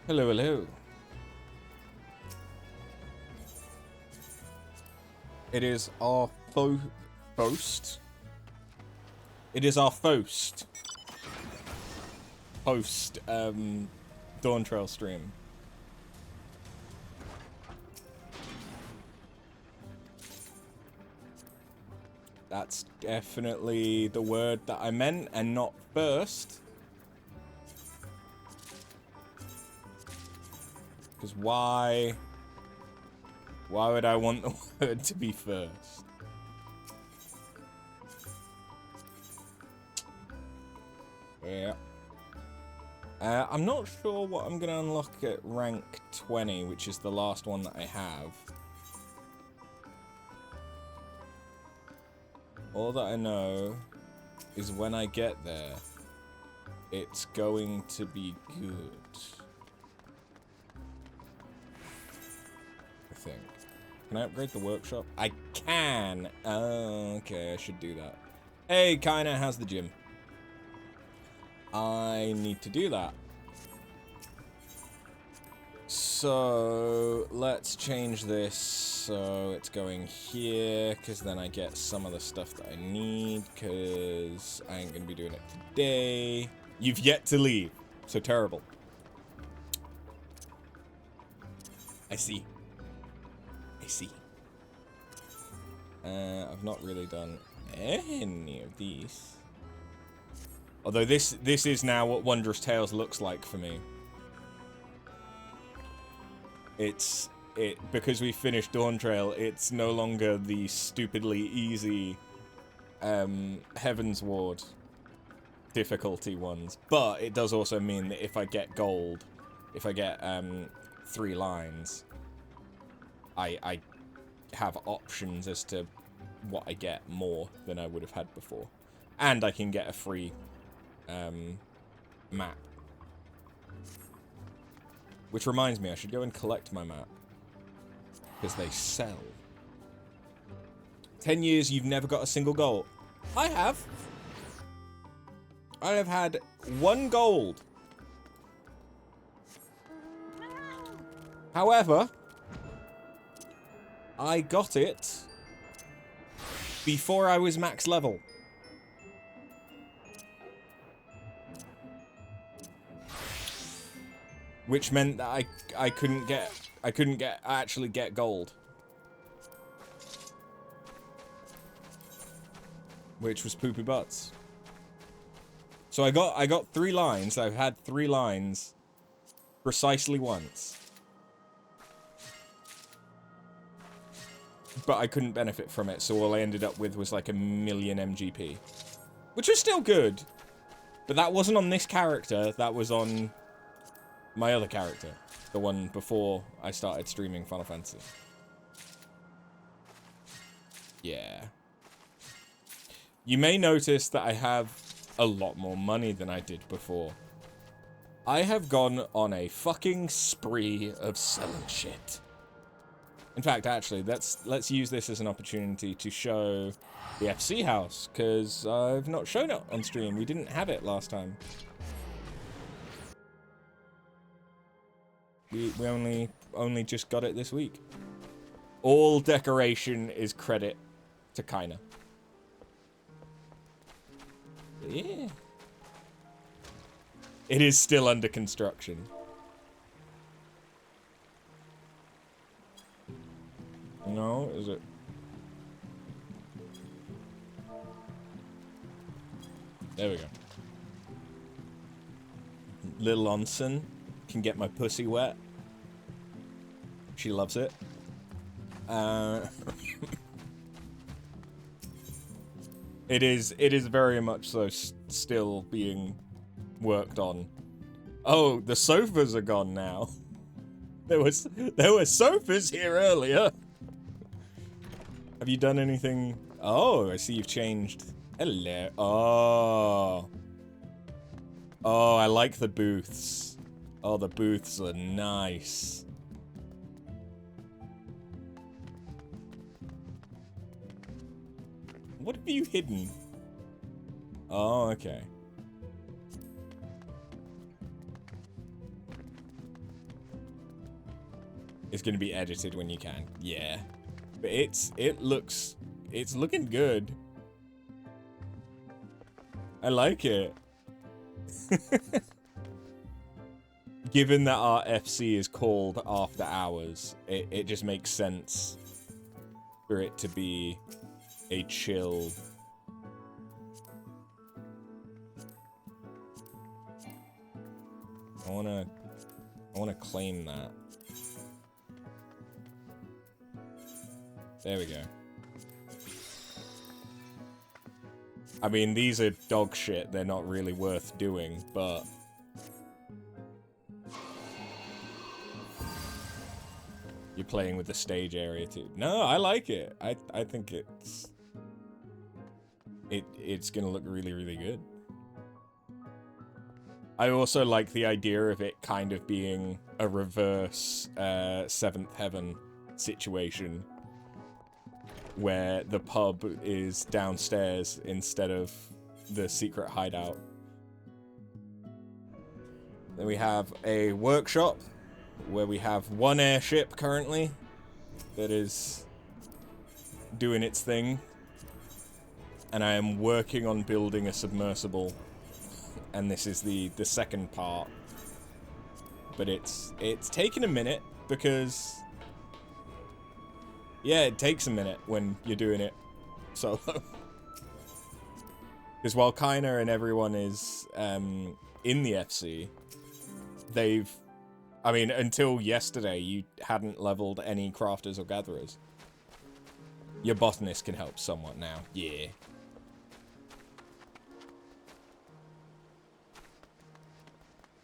Hello, hello. It is our post. It is our post Dawntrail stream. That's definitely the word that I meant, and not first. Because why would I want the word to be first? Yeah. I'm not sure what I'm going to unlock at rank 20, which is the last one that I have. All that I know is when I get there, it's going to be good. I think. Can I upgrade the workshop? I can! Okay, I should do that. Hey, Kaina, how's the gym? I need to do that. So, let's change this so it's going here, because then I get some of the stuff that I need, because I ain't going to be doing it today. You've yet to leave. So terrible. I see. I see. I've not really done any of these. Although this is now what Wondrous Tales looks like for me. Because we finished Dawntrail, it's no longer the stupidly easy Heavensward difficulty ones. But it does also mean that if I get gold, if I get 3 lines, I have options as to what I get more than I would have had before. And I can get a free map. Which reminds me, I should go and collect my map. Because they sell. 10 years, you've never got a single gold. I have. I have had 1 gold. However, I got it before I was max level. Which meant that I couldn't actually get gold. Which was poopy butts. So I got 3 lines. I've had 3 lines precisely once. But I couldn't benefit from it, so all I ended up with was like 1,000,000 MGP. Which was still good. But that wasn't on this character, that was on my other character, the one before I started streaming Final Fantasy. Yeah. You may notice that I have a lot more money than I did before. I have gone on a fucking spree of selling shit. In fact, actually, let's use this as an opportunity to show the FC house, because I've not shown it on stream. We didn't have it last time. We only just got it this week. All decoration is credit to Kaina. Yeah. It is still under construction. No, is it? There we go. Little onsen can get my pussy wet. She loves it. It is very much so still being worked on. Oh, the sofas are gone now. There were sofas here earlier. Have you done anything? Oh, I see you've changed. Hello. Oh. Oh, I like the booths. Oh, the booths are nice. What have you hidden? Oh, okay. It's gonna be edited when you can. Yeah. But it's looking good. I like it. Given that our FC is called After Hours, it just makes sense for it to be a chill. I wanna claim that. There we go. I mean, these are dog shit. They're not really worth doing, but you're playing with the stage area too. No, I like it. I think it's gonna look really, really good. I also like the idea of it kind of being a reverse Seventh Heaven situation, where the pub is downstairs instead of the secret hideout. Then we have a workshop where we have one airship currently that is doing its thing, and I am working on building a submersible, and this is the second part. But it's taken a minute because, yeah, it takes a minute when you're doing it solo. Because while Kaina and everyone is in the FC, I mean, until yesterday, you hadn't leveled any crafters or gatherers. Your botanist can help somewhat now. Yeah.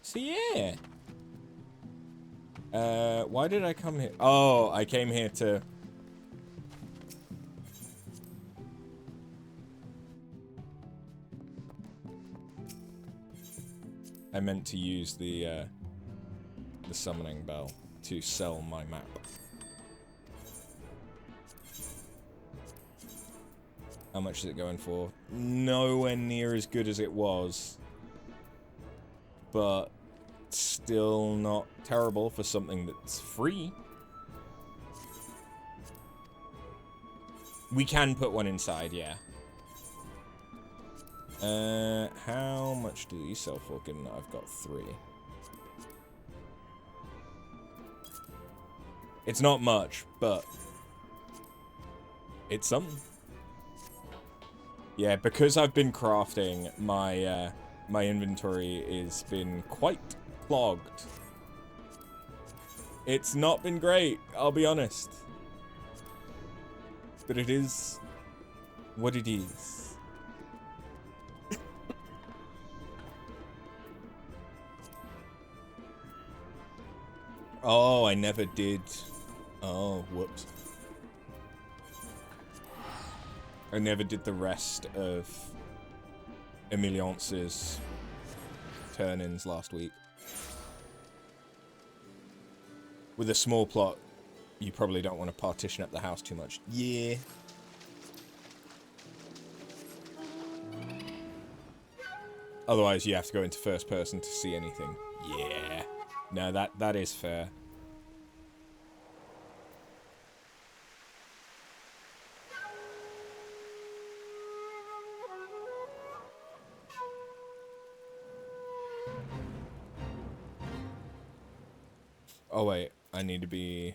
So, yeah. Why did I come here? Oh, I came here to... I meant to use the summoning bell to sell my map. How much is it going for? Nowhere near as good as it was, but still not terrible for something that's free. We can put one inside, yeah. How much do you sell for? Given that I've got 3. It's not much, but it's something. Yeah, because I've been crafting, my my inventory has been quite clogged. It's not been great, I'll be honest. But it is what it is. Oh, I never did. Oh, whoops. I never did the rest of Emiliance's turn-ins last week. With a small plot, you probably don't want to partition up the house too much. Yeah. Otherwise, you have to go into first person to see anything. Yeah. No, that is fair. Oh wait, I need to be...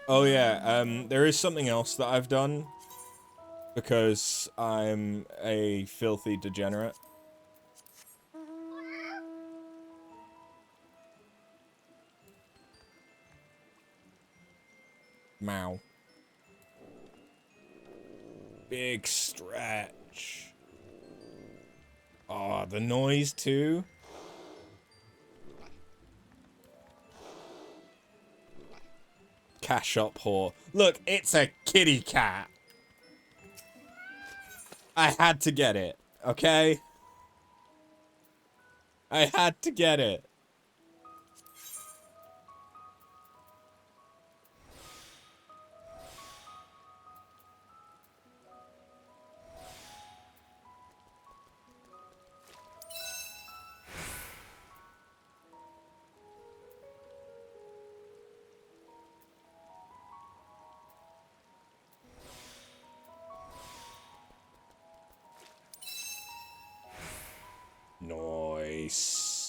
Oh yeah, there is something else that I've done, because I'm a filthy degenerate. Meow. Big stretch. Oh, the noise too. Cat shop whore. Look, it's a kitty cat. I had to get it, okay? I had to get it. Nice.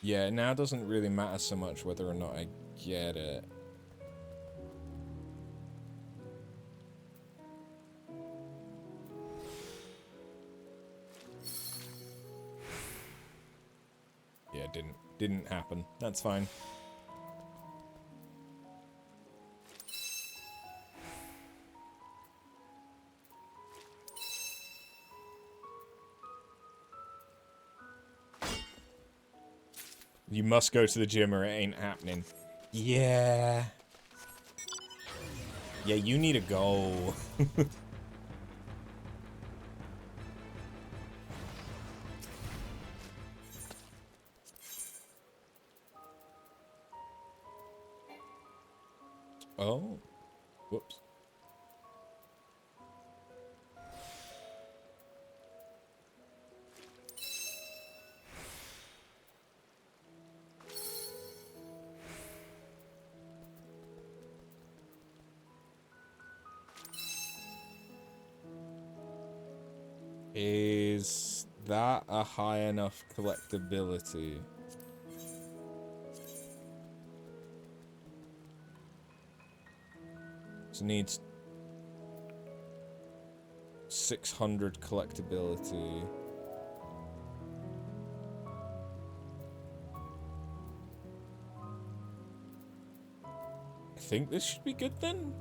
Yeah, now it doesn't really matter so much whether or not I get it. Yeah, it didn't happen. That's fine. You must go to the gym or it ain't happening. Yeah. Yeah, you need to go. Oh. Whoops. Is that a high enough collectability? It needs 600 collectability. I think this should be good then?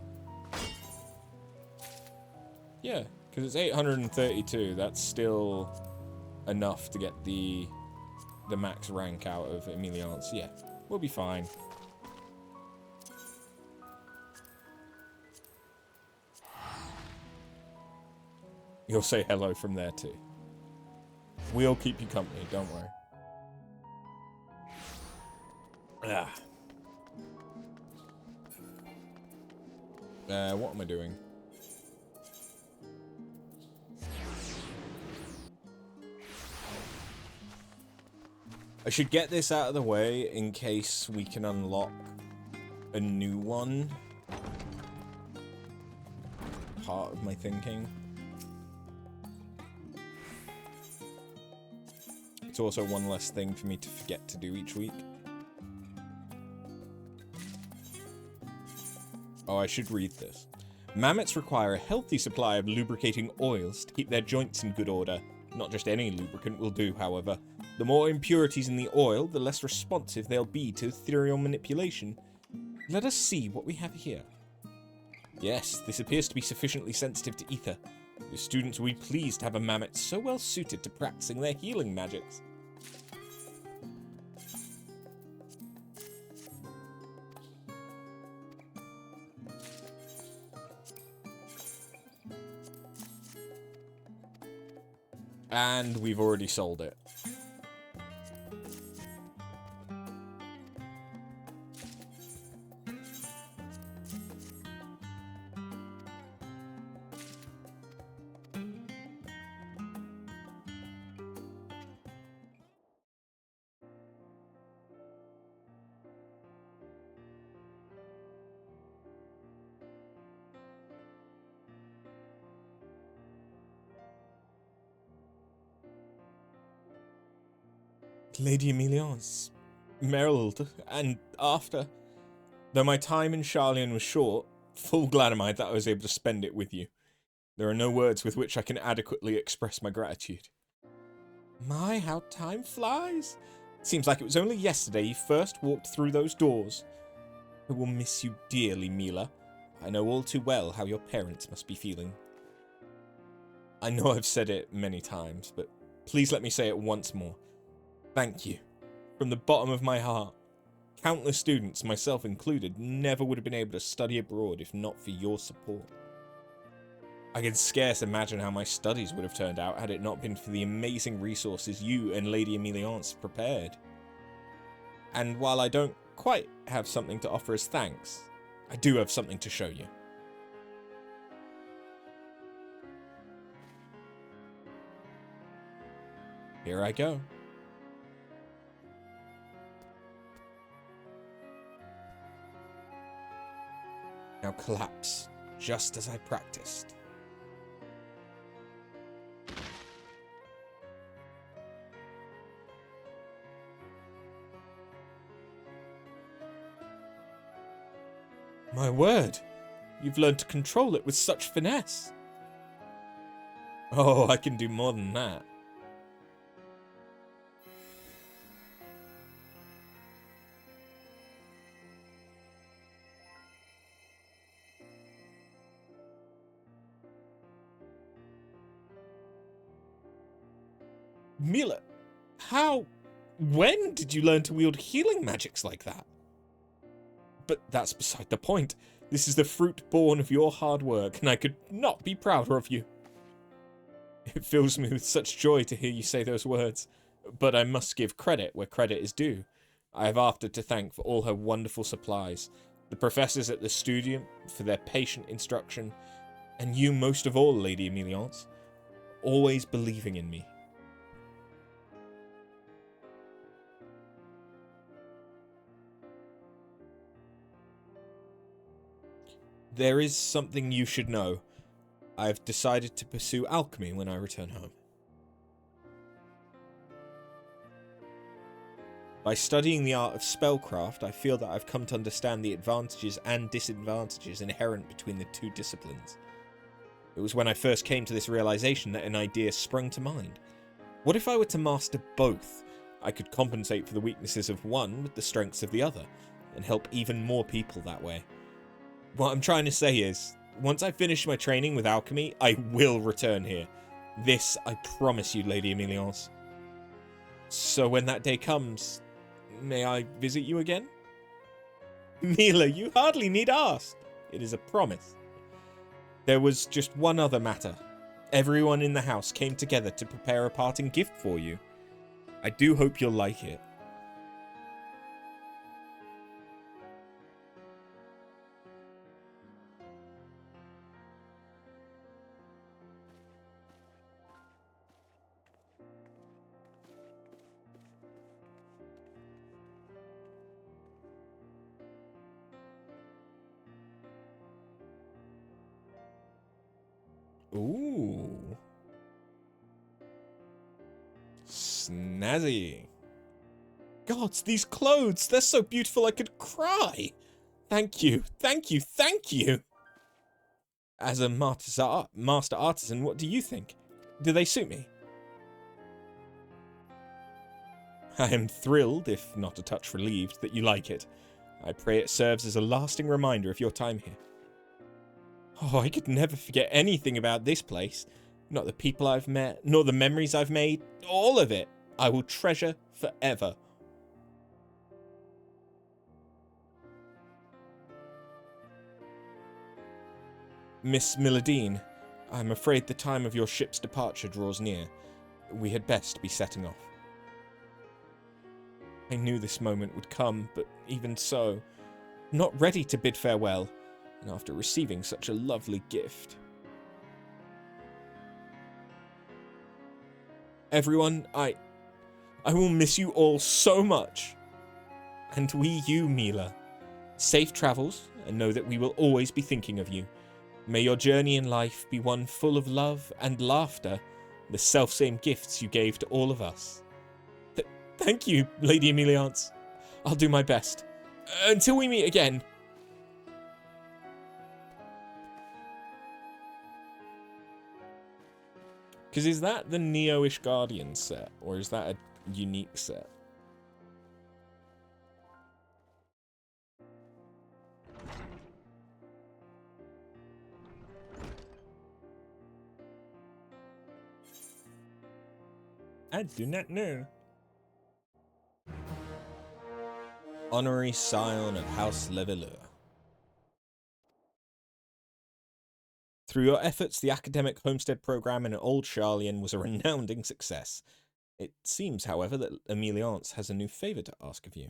Yeah, because it's 832. That's still enough to get the max rank out of Emiliance. Yeah, we'll be fine. You'll say hello from there too. We'll keep you company, don't worry. What am I doing? I should get this out of the way in case we can unlock a new one. Part of my thinking. It's also one less thing for me to forget to do each week. Oh, I should read this. Mammoths require a healthy supply of lubricating oils to keep their joints in good order. Not just any lubricant will do, however. The more impurities in the oil, the less responsive they'll be to ethereal manipulation. Let us see what we have here. Yes, this appears to be sufficiently sensitive to ether. The students will be pleased to have a mammoth so well suited to practicing their healing magics. And we've already sold it. Lady Emiliance, Merrild, and after. Though my time in Charlian was short, full glad am I that I was able to spend it with you. There are no words with which I can adequately express my gratitude. My, how time flies! Seems like it was only yesterday you first walked through those doors. I will miss you dearly, Mila. I know all too well how your parents must be feeling. I know I've said it many times, but please let me say it once more. Thank you. From the bottom of my heart. Countless students, myself included, never would have been able to study abroad if not for your support. I can scarce imagine how my studies would have turned out had it not been for the amazing resources you and Lady Emiliance prepared. And while I don't quite have something to offer as thanks, I do have something to show you. Here I go. Now collapse, just as I practiced. My word, you've learned to control it with such finesse. Oh, I can do more than that. Mila, when did you learn to wield healing magics like that? But that's beside the point. This is the fruit born of your hard work, and I could not be prouder of you. It fills me with such joy to hear you say those words, but I must give credit where credit is due. I have After to thank for all her wonderful supplies, the professors at the studio for their patient instruction, and you most of all, Lady Emiliance, always believing in me. There is something you should know. I've decided to pursue alchemy when I return home. By studying the art of spellcraft, I feel that I've come to understand the advantages and disadvantages inherent between the two disciplines. It was when I first came to this realization that an idea sprung to mind. What if I were to master both? I could compensate for the weaknesses of one with the strengths of the other, and help even more people that way. What I'm trying to say is, once I finish my training with alchemy, I will return here. This I promise you, Lady Emiliance. So when that day comes, may I visit you again? Mila, you hardly need ask. It is a promise. There was just one other matter. Everyone in the house came together to prepare a parting gift for you. I do hope you'll like it. Ooh. Snazzy. Gods, these clothes! They're so beautiful I could cry! Thank you, thank you, thank you! As a master artisan, what do you think? Do they suit me? I am thrilled, if not a touch relieved, that you like it. I pray it serves as a lasting reminder of your time here. Oh, I could never forget anything about this place. Not the people I've met, nor the memories I've made. All of it I will treasure forever. Miss Milladine, I'm afraid the time of your ship's departure draws near. We had best be setting off. I knew this moment would come, but even so, not ready to bid farewell, and after receiving such a lovely gift. Everyone, I will miss you all so much. And we you, Mila. Safe travels, and know that we will always be thinking of you. May your journey in life be one full of love and laughter, the selfsame gifts you gave to all of us. Thank you, Lady Emiliance. I'll do my best. Until we meet again. Because is that the Neo-ish Guardian set, or is that a unique set? I do not know. Honorary Scion of House Leveleur. Through your efforts, the academic homestead program in Old Charlian was a resounding success. It seems, however, that Emiliance has a new favour to ask of you.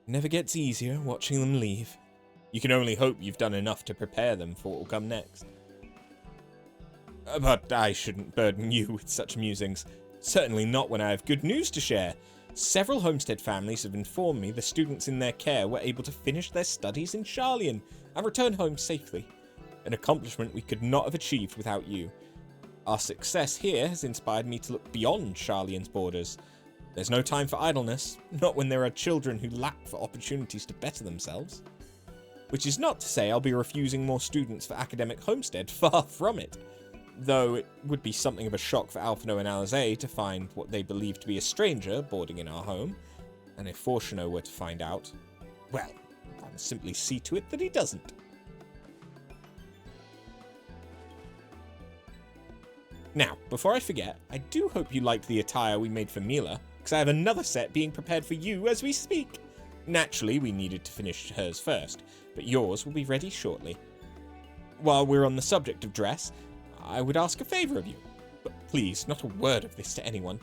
Never gets easier watching them leave. You can only hope you've done enough to prepare them for what will come next. But I shouldn't burden you with such musings. Certainly not when I have good news to share. Several homestead families have informed me the students in their care were able to finish their studies in Sharlayan and return home safely. An accomplishment we could not have achieved without you. Our success here has inspired me to look beyond Sharlayan's borders. There's no time for idleness, not when there are children who lack for opportunities to better themselves. Which is not to say I'll be refusing more students for academic homestead, far from it. Though it would be something of a shock for Alphino and Alizé to find what they believe to be a stranger boarding in our home. And if Fortuno were to find out, well, I'll simply see to it that he doesn't. Now, before I forget, I do hope you liked the attire we made for Mila, because I have another set being prepared for you as we speak. Naturally, we needed to finish hers first, but yours will be ready shortly. While we're on the subject of dress, I would ask a favour of you, but please, not a word of this to anyone.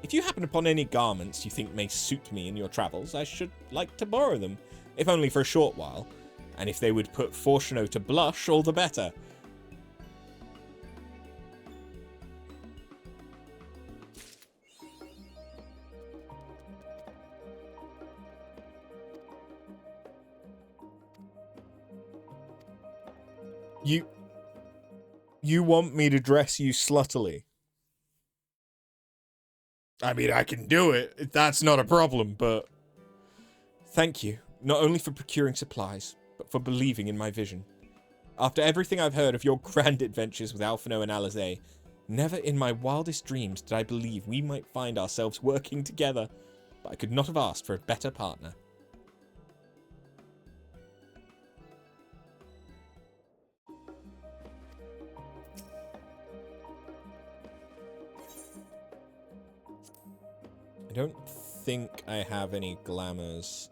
If you happen upon any garments you think may suit me in your travels, I should like to borrow them, if only for a short while, and if they would put Fortuno to blush, all the better. You want me to dress you sluttily? I mean, I can do it. That's not a problem, but... Thank you, not only for procuring supplies, but for believing in my vision. After everything I've heard of your grand adventures with Alphino and Alizé, never in my wildest dreams did I believe we might find ourselves working together, but I could not have asked for a better partner. I don't think I have any glamours.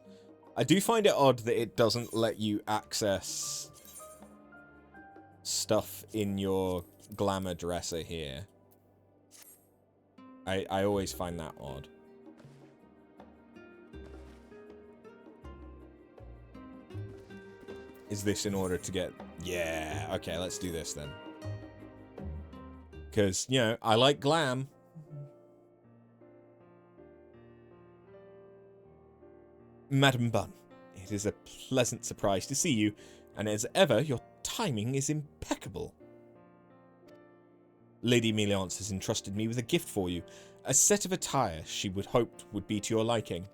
I do find it odd that it doesn't let you access stuff in your glamour dresser here. I always find that odd. Is this in order to get... Yeah, okay, let's do this then. Because, you know, I like glam. Madam Bunn, it is a pleasant surprise to see you, and as ever, your timing is impeccable. Lady Méliance has entrusted me with a gift for you, a set of attire she would hoped would be to your liking.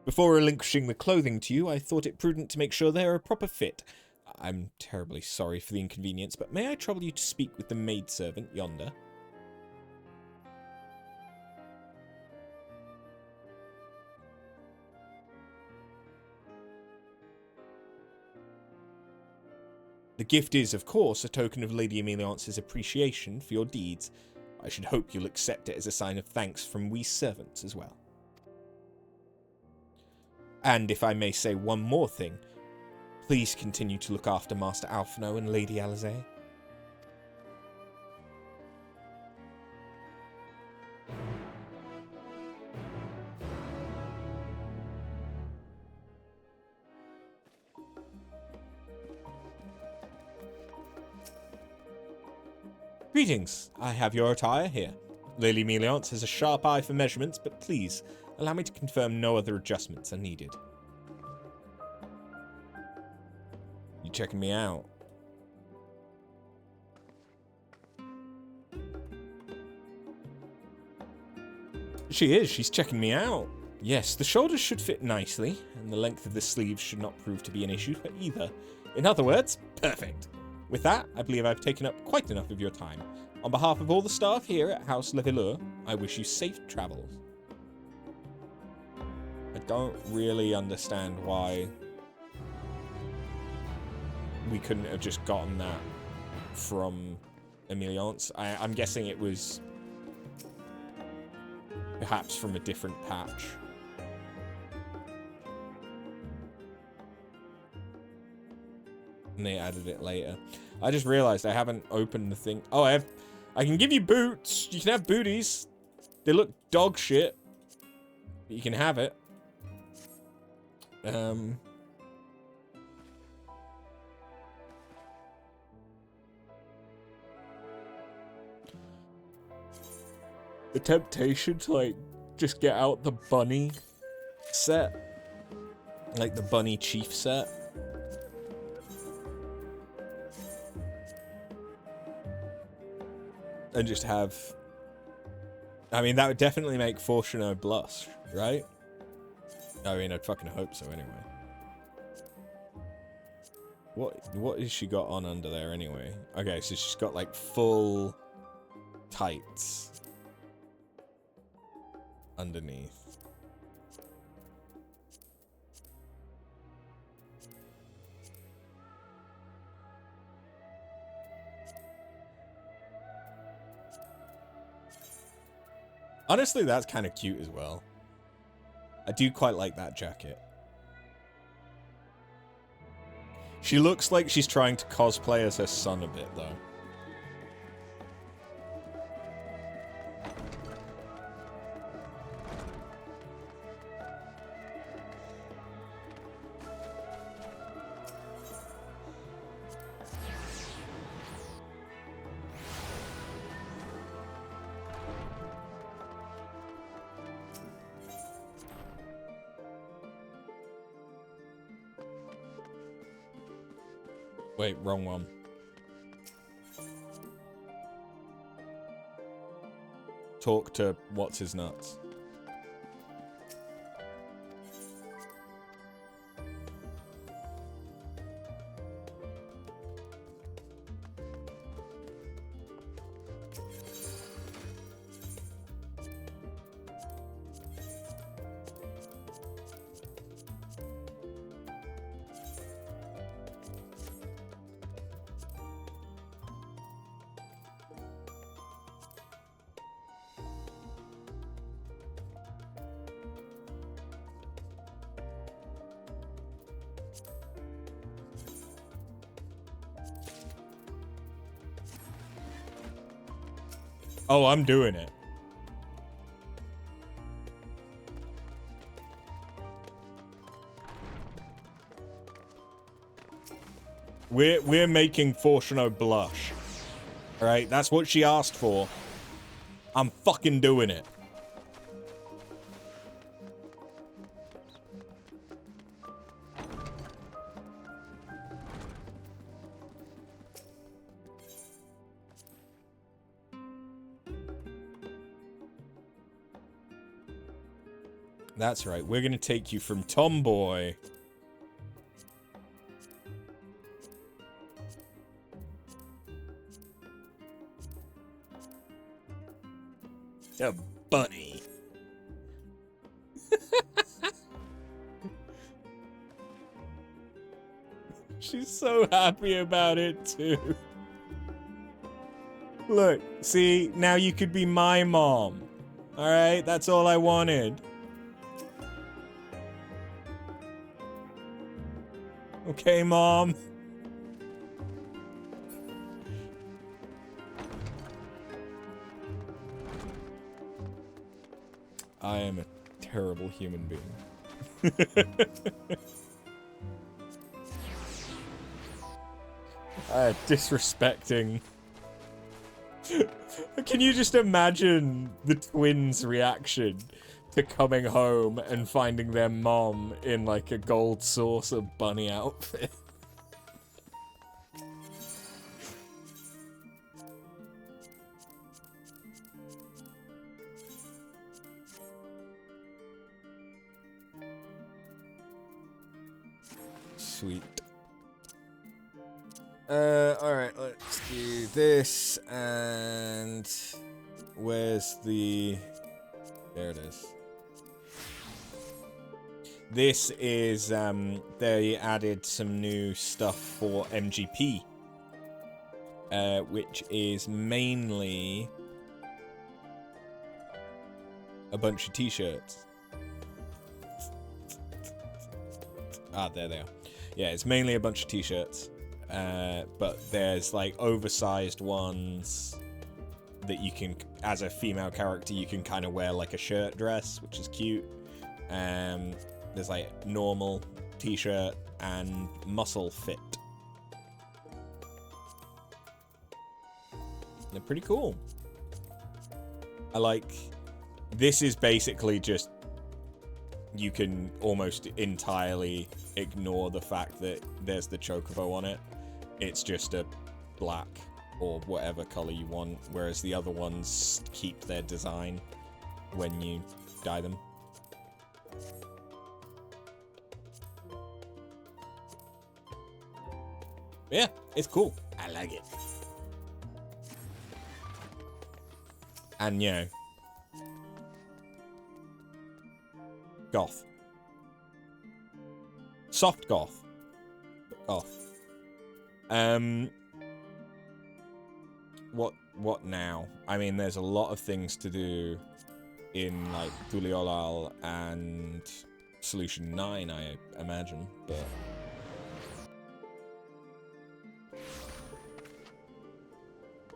Before relinquishing the clothing to you, I thought it prudent to make sure they are a proper fit. I'm terribly sorry for the inconvenience, but may I trouble you to speak with the maidservant yonder? The gift is, of course, a token of Lady Méliance's appreciation for your deeds. I should hope you'll accept it as a sign of thanks from we servants as well. And if I may say one more thing, please continue to look after Master Alphino and Lady Alizé. Greetings, I have your attire here. Lady Méliance has a sharp eye for measurements, but please, allow me to confirm no other adjustments are needed. You checking me out? She is, she's checking me out. Yes, the shoulders should fit nicely, and the length of the sleeves should not prove to be an issue either. In other words, perfect. With that, I believe I've taken up quite enough of your time. On behalf of all the staff here at House Le Velour, I wish you safe travels. I don't really understand why we couldn't have just gotten that from Méliance. I'm guessing it was perhaps from a different patch. And they added it later. I just realized I haven't opened the thing. Oh, I can give you boots. You can have booties. They look dog shit. But you can have it. The temptation to, like, just get out the bunny set. Like, the bunny chief set. And just have... I mean, that would definitely make Fortuno blush, right? I mean, I'd fucking hope so, anyway. What has she got on under there, anyway? Okay, so she's got, like, full tights underneath. Honestly, that's kind of cute as well. I do quite like that jacket. She looks like she's trying to cosplay as her son a bit, though. Wait, wrong one. Talk to what's his nuts. Oh, I'm doing it. We're making Fortuno blush. Alright, that's what she asked for. I'm fucking doing it. That's right, we're gonna take you from tomboy to bunny. She's so happy about it too. Look, see, now you could be my mom. Alright, that's all I wanted. Okay, Mom. I am a terrible human being. Disrespecting. Can you just imagine the twins' reaction to coming home and finding their mom in like a gold saucer bunny outfit? Sweet. Alright, let's do this, and where's the... There it is. This is, they added some new stuff for MGP, which is mainly a bunch of t-shirts. Ah, there they are. Yeah, it's mainly a bunch of t-shirts, but there's like oversized ones that you can, as a female character, you can kind of wear like a shirt dress, which is cute. There's like normal, t-shirt, and muscle fit. They're pretty cool. I like... This is basically just... You can almost entirely ignore the fact that there's the chocobo on it. It's just a black or whatever color you want, whereas the other ones keep their design when you dye them. Yeah, it's cool. I like it. And, you know, goth. Soft goth. Goth. What now? I mean, there's a lot of things to do in, like, Tuliolal and Solution 9, I imagine, but...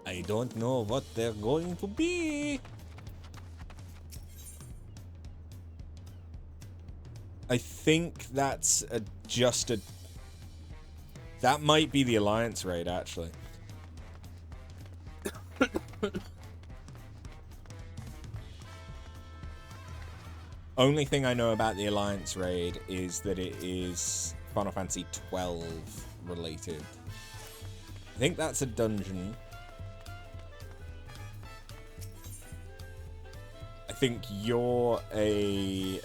I don't know what they're going to be. I think that's just a... That might be the Alliance raid, actually. Only thing I know about the Alliance raid is that it is Final Fantasy XII related. I think that's a dungeon. I think you're a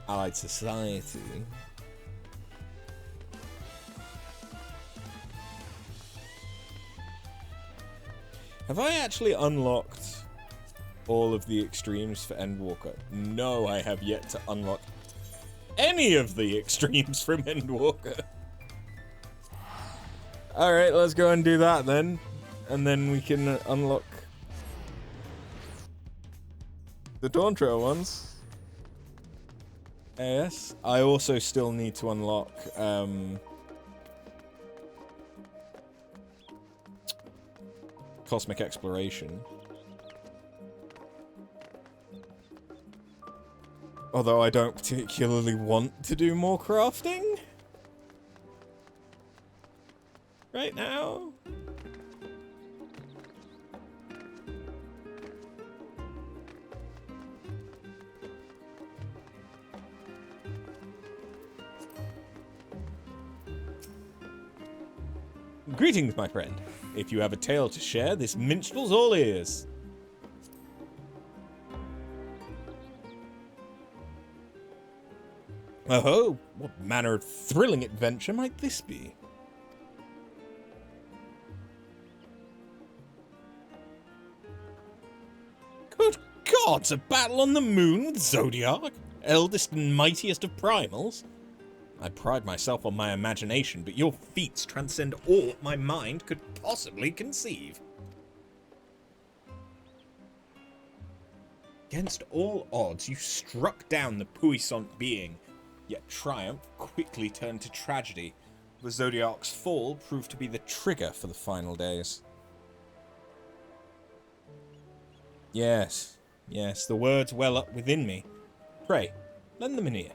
Allied Society. Have I actually unlocked all of the extremes for Endwalker? No, I have yet to unlock any of the extremes from Endwalker. Alright, let's go and do that then. And then we can unlock the Dawntrail ones. Yes. I also still need to unlock Cosmic Exploration. Although I don't particularly want to do more crafting right now. Greetings, my friend. If you have a tale to share, this minstrel's all ears. Oh, what manner of thrilling adventure might this be? Good gods, a battle on the moon with Zodiac, eldest and mightiest of primals? I pride myself on my imagination, but your feats transcend all my mind could possibly conceive. Against all odds, you struck down the puissant being, yet triumph quickly turned to tragedy. The Zodiac's fall proved to be the trigger for the final days. Yes, yes, the words well up within me. Pray, lend them an ear.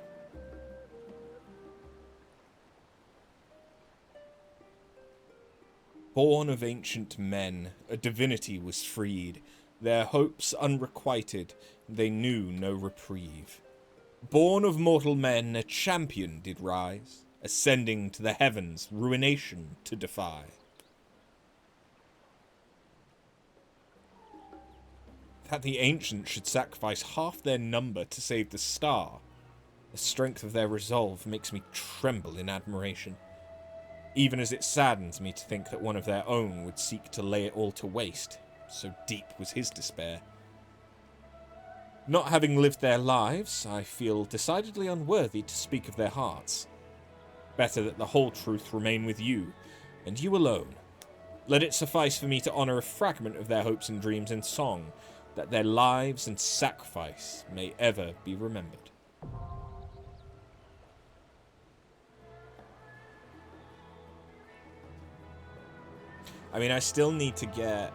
Born of ancient men, a divinity was freed. Their hopes unrequited, they knew no reprieve. Born of mortal men, a champion did rise, ascending to the heavens, ruination to defy. That the ancients should sacrifice half their number to save the star. The strength of their resolve makes me tremble in admiration. Even as it saddens me to think that one of their own would seek to lay it all to waste, so deep was his despair. Not having lived their lives, I feel decidedly unworthy to speak of their hearts. Better that the whole truth remain with you, and you alone. Let it suffice for me to honor a fragment of their hopes and dreams in song, that their lives and sacrifice may ever be remembered. I mean, I still need to get...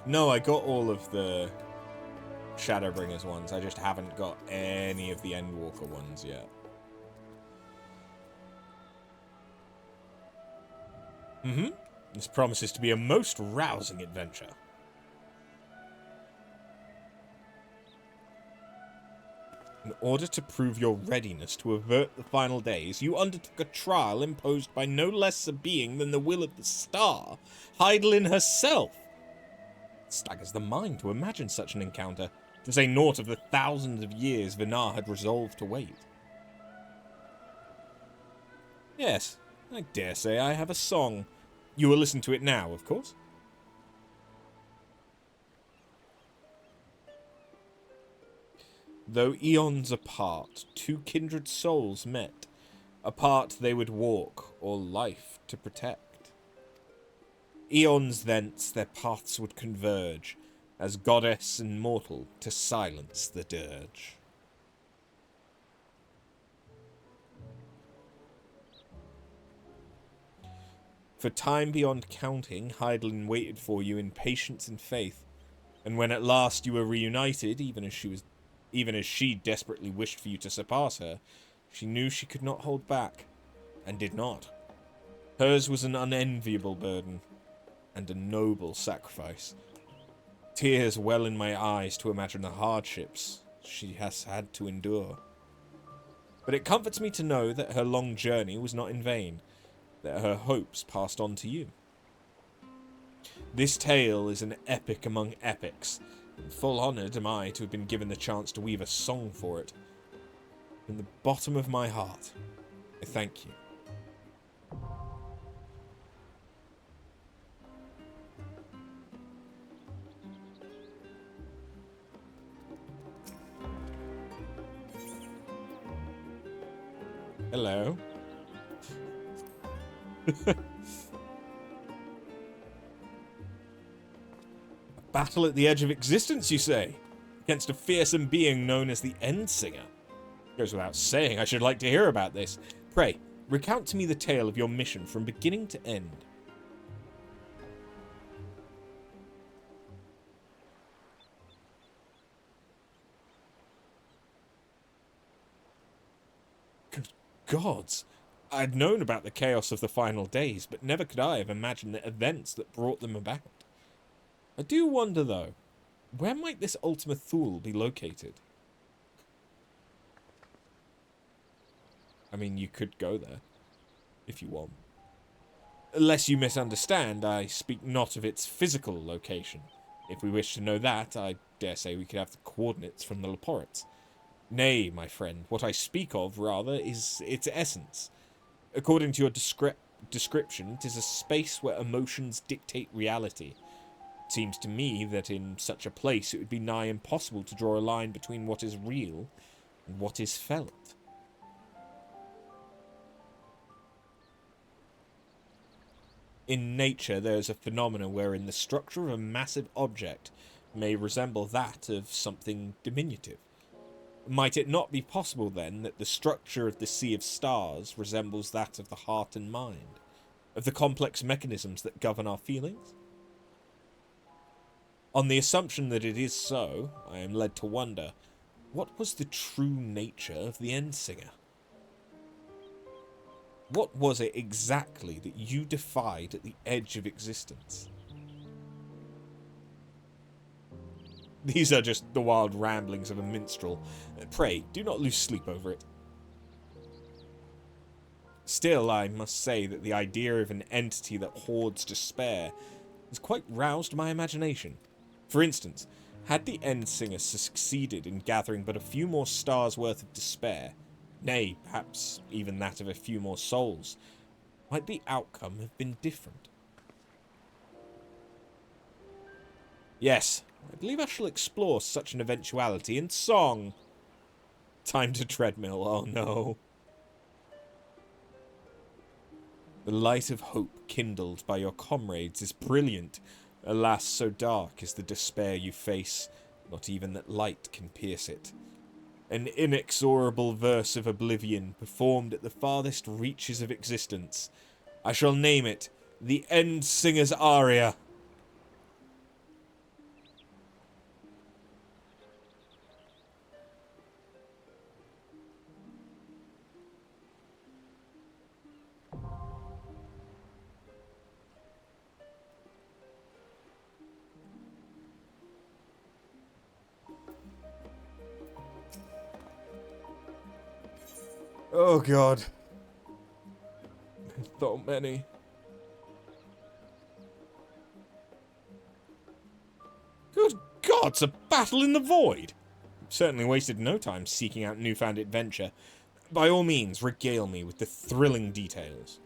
No, I got all of the Shadowbringers ones. I just haven't got any of the Endwalker ones yet. This promises to be a most rousing adventure. In order to prove your readiness to avert the final days, you undertook a trial imposed by no less a being than the will of the star, Heidelin herself. It staggers the mind to imagine such an encounter, to say naught of the thousands of years Vinar had resolved to wait. Yes, I dare say I have a song. You will listen to it now, of course. Though eons apart, two kindred souls met. Apart they would walk, all life to protect. Eons thence their paths would converge, as goddess and mortal to silence the dirge. For time beyond counting, Heidelin waited for you in patience and faith, and when at last you were reunited, even as she desperately wished for you to surpass her, she knew she could not hold back, and did not. Hers was an unenviable burden, and a noble sacrifice. Tears well in my eyes to imagine the hardships she has had to endure. But it comforts me to know that her long journey was not in vain, that her hopes passed on to you. This tale is an epic among epics, and full honoured am I to have been given the chance to weave a song for it. From the bottom of my heart, I thank you. Hello. A battle at the edge of existence, you say? Against a fearsome being known as the Endsinger? Goes without saying, I should like to hear about this. Pray, recount to me the tale of your mission from beginning to end. Good gods! I'd known about the chaos of the final days, but never could I have imagined the events that brought them about. I do wonder, though, where might this Ultima Thule be located? I mean, you could go there, if you want. Unless you misunderstand, I speak not of its physical location. If we wish to know that, I dare say we could have the coordinates from the Leporits. Nay, my friend, what I speak of, rather, is its essence. According to your description, it is a space where emotions dictate reality. It seems to me that in such a place it would be nigh impossible to draw a line between what is real and what is felt. In nature, there is a phenomenon wherein the structure of a massive object may resemble that of something diminutive. Might it not be possible, then, that the structure of the sea of stars resembles that of the heart and mind, of the complex mechanisms that govern our feelings? On the assumption that it is so, I am led to wonder, what was the true nature of the Endsinger? What was it exactly that you defied at the edge of existence? These are just the wild ramblings of a minstrel. Pray, do not lose sleep over it. Still, I must say that the idea of an entity that hoards despair has quite roused my imagination. For instance, had the Endsinger succeeded in gathering but a few more stars' worth of despair, nay, perhaps even that of a few more souls, might the outcome have been different? Yes, I believe I shall explore such an eventuality in song. Time to treadmill, oh no. The light of hope kindled by your comrades is brilliant. Alas, so dark is the despair you face, not even that light can pierce it. An inexorable verse of oblivion performed at the farthest reaches of existence. I shall name it the Endsinger's Aria. Oh god. So many. Good god, it's a battle in the void! Certainly wasted no time seeking out newfound adventure. By all means, regale me with the thrilling details.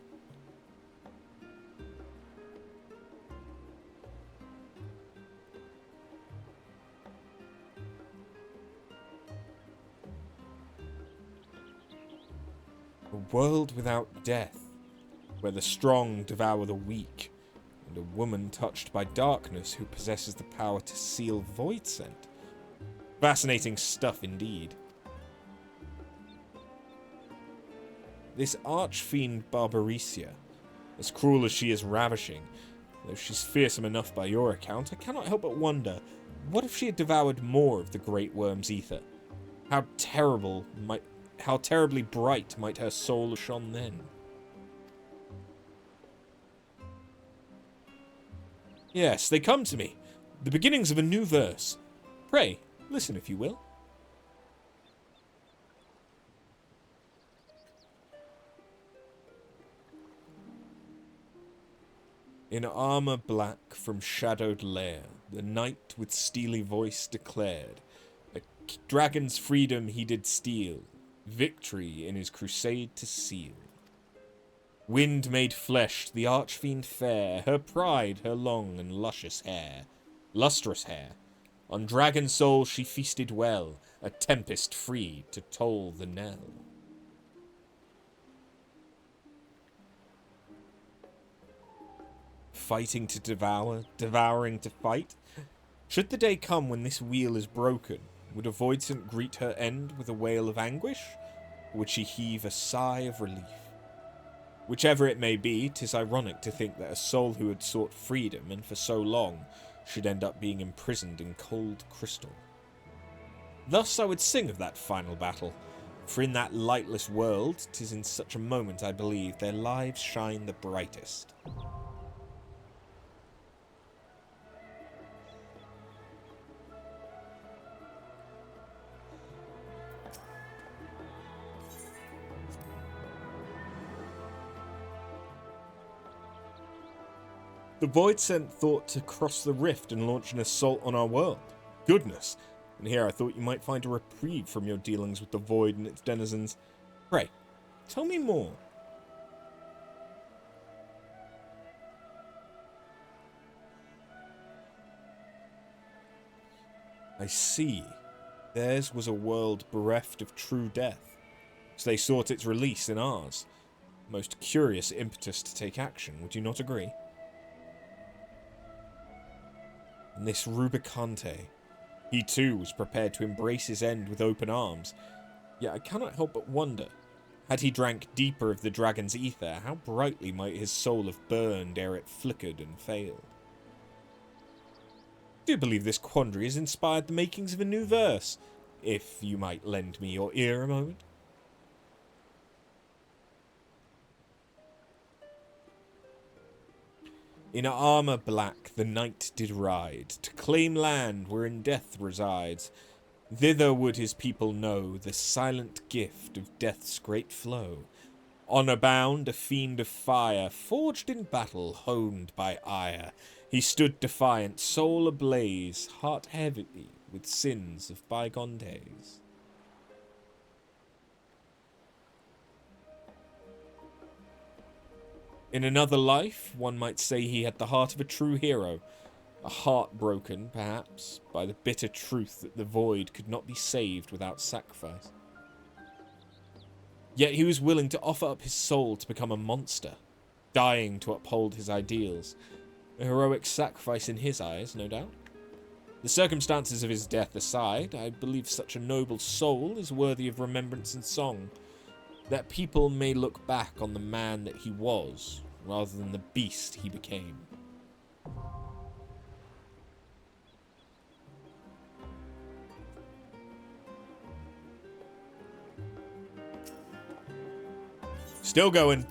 A world without death, where the strong devour the weak, and a woman touched by darkness who possesses the power to seal void scent. Fascinating stuff indeed. This archfiend Barbaricia, as cruel as she is ravishing, though she's fearsome enough by your account, I cannot help but wonder, what if she had devoured more of the great worm's ether? How terribly bright might her soul have shone then? Yes, they come to me, the beginnings of a new verse. Pray, listen if you will. In armor black from shadowed lair, the knight with steely voice declared, a dragon's freedom he did steal, victory in his crusade to seal. Wind made flesh, the archfiend fair, her pride, her long and lustrous hair. On dragon soul she feasted well, a tempest free to toll the knell. Fighting to devour, devouring to fight? Should the day come when this wheel is broken, would Avoidant greet her end with a wail of anguish? Or would she heave a sigh of relief? Whichever it may be, 'tis ironic to think that a soul who had sought freedom, and for so long, should end up being imprisoned in cold crystal. Thus I would sing of that final battle, for in that lightless world, 'tis in such a moment, I believe, their lives shine the brightest. The Void sent thought to cross the rift and launch an assault on our world. Goodness! And here I thought you might find a reprieve from your dealings with the Void and its denizens. Pray, tell me more. I see. Theirs was a world bereft of true death, so they sought its release in ours. Most curious impetus to take action, would you not agree? And this Rubicante, he too was prepared to embrace his end with open arms, yet I cannot help but wonder, had he drank deeper of the dragon's ether, how brightly might his soul have burned ere it flickered and failed. I do believe this quandary has inspired the makings of a new verse, if you might lend me your ear a moment. In armour black the knight did ride, to claim land wherein death resides. Thither would his people know the silent gift of death's great flow. Honour bound, a fiend of fire, forged in battle, honed by ire. He stood defiant, soul ablaze, heart heavy with sins of bygone days. In another life, one might say he had the heart of a true hero, a heart broken, perhaps, by the bitter truth that the void could not be saved without sacrifice. Yet he was willing to offer up his soul to become a monster, dying to uphold his ideals. A heroic sacrifice in his eyes, no doubt. The circumstances of his death aside, I believe such a noble soul is worthy of remembrance and song, that people may look back on the man that he was, rather than the beast he became. Still going.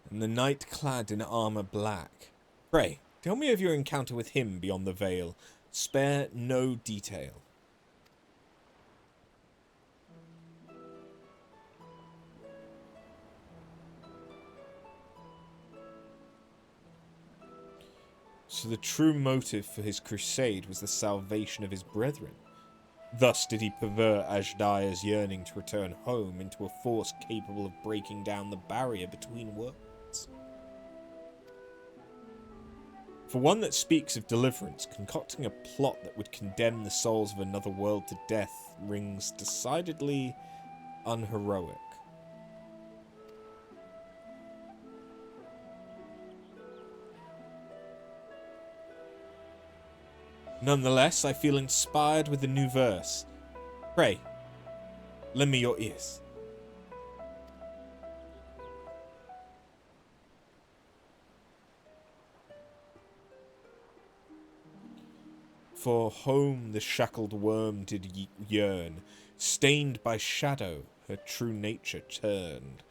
And the knight clad in armour black. Pray, tell me of your encounter with him beyond the veil. Spare no detail. So the true motive for his crusade was the salvation of his brethren. Thus did he pervert Ajdaya's yearning to return home into a force capable of breaking down the barrier between worlds. For one that speaks of deliverance, concocting a plot that would condemn the souls of another world to death rings decidedly unheroic. Nonetheless, I feel inspired with a new verse. Pray, lend me your ears. For home the shackled worm did yearn, stained by shadow, her true nature turned.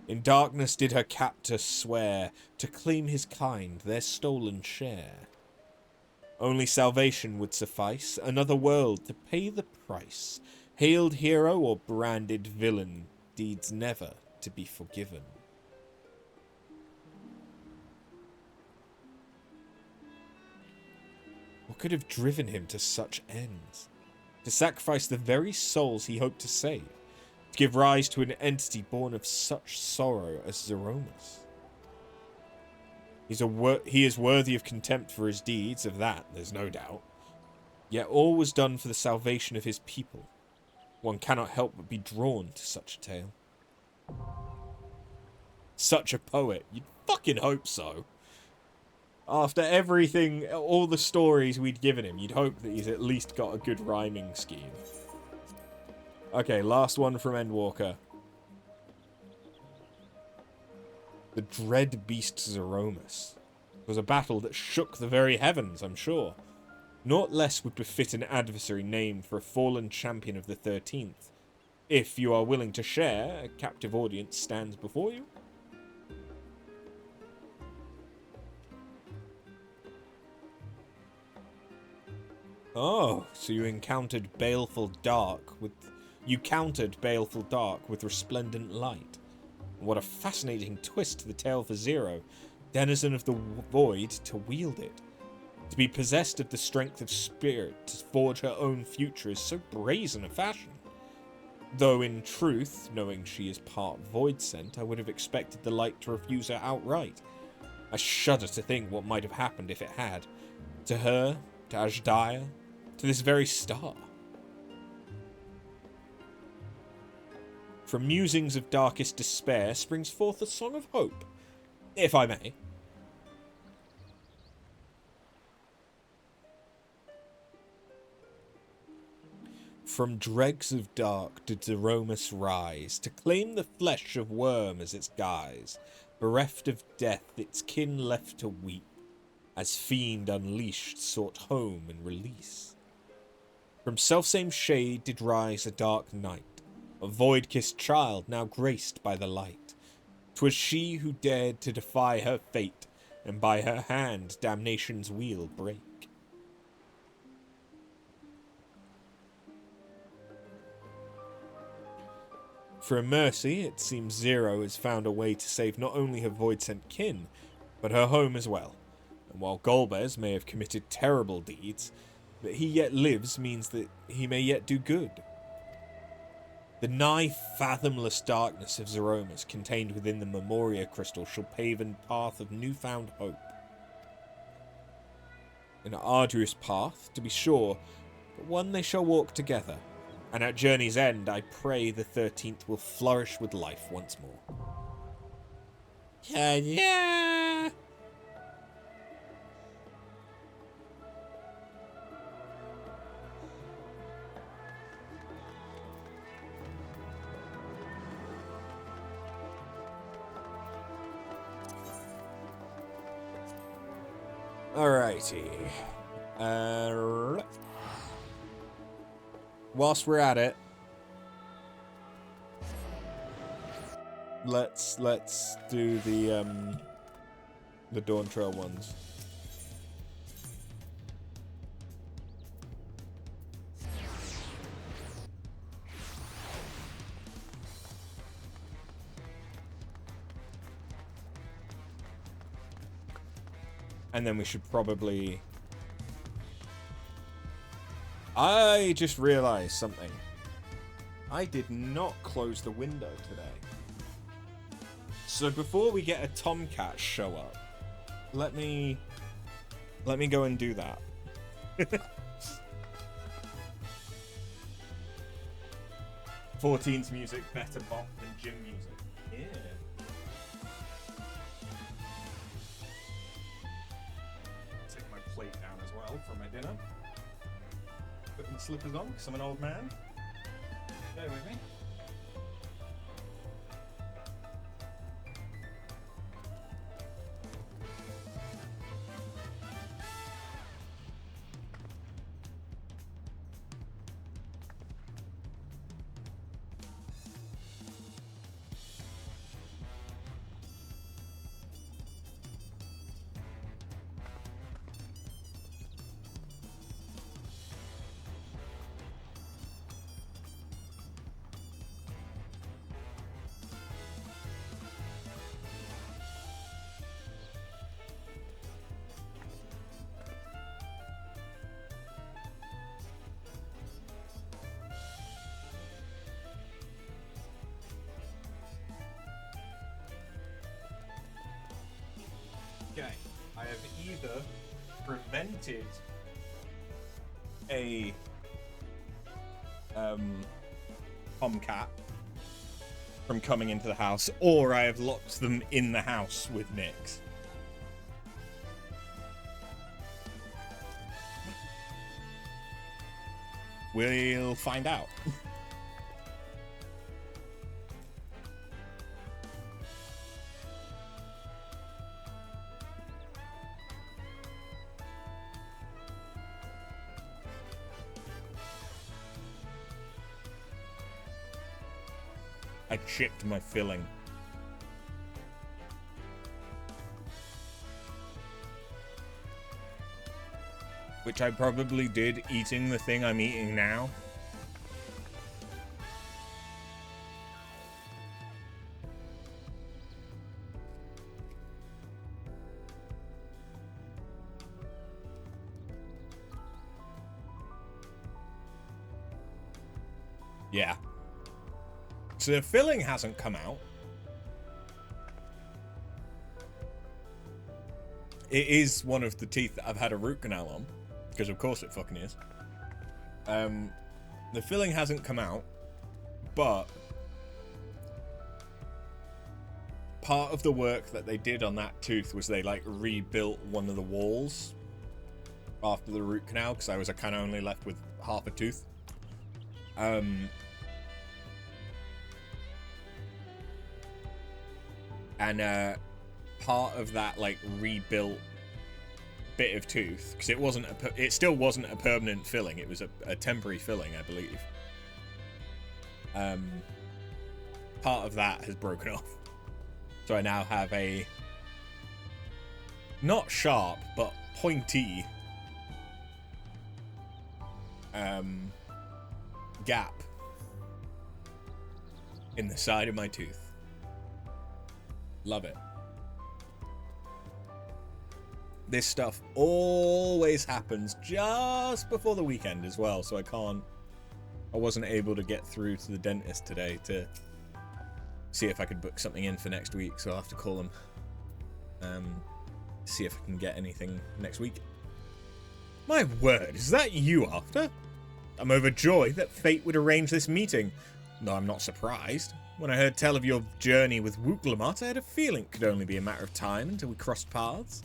In darkness did her captor swear to claim his kind, their stolen share. Only salvation would suffice, another world to pay the price. Hailed hero or branded villain, deeds never to be forgiven. What could have driven him to such ends? To sacrifice the very souls he hoped to save, to give rise to an entity born of such sorrow as Zeromus. He is worthy of contempt for his deeds, of that there's no doubt. Yet all was done for the salvation of his people. One cannot help but be drawn to such a tale. Such a poet. You'd fucking hope so. After everything, all the stories we'd given him, you'd hope that he's at least got a good rhyming scheme. Okay, last one from Endwalker. The dread beast Zeromus was a battle that shook the very heavens, I'm sure. Naught less would befit an adversary named for a fallen champion of the 13th. If you are willing to share, a captive audience stands before you. Oh, so you countered baleful dark with resplendent light. What a fascinating twist to the tale for Zero, denizen of the void, to wield it. To be possessed of the strength of spirit to forge her own future is so brazen a fashion. Though in truth, knowing she is part void sent, I would have expected the light to refuse her outright. I shudder to think what might have happened if it had. To her, to Ajdaya, to this very star. From musings of darkest despair springs forth a song of hope, if I may. From dregs of dark did Zeromus rise, to claim the flesh of worm as its guise. Bereft of death, its kin left to weep, as fiend unleashed sought home and release. From selfsame shade did rise a dark night, a void-kissed child now graced by the light. 'Twas she who dared to defy her fate, and by her hand damnation's wheel break. For mercy, it seems Zero has found a way to save not only her void-sent kin, but her home as well. And while Golbez may have committed terrible deeds, that he yet lives means that he may yet do good. The nigh fathomless darkness of Zeromus contained within the Memoria crystal shall pave a path of newfound hope. An arduous path, to be sure, but one they shall walk together, and at journey's end I pray the 13th will flourish with life once more. Yeah. Alrighty. Whilst we're at it, let's do the Dawntrail ones. And then we should probably... I just realized something. I did not close the window today. So before we get a tomcat show up, let me go and do that. 14's music better bop than gym music. Yeah. Take my plate down as well for my dinner. Put my slippers on because I'm an old man. Stay with me. Okay, I have either prevented a tomcat from coming into the house, or I have locked them in the house with Nyx. We'll find out. I chipped my filling. Which I probably did eating the thing I'm eating now. Yeah. So the filling hasn't come out. It is one of the teeth that I've had a root canal on, because of course it fucking is. The filling hasn't come out, but part of the work that they did on that tooth was they like rebuilt one of the walls after the root canal, because I was kind of only left with half a tooth. And part of that like rebuilt bit of tooth, because it still wasn't a permanent filling, it was a temporary filling, I believe. Part of that has broken off, so I now have a not sharp but pointy gap in the side of my tooth. Love it. This stuff always happens just before the weekend as well, so I wasn't able to get through to the dentist today to see if I could book something in for next week, so I'll have to call them, see if I can get anything next week. My word, is that you, After? I'm overjoyed that fate would arrange this meeting, though I'm not surprised. When I heard tell of your journey with Wooklamot, I had a feeling it could only be a matter of time until we crossed paths.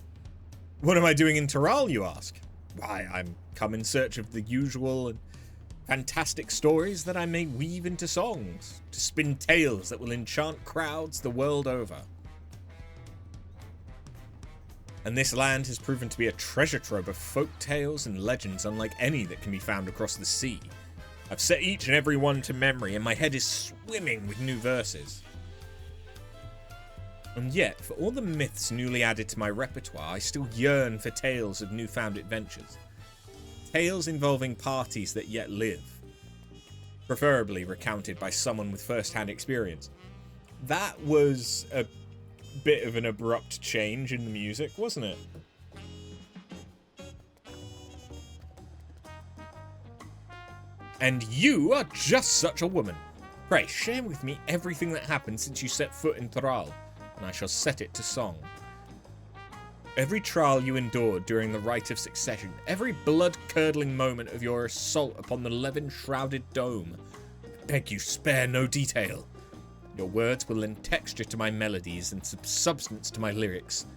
What am I doing in Taral, you ask? Why, I'm come in search of the usual and fantastic stories that I may weave into songs, to spin tales that will enchant crowds the world over. And this land has proven to be a treasure trove of folk tales and legends unlike any that can be found across the sea. I've set each and every one to memory, and my head is swimming with new verses. And yet, for all the myths newly added to my repertoire, I still yearn for tales of newfound adventures. Tales involving parties that yet live. Preferably recounted by someone with first-hand experience. That was a bit of an abrupt change in the music, wasn't it? And you are just such a woman. Pray, share with me everything that happened since you set foot in Thrall, and I shall set it to song. Every trial you endured during the Rite of Succession, every blood-curdling moment of your assault upon the levin-shrouded dome. I beg you, spare no detail. Your words will lend texture to my melodies and substance to my lyrics.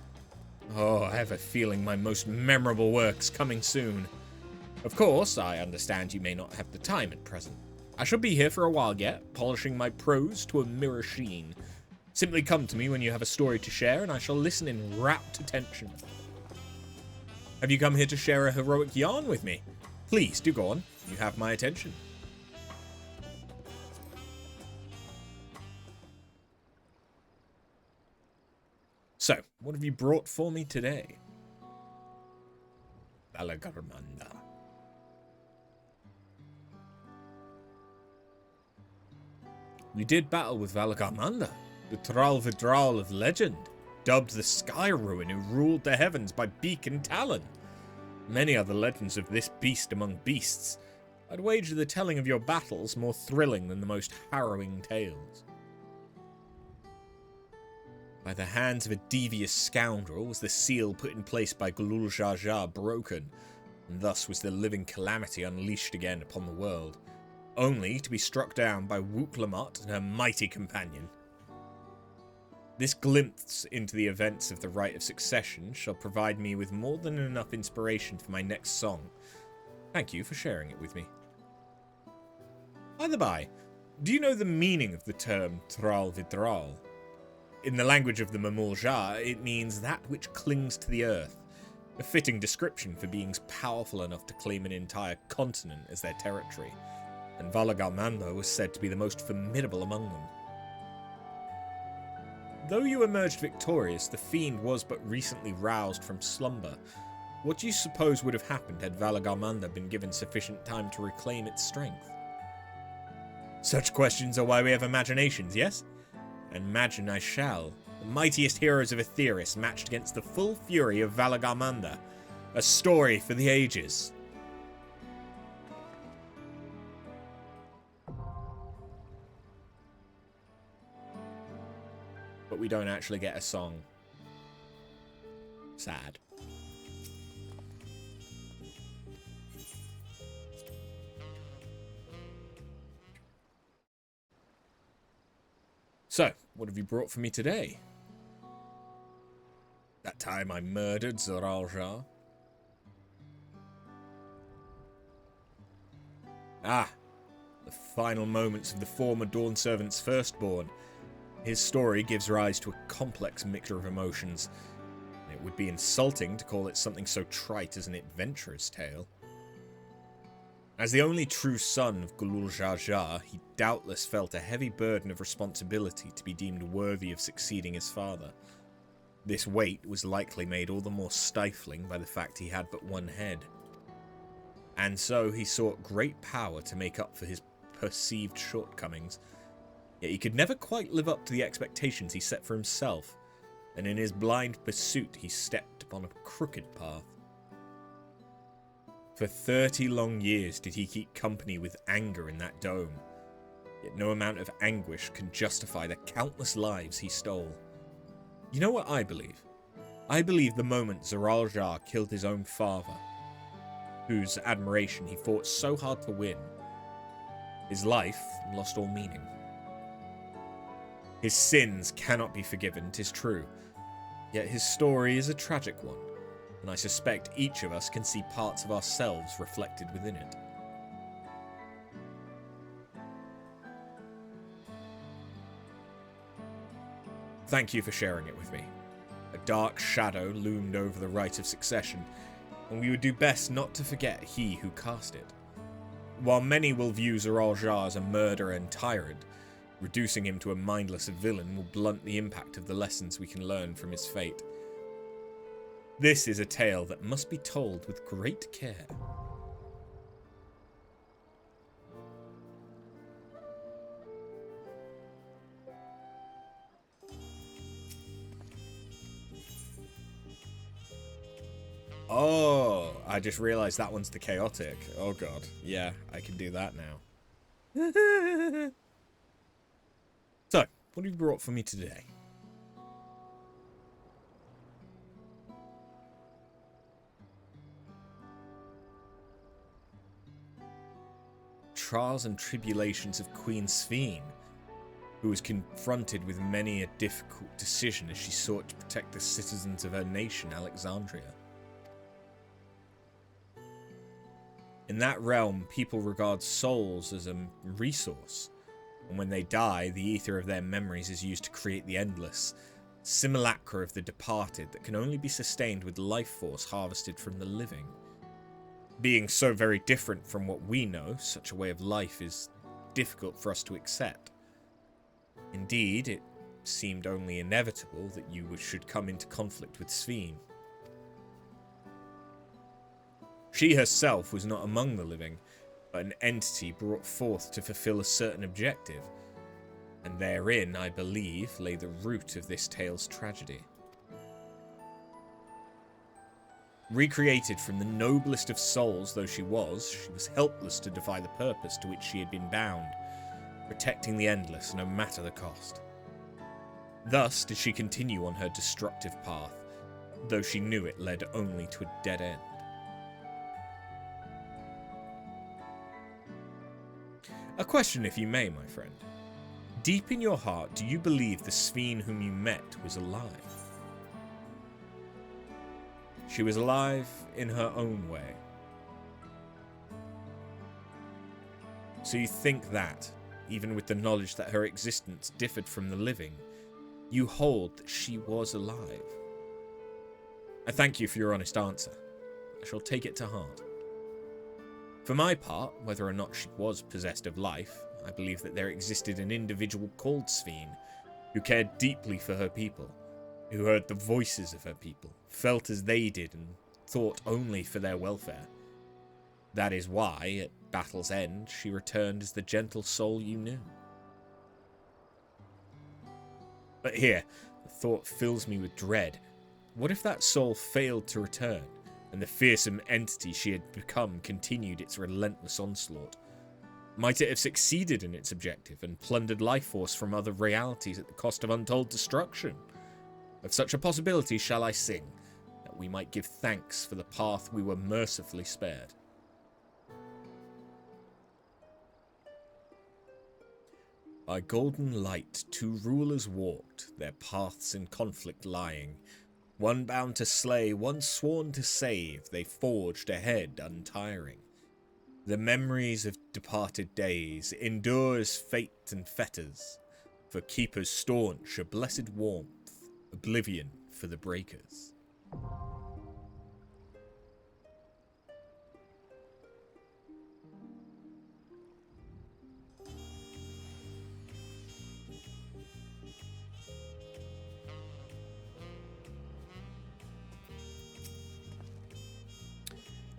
Oh, I have a feeling my most memorable work's coming soon. Of course, I understand you may not have the time at present. I shall be here for a while yet, polishing my prose to a mirror sheen. Simply come to me when you have a story to share, and I shall listen in rapt attention. Have you come here to share a heroic yarn with me? Please, do go on. You have my attention. So, what have you brought for me today? Valagarmanda. We did battle with Valagarmanda, the Thrall Vidral of legend, dubbed the Sky Ruin who ruled the heavens by beak and talon. Many are the legends of this beast among beasts. I'd wager the telling of your battles more thrilling than the most harrowing tales. By the hands of a devious scoundrel was the seal put in place by Glul Jar Jar broken, and thus was the living calamity unleashed again upon the world, only to be struck down by Wook Lamont and her mighty companion. This glimpse into the events of the Rite of Succession shall provide me with more than enough inspiration for my next song. Thank you for sharing it with me. By the by, do you know the meaning of the term Thrall Vidral? In the language of the Mamul-Jar, it means that which clings to the earth, a fitting description for beings powerful enough to claim an entire continent as their territory, and Valagarmanda was said to be the most formidable among them. Though you emerged victorious, the fiend was but recently roused from slumber. What do you suppose would have happened had Valagarmanda been given sufficient time to reclaim its strength? Such questions are why we have imaginations, yes? Imagine I shall. The mightiest heroes of Aetheris matched against the full fury of Valagarmanda. A story for the ages. But we don't actually get a song. Sad. So, what have you brought for me today? That time I murdered Zoral Jar? Ah, the final moments of the former Dawn Servant's firstborn. His story gives rise to a complex mixture of emotions. It would be insulting to call it something so trite as an adventurer's tale. As the only true son of Glul Jar Jar, he doubtless felt a heavy burden of responsibility to be deemed worthy of succeeding his father. This weight was likely made all the more stifling by the fact he had but one head. And so he sought great power to make up for his perceived shortcomings. Yet he could never quite live up to the expectations he set for himself, and in his blind pursuit he stepped upon a crooked path. For 30 long years did he keep company with anger in that dome, yet no amount of anguish can justify the countless lives he stole. You know what I believe? I believe the moment Zoral Jar killed his own father, whose admiration he fought so hard to win, his life lost all meaning. His sins cannot be forgiven, 'tis true, yet his story is a tragic one, and I suspect each of us can see parts of ourselves reflected within it. Thank you for sharing it with me. A dark shadow loomed over the Rite of Succession, and we would do best not to forget he who cast it. While many will view Zoral Jar as a murderer and tyrant, reducing him to a mindless villain will blunt the impact of the lessons we can learn from his fate. This is a tale that must be told with great care. Oh, I just realized that one's the chaotic. Oh god. Yeah, I can do that now. So, what have you brought for me today? Trials and tribulations of Queen Sphene, who was confronted with many a difficult decision as she sought to protect the citizens of her nation, Alexandria. In that realm, people regard souls as a resource, and when they die, the ether of their memories is used to create the endless simulacra of the departed that can only be sustained with life force harvested from the living. Being so very different from what we know, such a way of life is difficult for us to accept. Indeed, it seemed only inevitable that you should come into conflict with Sphene. She herself was not among the living, but an entity brought forth to fulfill a certain objective, and therein, I believe, lay the root of this tale's tragedy. Recreated from the noblest of souls though she was helpless to defy the purpose to which she had been bound, protecting the endless no matter the cost. Thus did she continue on her destructive path, though she knew it led only to a dead end. A question, if you may, my friend. Deep in your heart, do you believe the Sphene whom you met was alive? She was alive in her own way. So you think that, even with the knowledge that her existence differed from the living, you hold that she was alive? I thank you for your honest answer. I shall take it to heart. For my part, whether or not she was possessed of life, I believe that there existed an individual called Sphene, who cared deeply for her people, who heard the voices of her people, felt as they did, and thought only for their welfare. That is why, at battle's end, she returned as the gentle soul you knew. But here, the thought fills me with dread. What if that soul failed to return, and the fearsome entity she had become continued its relentless onslaught? Might it have succeeded in its objective, and plundered life force from other realities at the cost of untold destruction? Of such a possibility shall I sing, that we might give thanks for the path we were mercifully spared. By golden light 2 rulers walked, their paths in conflict lying. One bound to slay, one sworn to save, they forged ahead untiring. The memories of departed days endures fate and fetters, for keepers staunch a blessed warmth, oblivion for the breakers.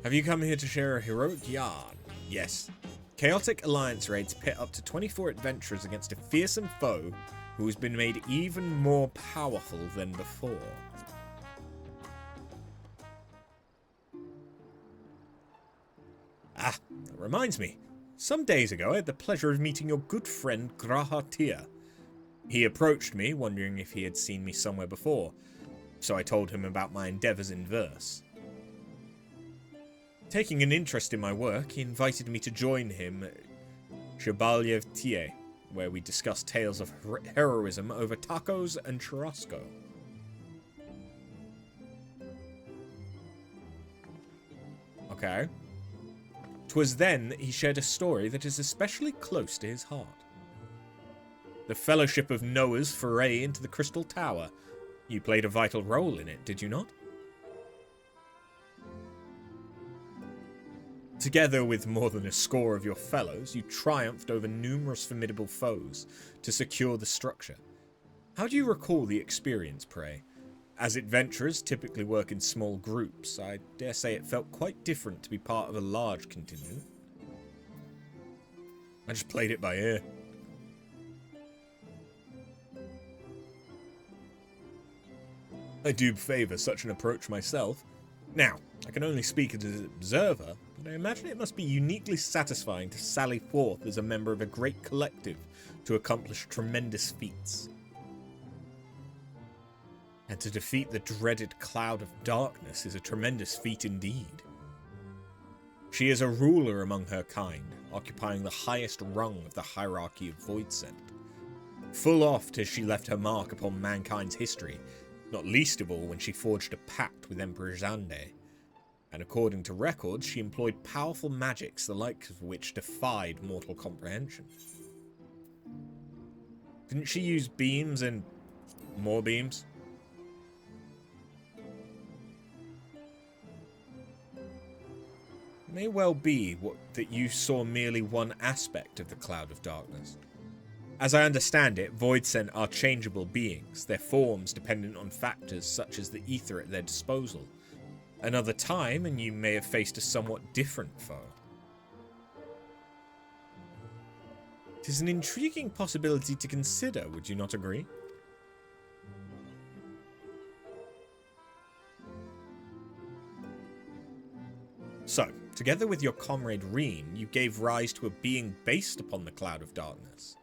Have you come here to share a heroic yarn? Yes. Chaotic Alliance raids pit up to 24 adventurers against a fearsome foe who has been made even more powerful than before. Ah, that reminds me. Some days ago I had the pleasure of meeting your good friend Graha Tia. He approached me, wondering if he had seen me somewhere before, so I told him about my endeavours in verse. Taking an interest in my work, he invited me to join him at Shabalyev Tie, where we discussed tales of heroism over tacos and churrasco. Okay. 'Twas then that he shared a story that is especially close to his heart. The Fellowship of Noah's foray into the Crystal Tower. You played a vital role in it, did you not? Together with more than a score of your fellows, you triumphed over numerous formidable foes to secure the structure. How do you recall the experience, pray? As adventurers typically work in small groups, I dare say it felt quite different to be part of a large contingent. I just played it by ear. I do favour such an approach myself. Now, I can only speak as an observer, but I imagine it must be uniquely satisfying to sally forth as a member of a great collective to accomplish tremendous feats. And to defeat the dreaded cloud of darkness is a tremendous feat indeed. She is a ruler among her kind, occupying the highest rung of the hierarchy of Voidsent. Full oft has she left her mark upon mankind's history, not least of all when she forged a pact with Emperor Xande, and according to records, she employed powerful magics the likes of which defied mortal comprehension. Didn't she use beams and more beams? It may well be that you saw merely one aspect of the Cloud of Darkness. As I understand it, Voidsent are changeable beings, their forms dependent on factors such as the ether at their disposal. Another time, and you may have faced a somewhat different foe. It is an intriguing possibility to consider, would you not agree? So, together with your comrade Reen, you gave rise to a being based upon the Cloud of Darkness.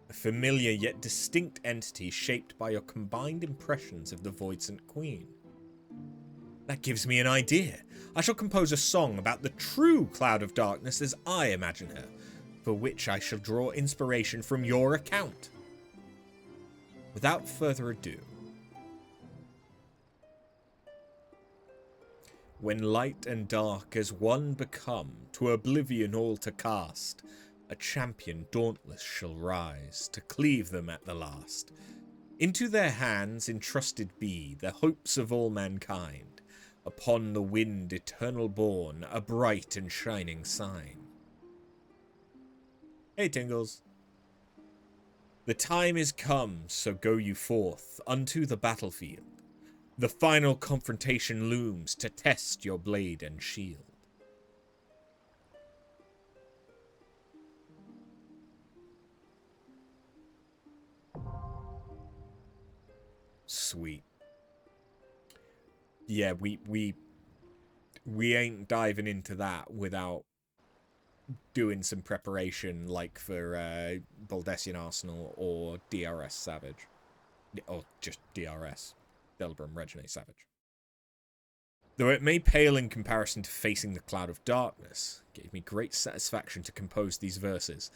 A familiar yet distinct entity shaped by your combined impressions of the Voidsent Queen. That gives me an idea. I shall compose a song about the true Cloud of Darkness as I imagine her, for which I shall draw inspiration from your account. Without further ado. When light and dark as one become, to oblivion all to cast, a champion dauntless shall rise, to cleave them at the last. Into their hands entrusted be the hopes of all mankind, upon the wind eternal born, a bright and shining sign. Hey, Tingles. The time is come, so go you forth unto the battlefield. The final confrontation looms to test your blade and shield. Sweet. Yeah, we ain't diving into that without doing some preparation, like for Baldessian Arsenal or DRS Savage. Or just DRS. Delbrum Regine Savage. Though it may pale in comparison to facing the Cloud of Darkness, it gave me great satisfaction to compose these verses,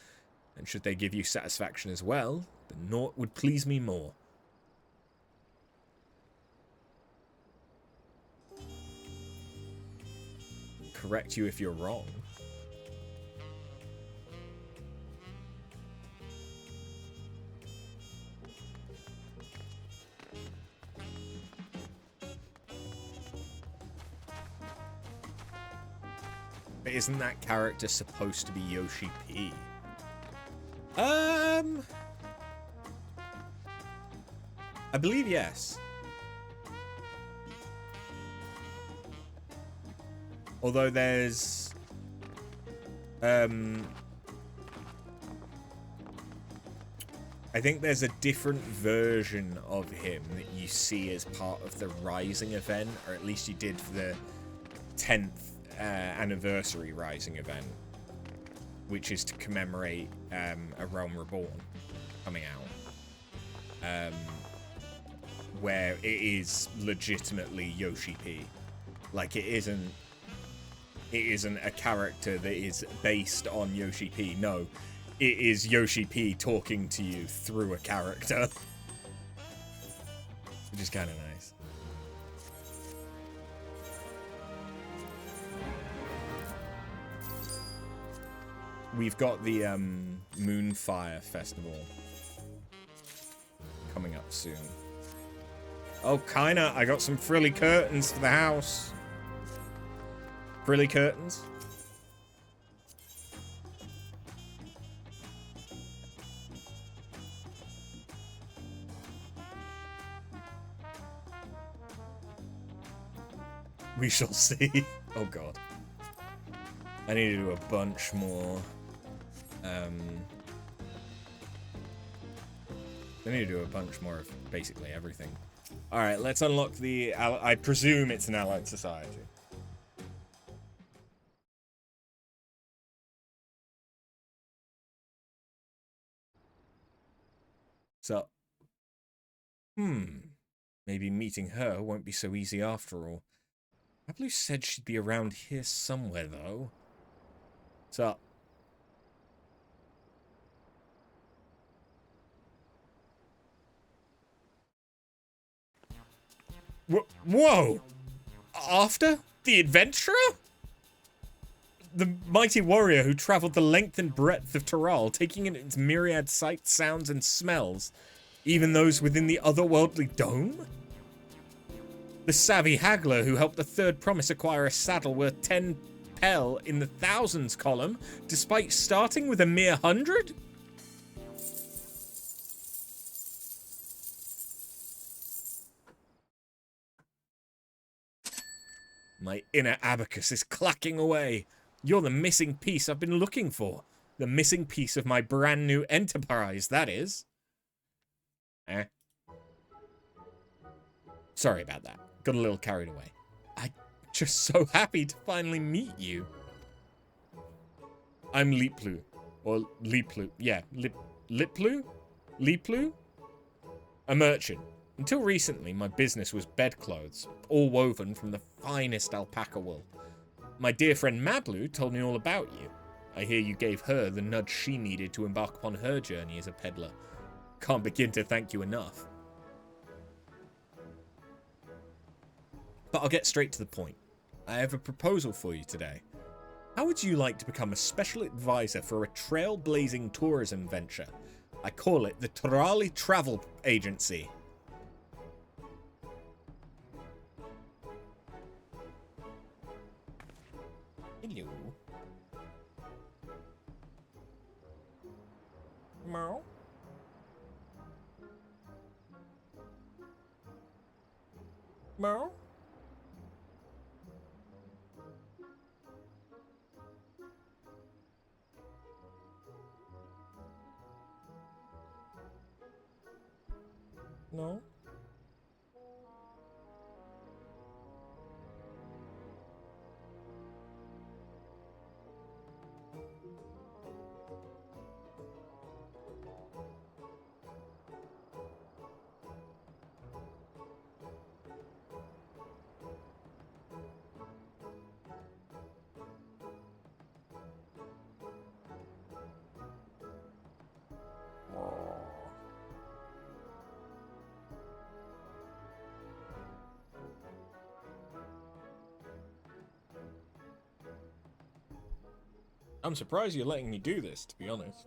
and should they give you satisfaction as well, then naught would please me more. Correct you if you're wrong. But isn't that character supposed to be Yoshi P? I believe yes. Although there's I think there's a different version of him that you see as part of the Rising event, or at least you did for the 10th anniversary Rising event, which is to commemorate A Realm Reborn coming out, where it is legitimately Yoshi P. Like, it isn't a character that is based on Yoshi P. No, it is Yoshi P talking to you through a character. Which is kind of nice. We've got the Moonfire Festival coming up soon. Oh, kinda. I got some frilly curtains for the house. Frilly curtains? We shall see. Oh god. I need to do a bunch more. I need to do a bunch more of basically everything. Alright, let's unlock the... I presume it's an allied society. So... Maybe meeting her won't be so easy after all. Pablo said she'd be around here somewhere, though. So... Whoa! After? The adventurer? The mighty warrior who traveled the length and breadth of Toral, taking in its myriad sights, sounds, and smells, even those within the otherworldly dome? The savvy haggler who helped the Third Promise acquire a saddle worth 10 pel in the thousands column, despite starting with a mere 100? My inner abacus is clacking away. You're the missing piece I've been looking for. The missing piece of my brand new enterprise, that is. Sorry about that. Got a little carried away. I'm just so happy to finally meet you. I'm Liplu. Or Liplu. Yeah, Liplu? Liplu? A merchant. Until recently, my business was bedclothes, all woven from the finest alpaca wool. My dear friend Mablu told me all about you. I hear you gave her the nudge she needed to embark upon her journey as a peddler. Can't begin to thank you enough. But I'll get straight to the point. I have a proposal for you today. How would you like to become a special advisor for a trailblazing tourism venture? I call it the Torali Travel Agency. Hello. Meow. Meow. No. I'm surprised you're letting me do this, to be honest.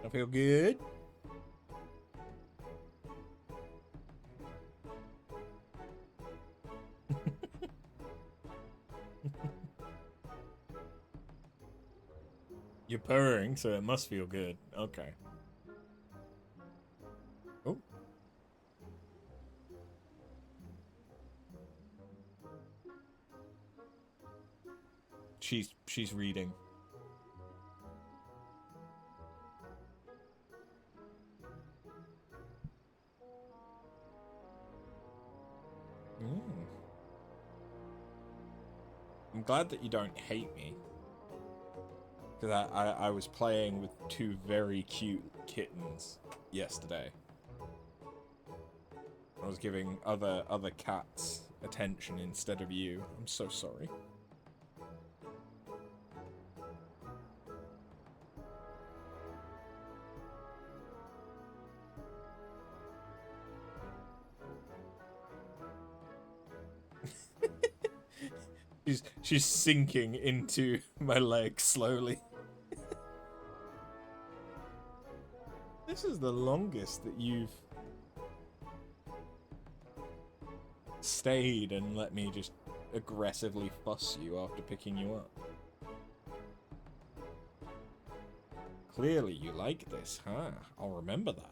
I feel good. You're purring, so it must feel good. Okay. Oh. She's reading. I'm glad that you don't hate me. Because I was playing with two very cute kittens yesterday. I was giving other cats attention instead of you. I'm so sorry. She's sinking into my leg slowly. This is the longest that you've stayed and let me just aggressively fuss you after picking you up. Clearly you like this, huh? I'll remember that.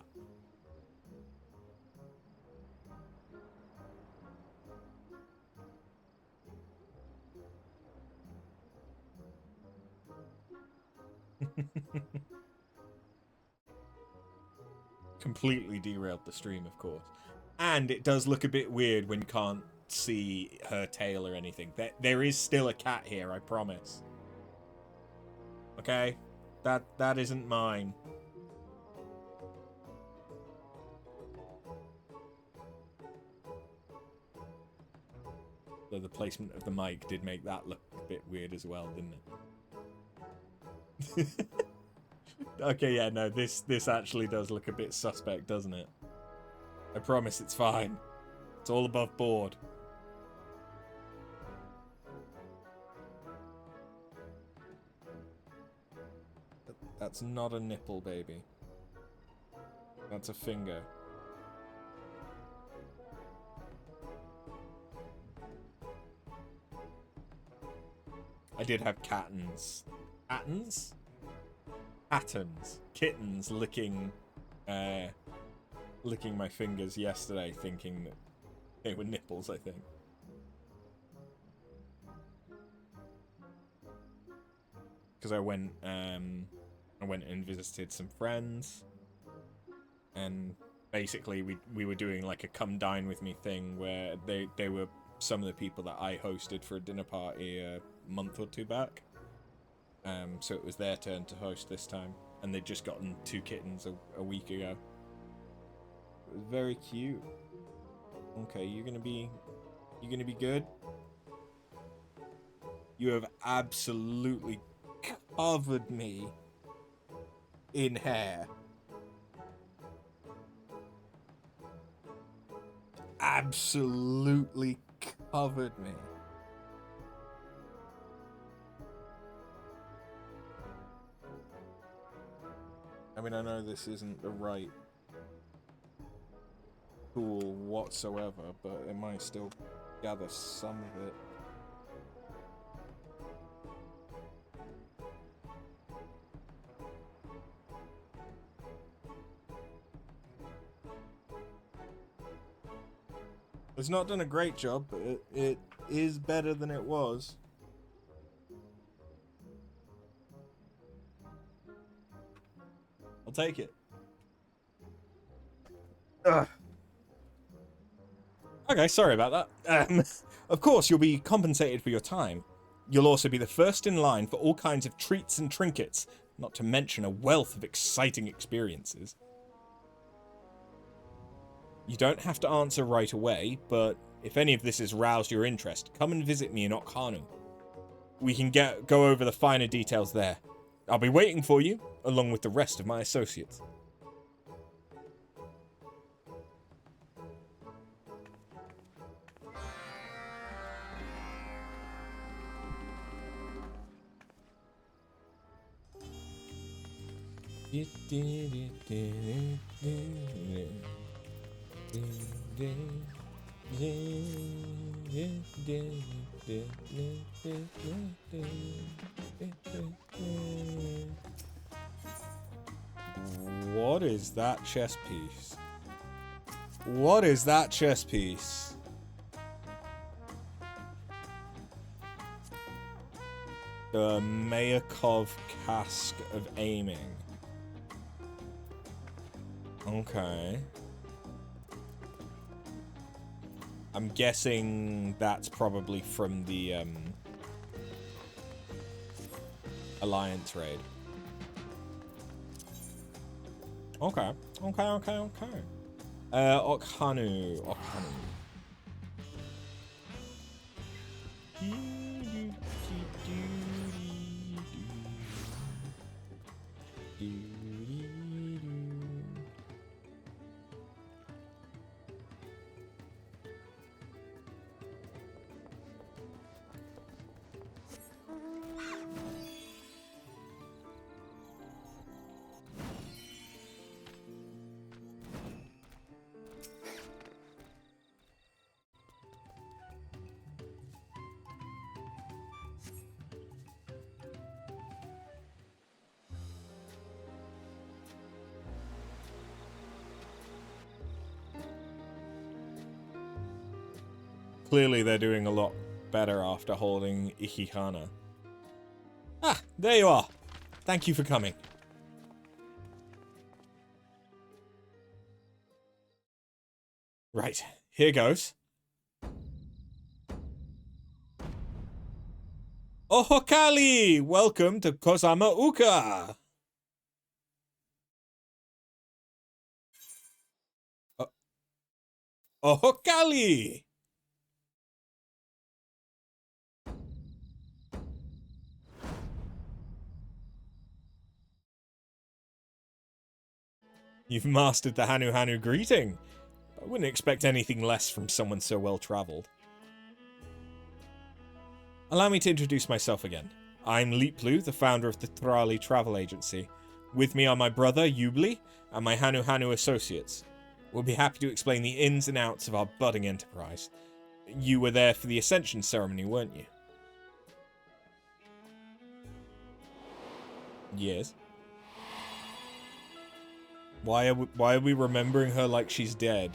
completely derailed the stream, of course. And it does look a bit weird when you can't see her tail or anything. There is still a cat here, I promise. Okay? That isn't mine. Though the placement of the mic did make that look a bit weird as well, didn't it? Okay, yeah, no, this actually does look a bit suspect, doesn't it? I promise it's fine. It's all above board. That's not a nipple, baby. That's a finger. I did have kittens. Kittens? Kittens. Kittens licking my fingers yesterday, thinking that they were nipples, I think. Because I went and visited some friends, and basically we were doing like a come dine with me thing where they were some of the people that I hosted for a dinner party a month or two back. So it was their turn to host this time, and they'd just gotten 2 kittens a week ago. It was very cute. Okay, you're gonna be good. You have absolutely covered me in hair. Absolutely covered me. I mean, I know this isn't the right tool whatsoever, but it might still gather some of it. It's not done a great job, but it is better than it was. I'll take it. Ugh. Okay, sorry about that. Of course, you'll be compensated for your time. You'll also be the first in line for all kinds of treats and trinkets, not to mention a wealth of exciting experiences. You don't have to answer right away, but if any of this has roused your interest, come and visit me in Okhanu. We can go over the finer details there. I'll be waiting for you, along with the rest of my associates. What is that chess piece? What is that chess piece? The Mayakov Cask of Aiming. Okay. I'm guessing that's probably from the Alliance raid. Okay. Okhanu. Clearly they're doing a lot better after holding Ikihana. Ah, there you are. Thank you for coming. Right, here goes. Ohokali! Welcome to Kozama Uka! Ohokali! You've mastered the Hanu Hanu greeting. I wouldn't expect anything less from someone so well-travelled. Allow me to introduce myself again. I'm Leaplu, the founder of the Thrali travel agency. With me are my brother, Yubli, and my Hanu Hanu associates. We'll be happy to explain the ins and outs of our budding enterprise. You were there for the Ascension ceremony, weren't you? Yes. Why are we remembering her like she's dead?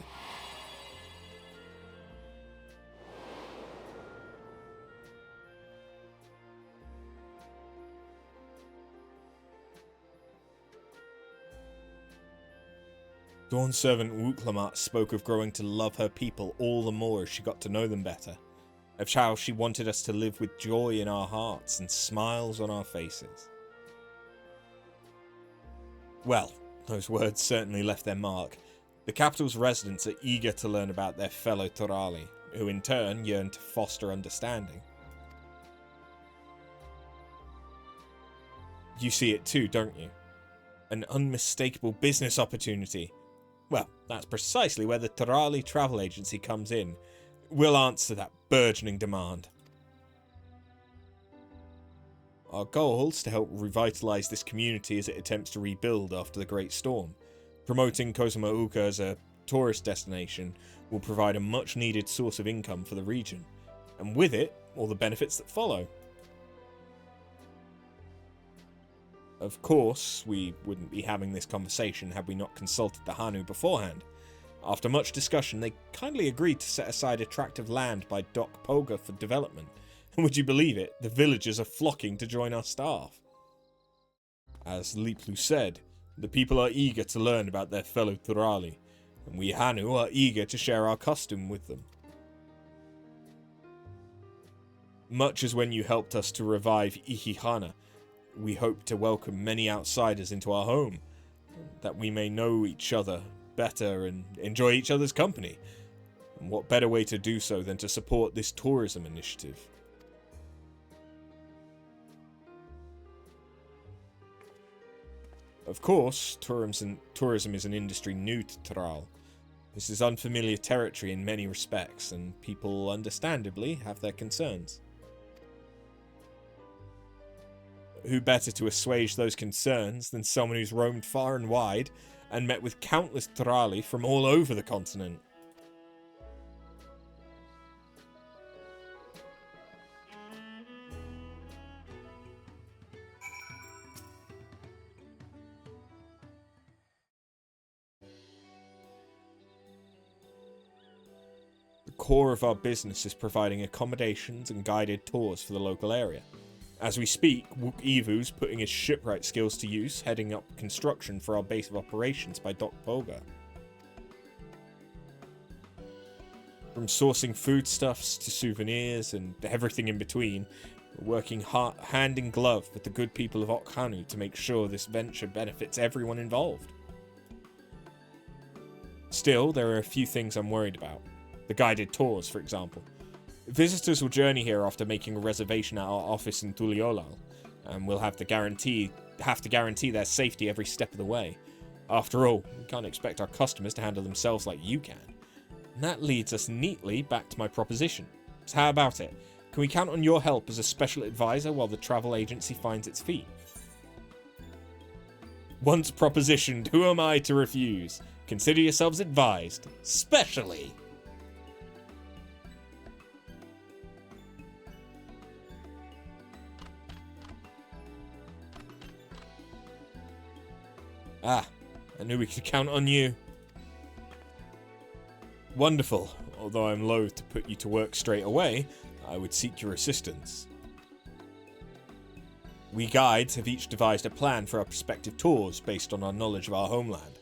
Dawn servant Wuklamat spoke of growing to love her people all the more as she got to know them better, of how she wanted us to live with joy in our hearts and smiles on our faces. Well, those words certainly left their mark. The capital's residents are eager to learn about their fellow Thrali, who in turn yearn to foster understanding. You see it too, don't you? An unmistakable business opportunity. Well, that's precisely where the Thrali travel agency comes in. We'll answer that burgeoning demand. Our goal is to help revitalise this community as it attempts to rebuild after the Great Storm. Promoting Kozama Uka as a tourist destination will provide a much-needed source of income for the region, and with it, all the benefits that follow. Of course, we wouldn't be having this conversation had we not consulted the Hanu beforehand. After much discussion, they kindly agreed to set aside a tract of land by Dock Poga for development. And would you believe it, the villagers are flocking to join our staff. As Leaplu said, the people are eager to learn about their fellow Thrali, and we Hanu are eager to share our custom with them. Much as when you helped us to revive Ihihana, we hope to welcome many outsiders into our home, that we may know each other better and enjoy each other's company. And what better way to do so than to support this tourism initiative? Of course, tourism is an industry new to Thrall. This is unfamiliar territory in many respects, and people understandably have their concerns. Who better to assuage those concerns than someone who's roamed far and wide and met with countless Thrali from all over the continent? The core of our business is providing accommodations and guided tours for the local area. As we speak, Wook Evu's putting his shipwright skills to use, heading up construction for our base of operations by Dock Poga. From sourcing foodstuffs to souvenirs and everything in between, we're working hand in glove with the good people of Okhanu to make sure this venture benefits everyone involved. Still, there are a few things I'm worried about. The guided tours, for example. Visitors will journey here after making a reservation at our office in Tuliolal, and we'll have to guarantee their safety every step of the way. After all, we can't expect our customers to handle themselves like you can. And that leads us neatly back to my proposition. So how about it? Can we count on your help as a special advisor while the travel agency finds its feet? Once propositioned, who am I to refuse? Consider yourselves advised. Specially! Ah, I knew we could count on you. Wonderful. Although I'm loath to put you to work straight away, I would seek your assistance. We guides have each devised a plan for our prospective tours based on our knowledge of our homeland.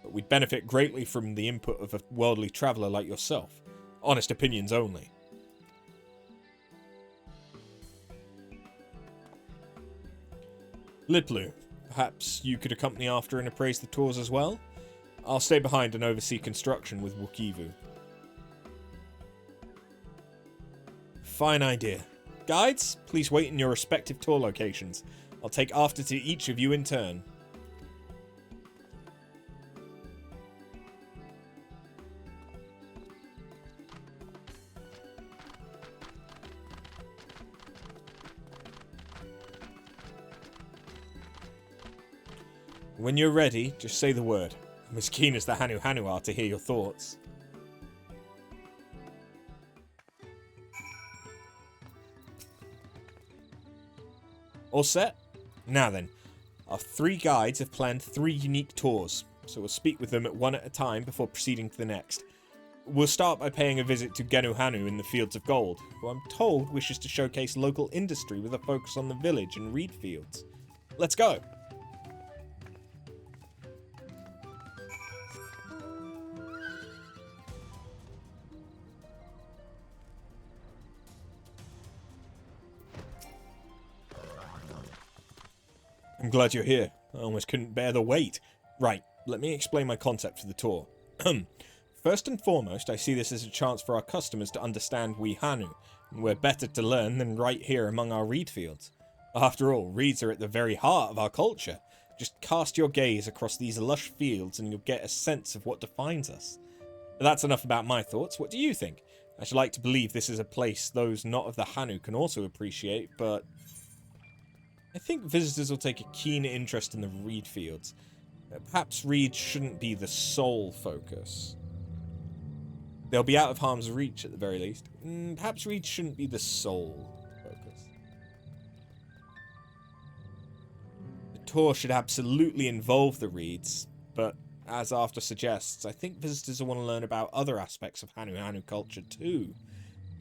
but we'd benefit greatly from the input of a worldly traveller like yourself. Honest opinions only. Liplu, perhaps you could accompany after and appraise the tours as well? I'll stay behind and oversee construction with Wukivu. Fine idea. Guides, please wait in your respective tour locations. I'll take after to each of you in turn. When you're ready, just say the word. I'm as keen as the Hanu are to hear your thoughts. All set? Now then, our 3 guides have planned 3 unique tours, so we'll speak with them one at a time before proceeding to the next. We'll start by paying a visit to Genu Hanu in the Fields of Gold, who I'm told wishes to showcase local industry with a focus on the village and reed fields. Let's go! I'm glad you're here. I almost couldn't bear the wait. Right, let me explain my concept for the tour. First and foremost, I see this as a chance for our customers to understand we Hanu, and we're better to learn than right here among our reed fields. After all, reeds are at the very heart of our culture. Just cast your gaze across these lush fields and you'll get a sense of what defines us. But that's enough about my thoughts. What do you think? I should like to believe this is a place those not of the Hanu can also appreciate, but I think visitors will take a keen interest in the reed fields. Perhaps reeds shouldn't be the sole focus. They'll be out of harm's reach at the very least. Perhaps reeds shouldn't be the sole focus. The tour should absolutely involve the reeds, but as After suggests, I think visitors will want to learn about other aspects of Hanu culture too.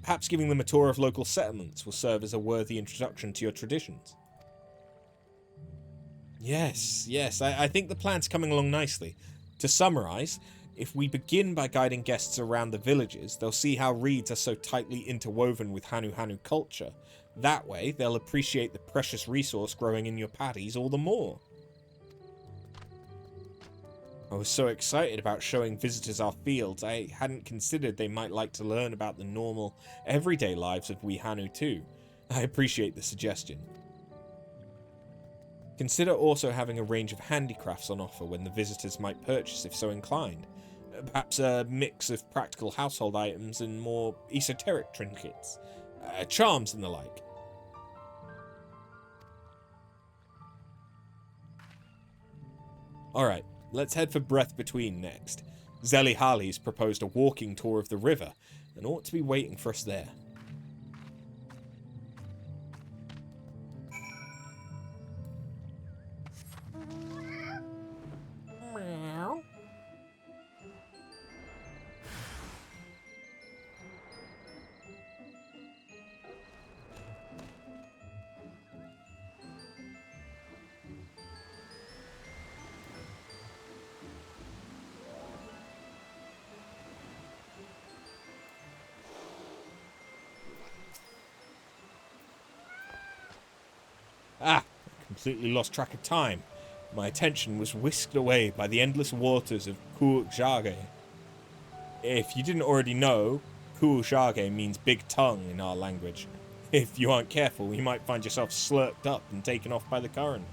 Perhaps giving them a tour of local settlements will serve as a worthy introduction to your traditions. Yes, I think the plan's coming along nicely. To summarise, if we begin by guiding guests around the villages, they'll see how reeds are so tightly interwoven with Hanu culture. That way, they'll appreciate the precious resource growing in your paddies all the more. I was so excited about showing visitors our fields, I hadn't considered they might like to learn about the normal, everyday lives of we Hanu too. I appreciate the suggestion. Consider also having a range of handicrafts on offer when the visitors might purchase if so inclined. Perhaps a mix of practical household items and more esoteric trinkets, charms and the like. Alright, let's head for Breath Between next. Zeli Hali's proposed a walking tour of the river and ought to be waiting for us there. I completely lost track of time. My attention was whisked away by the endless waters of Kuukjage. If you didn't already know, Kuukjage means big tongue in our language. If you aren't careful, you might find yourself slurped up and taken off by the current.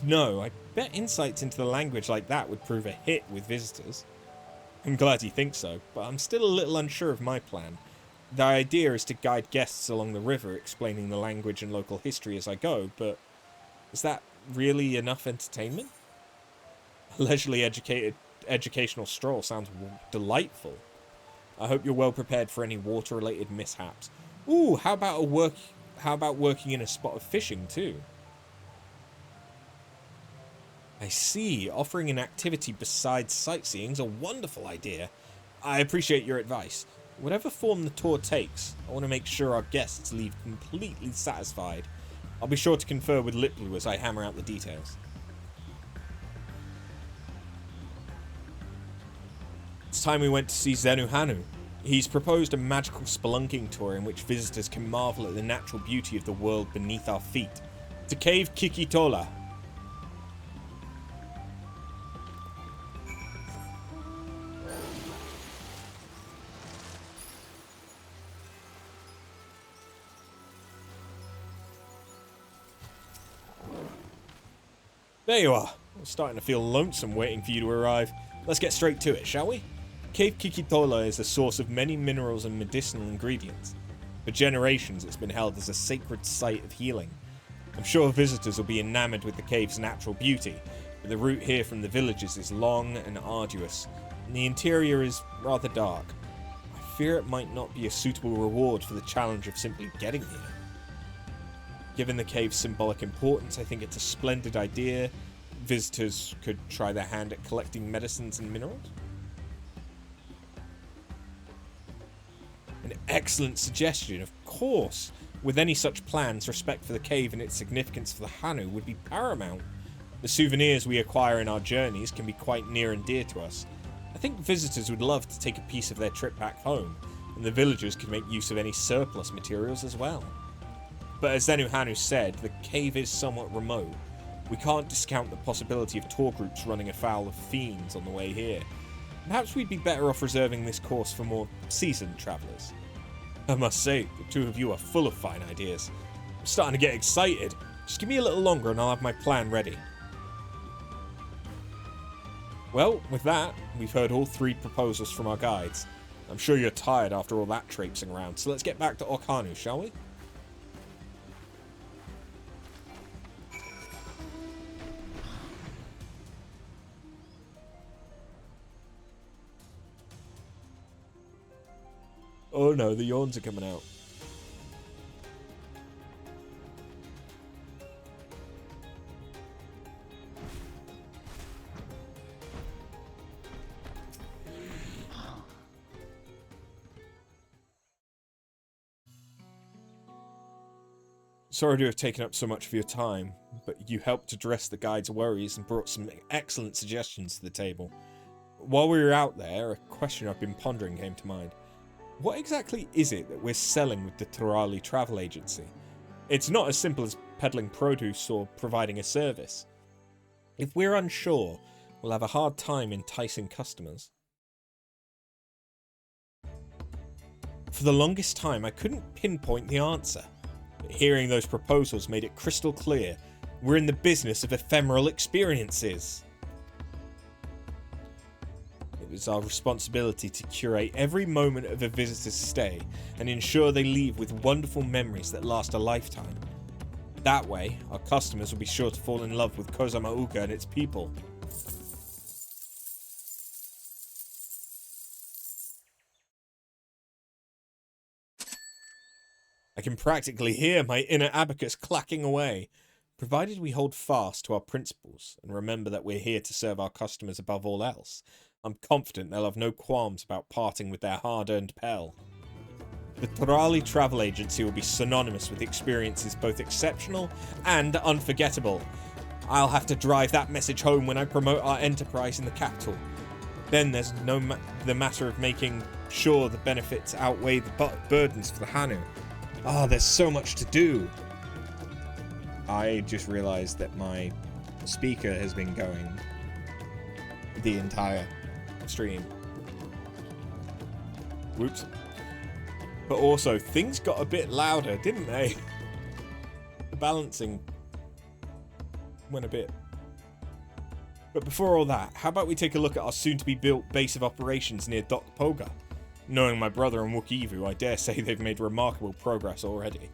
No, I bet insights into the language like that would prove a hit with visitors. I'm glad you think so, but I'm still a little unsure of my plan. The idea is to guide guests along the river, explaining the language and local history as I go, but is that really enough entertainment? A leisurely educational stroll sounds delightful. I hope you're well prepared for any water-related mishaps. Ooh, how about working in a spot of fishing too? I see. Offering an activity besides sightseeing's a wonderful idea. I appreciate your advice. Whatever form the tour takes, I want to make sure our guests leave completely satisfied. I'll be sure to confer with Liplu as I hammer out the details. time we went to see Zenu Hanu. He's proposed a magical spelunking tour in which visitors can marvel at the natural beauty of the world beneath our feet. To Cave Kikitola. There you are. I'm starting to feel lonesome waiting for you to arrive. Let's get straight to it, shall we? Cave Kikitola is the source of many minerals and medicinal ingredients. For generations, it's been held as a sacred site of healing. I'm sure visitors will be enamored with the cave's natural beauty, but the route here from the villages is long and arduous, and the interior is rather dark. I fear it might not be a suitable reward for the challenge of simply getting here. Given the cave's symbolic importance, I think it's a splendid idea. Visitors could try their hand at collecting medicines and minerals. An excellent suggestion, of course. With any such plans, respect for the cave and its significance for the Hanu would be paramount. The souvenirs we acquire in our journeys can be quite near and dear to us. I think visitors would love to take a piece of their trip back home, and the villagers could make use of any surplus materials as well. But as Zenu Hanu said, the cave is somewhat remote. We can't discount the possibility of tour groups running afoul of fiends on the way here. Perhaps we'd be better off reserving this course for more seasoned travellers. I must say, the two of you are full of fine ideas. I'm starting to get excited. Just give me a little longer and I'll have my plan ready. Well, with that, we've heard all 3 proposals from our guides. I'm sure you're tired after all that traipsing around, so let's get back to Okanu, shall we? Oh no, the yawns are coming out. Sorry to have taken up so much of your time, but you helped address the guide's worries and brought some excellent suggestions to the table. While we were out there, a question I've been pondering came to mind. What exactly is it that we're selling with the Turali travel agency? It's not as simple as peddling produce or providing a service. If we're unsure, we'll have a hard time enticing customers. For the longest time, I couldn't pinpoint the answer. But hearing those proposals made it crystal clear. We're in the business of ephemeral experiences. It was our responsibility to curate every moment of a visitor's stay and ensure they leave with wonderful memories that last a lifetime. That way, our customers will be sure to fall in love with Kozamauka and its people. I can practically hear my inner abacus clacking away. Provided we hold fast to our principles and remember that we're here to serve our customers above all else, I'm confident they'll have no qualms about parting with their hard-earned pell. The Turali Travel Agency will be synonymous with experiences both exceptional and unforgettable. I'll have to drive that message home when I promote our enterprise in the capital. Then there's the matter of making sure the benefits outweigh the burdens for the Hanu. There's so much to do. I just realized that my speaker has been going the entire stream. Whoops. But also, things got a bit louder, didn't they? The balancing went a bit. But before all that, how about we take a look at our soon-to-be-built base of operations near Dock Poga? Knowing my brother and Wookievu, I dare say they've made remarkable progress already.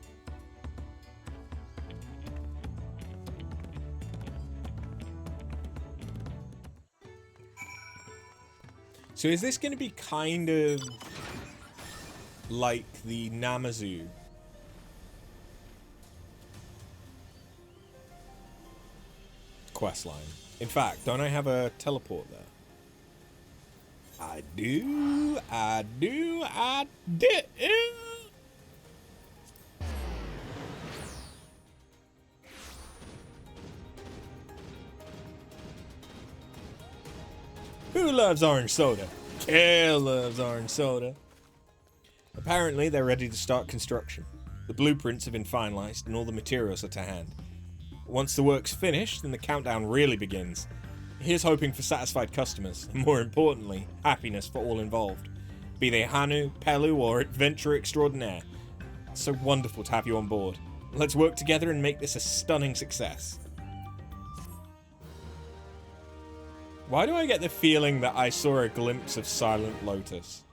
So is this going to be kind of like the Namazu questline? In fact, don't I have a teleport there? I do. Who loves orange soda? Kale loves orange soda. Apparently, they're ready to start construction. The blueprints have been finalized and all the materials are to hand. Once the work's finished, then the countdown really begins. Here's hoping for satisfied customers, and more importantly, happiness for all involved. Be they Hanu, Pelu, or adventurer extraordinaire. It's so wonderful to have you on board. Let's work together and make this a stunning success. Why do I get the feeling that I saw a glimpse of Silent Lotus?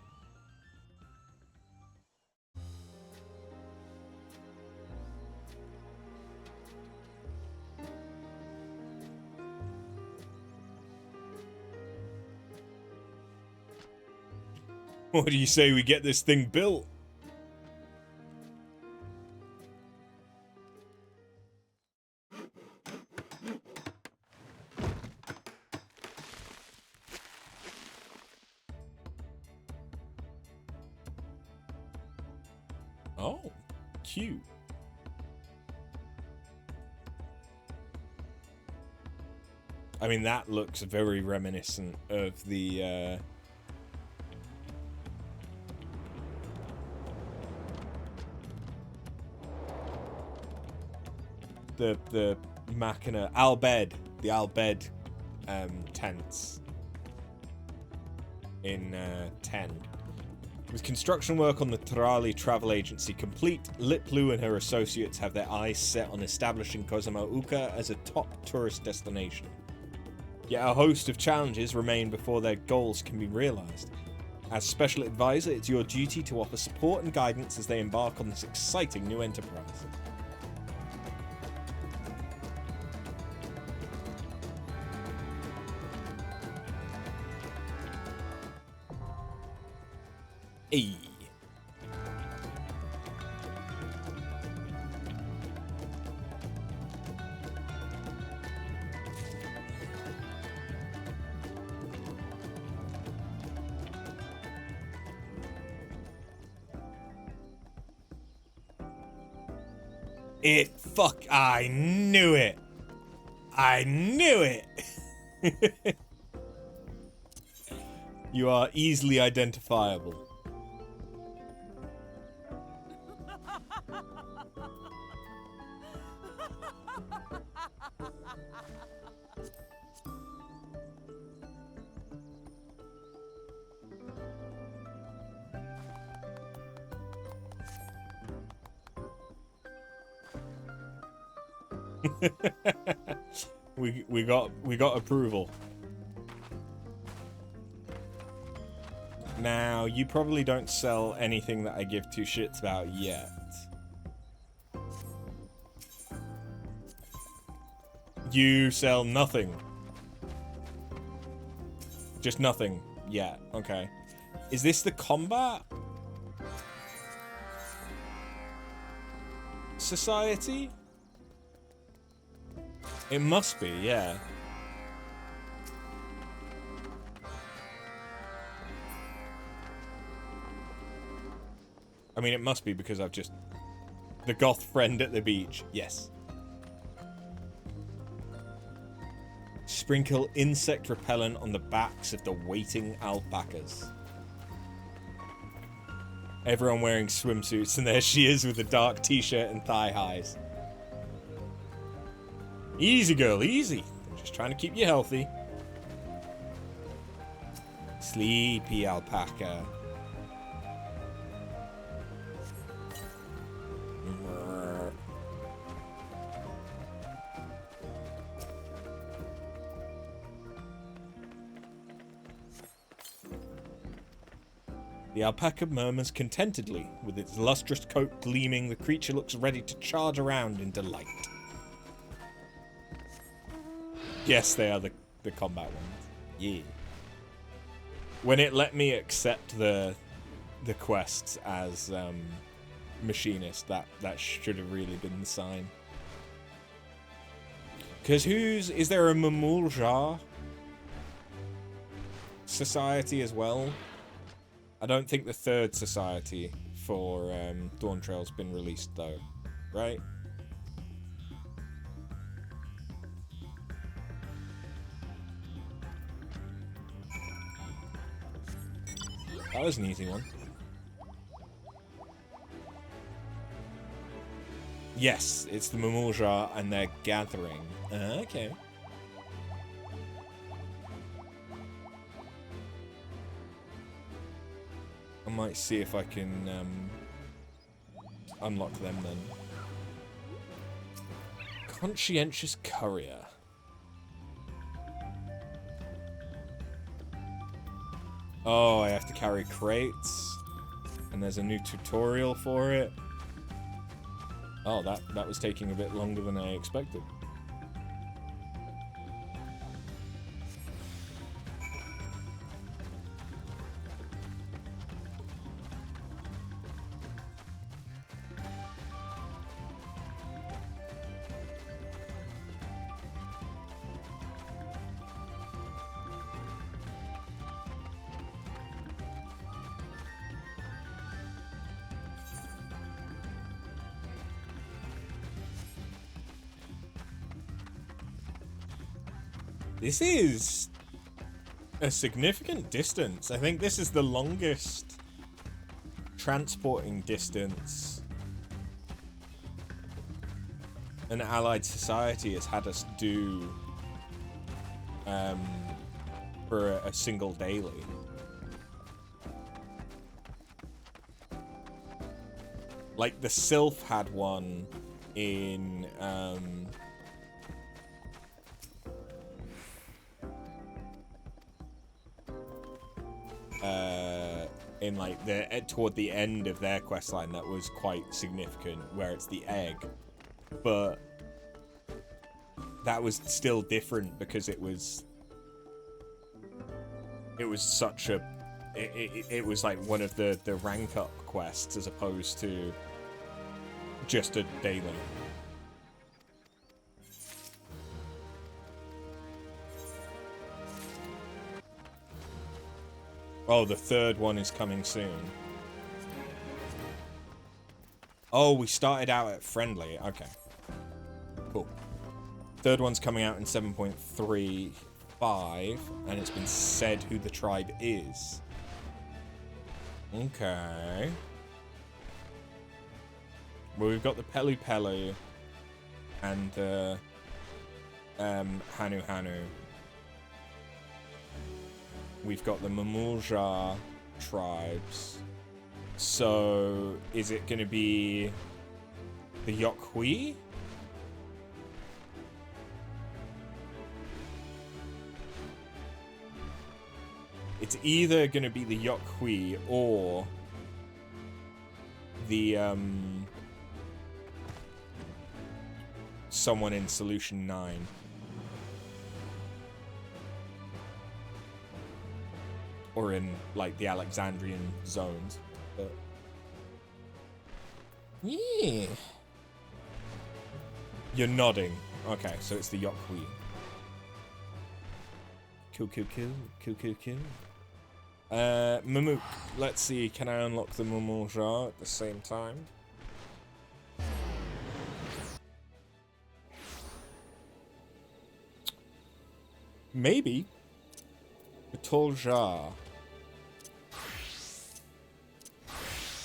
What do you say we get this thing built? Oh, cute. I mean, that looks very reminiscent of the Machina Albed, the Albed tents in 10. With construction work on the Trali travel agency complete, Liplu and her associates have their eyes set on establishing Kozumauka as a top tourist destination. Yet a host of challenges remain before their goals can be realized. As special advisor, it's your duty to offer support and guidance as they embark on this exciting new enterprise. Hey. I knew it. I knew it. You are easily identifiable. we got approval. Now, you probably don't sell anything that I give two shits about yet. You sell nothing. Just nothing yet. Okay. Is this the combat society? It must be, yeah. I mean, it must be because I've just... The goth friend at the beach. Yes. Sprinkle insect repellent on the backs of the waiting alpacas. Everyone wearing swimsuits, and there she is with a dark t-shirt and thigh highs. Easy, girl, easy. Just trying to keep you healthy. Sleepy alpaca. The alpaca murmurs contentedly. With its lustrous coat gleaming, the creature looks ready to charge around in delight. Yes, they are the combat ones. Yeah. When it let me accept the quests as machinist, that should have really been the sign. Because is there a Mamuljar society as well? I don't think the third society for Dawntrail's been released though, right? That was an easy one. Yes, it's the Mamuja and they're gathering. Okay. I might see if I can unlock them then. Conscientious Courier. Oh, I have to carry crates. And there's a new tutorial for it. Oh, that was taking a bit longer than I expected. This is a significant distance. I think this is the longest transporting distance an allied society has had us do for a single daily. Like the Sylph had one in like toward the end of their questline that was quite significant, where it's the egg, but that was still different because it was such a it was like one of the rank up quests as opposed to just a daily. Oh, the third one is coming soon. Oh, we started out at friendly. Okay. Cool. Third one's coming out in 7.35, and it's been said who the tribe is. Okay. Well, we've got the Pelu Pelu and Hanu Hanu. We've got the Mamulja tribes. So, is it going to be the Yokhui? It's either going to be the Yokhui or the someone in Solution 9. Or in, like, the Alexandrian zones. But yeah. You're nodding. Okay, so it's the Yokhui. Cool. Mamook. Let's see, can I unlock the Mamulja at the same time? Maybe. Tolja.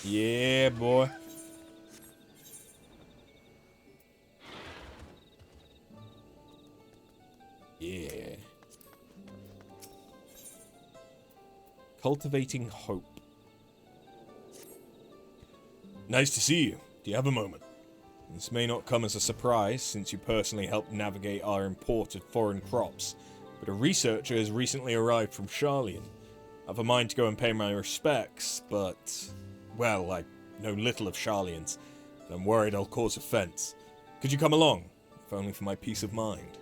Yeah, boy. Yeah. Cultivating hope. Nice to see you. Do you have a moment? This may not come as a surprise, since you personally helped navigate our import of foreign crops, but a researcher has recently arrived from Charlian. I have a mind to go and pay my respects, but, well, I know little of Charlians, and I'm worried I'll cause offense. Could you come along, if only for my peace of mind?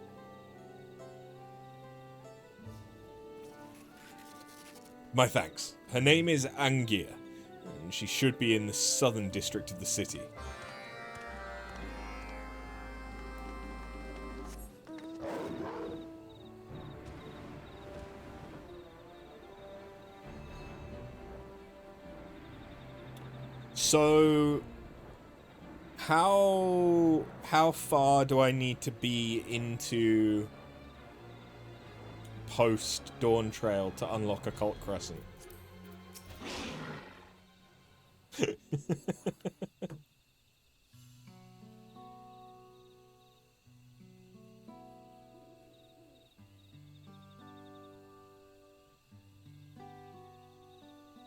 My thanks. Her name is Angia, and she should be in the southern district of the city. So, how far do I need to be into post Dawntrail to unlock Occult Crescent?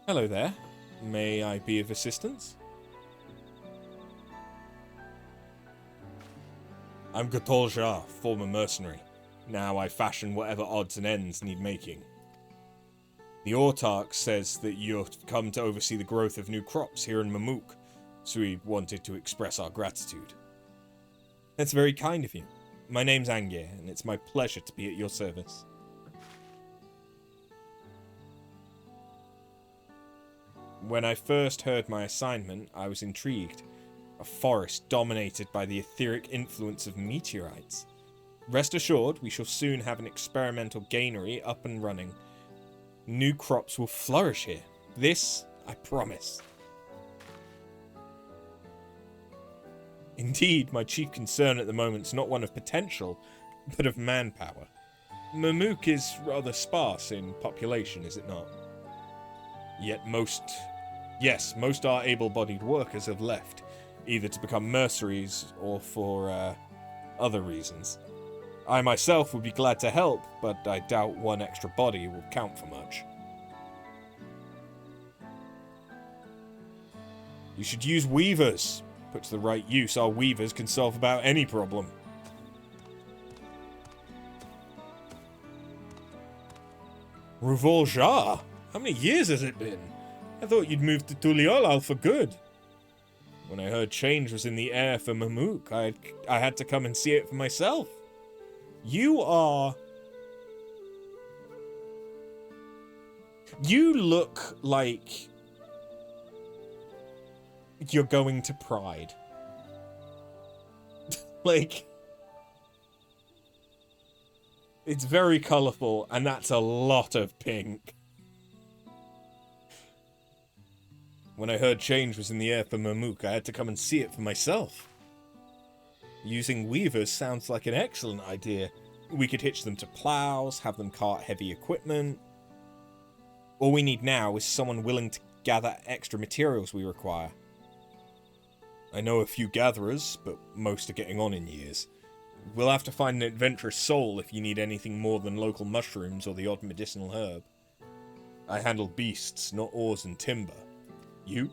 Hello there. May I be of assistance? I'm Gatolja, former mercenary. Now I fashion whatever odds and ends need making. The Autarch says that you've come to oversee the growth of new crops here in Mamook, so we wanted to express our gratitude. That's very kind of you. My name's Angir, and it's my pleasure to be at your service. When I first heard my assignment, I was intrigued. A forest dominated by the etheric influence of meteorites. Rest assured, we shall soon have an experimental granary up and running. New crops will flourish here. This, I promise. Indeed, my chief concern at the moment is not one of potential, but of manpower. Mamook is rather sparse in population, is it not? Yet most our able-bodied workers have left, either to become mercenaries or for other reasons. I myself would be glad to help, but I doubt one extra body will count for much. You should use weavers. Put to the right use, our weavers can solve about any problem. Ruvolja? How many years has it been? I thought you'd moved to Tuliolal for good. When I heard change was in the air for Mamook, I had to come and see it for myself. You look like you're going to Pride. Like, it's very colourful, and that's a lot of pink. When I heard change was in the air for Mamook, I had to come and see it for myself. Using weavers sounds like an excellent idea. We could hitch them to plows, have them cart heavy equipment. All we need now is someone willing to gather extra materials we require. I know a few gatherers, but most are getting on in years. We'll have to find an adventurous soul if you need anything more than local mushrooms or the odd medicinal herb. I handle beasts, not ores and timber. You?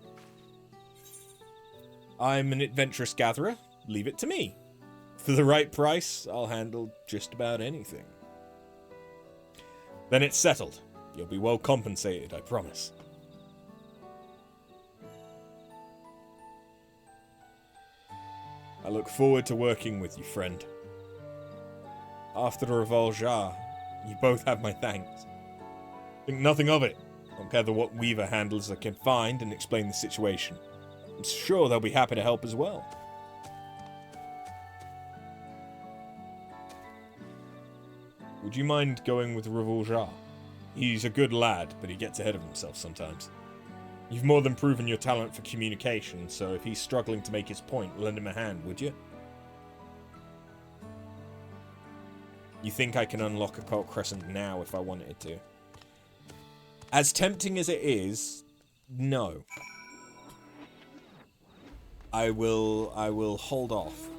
I'm an adventurous gatherer. Leave it to me. For the right price, I'll handle just about anything. Then it's settled. You'll be well compensated, I promise. I look forward to working with you, friend. After the Revolja, you both have my thanks. Think nothing of it. I'll gather what weaver handlers I can find and explain the situation. I'm sure they'll be happy to help as well. Would you mind going with Revolja? He's a good lad, but he gets ahead of himself sometimes. You've more than proven your talent for communication, so if he's struggling to make his point, lend him a hand, would you? You think I can unlock Occult Crescent now if I wanted to? As tempting as it is, no. I will hold off.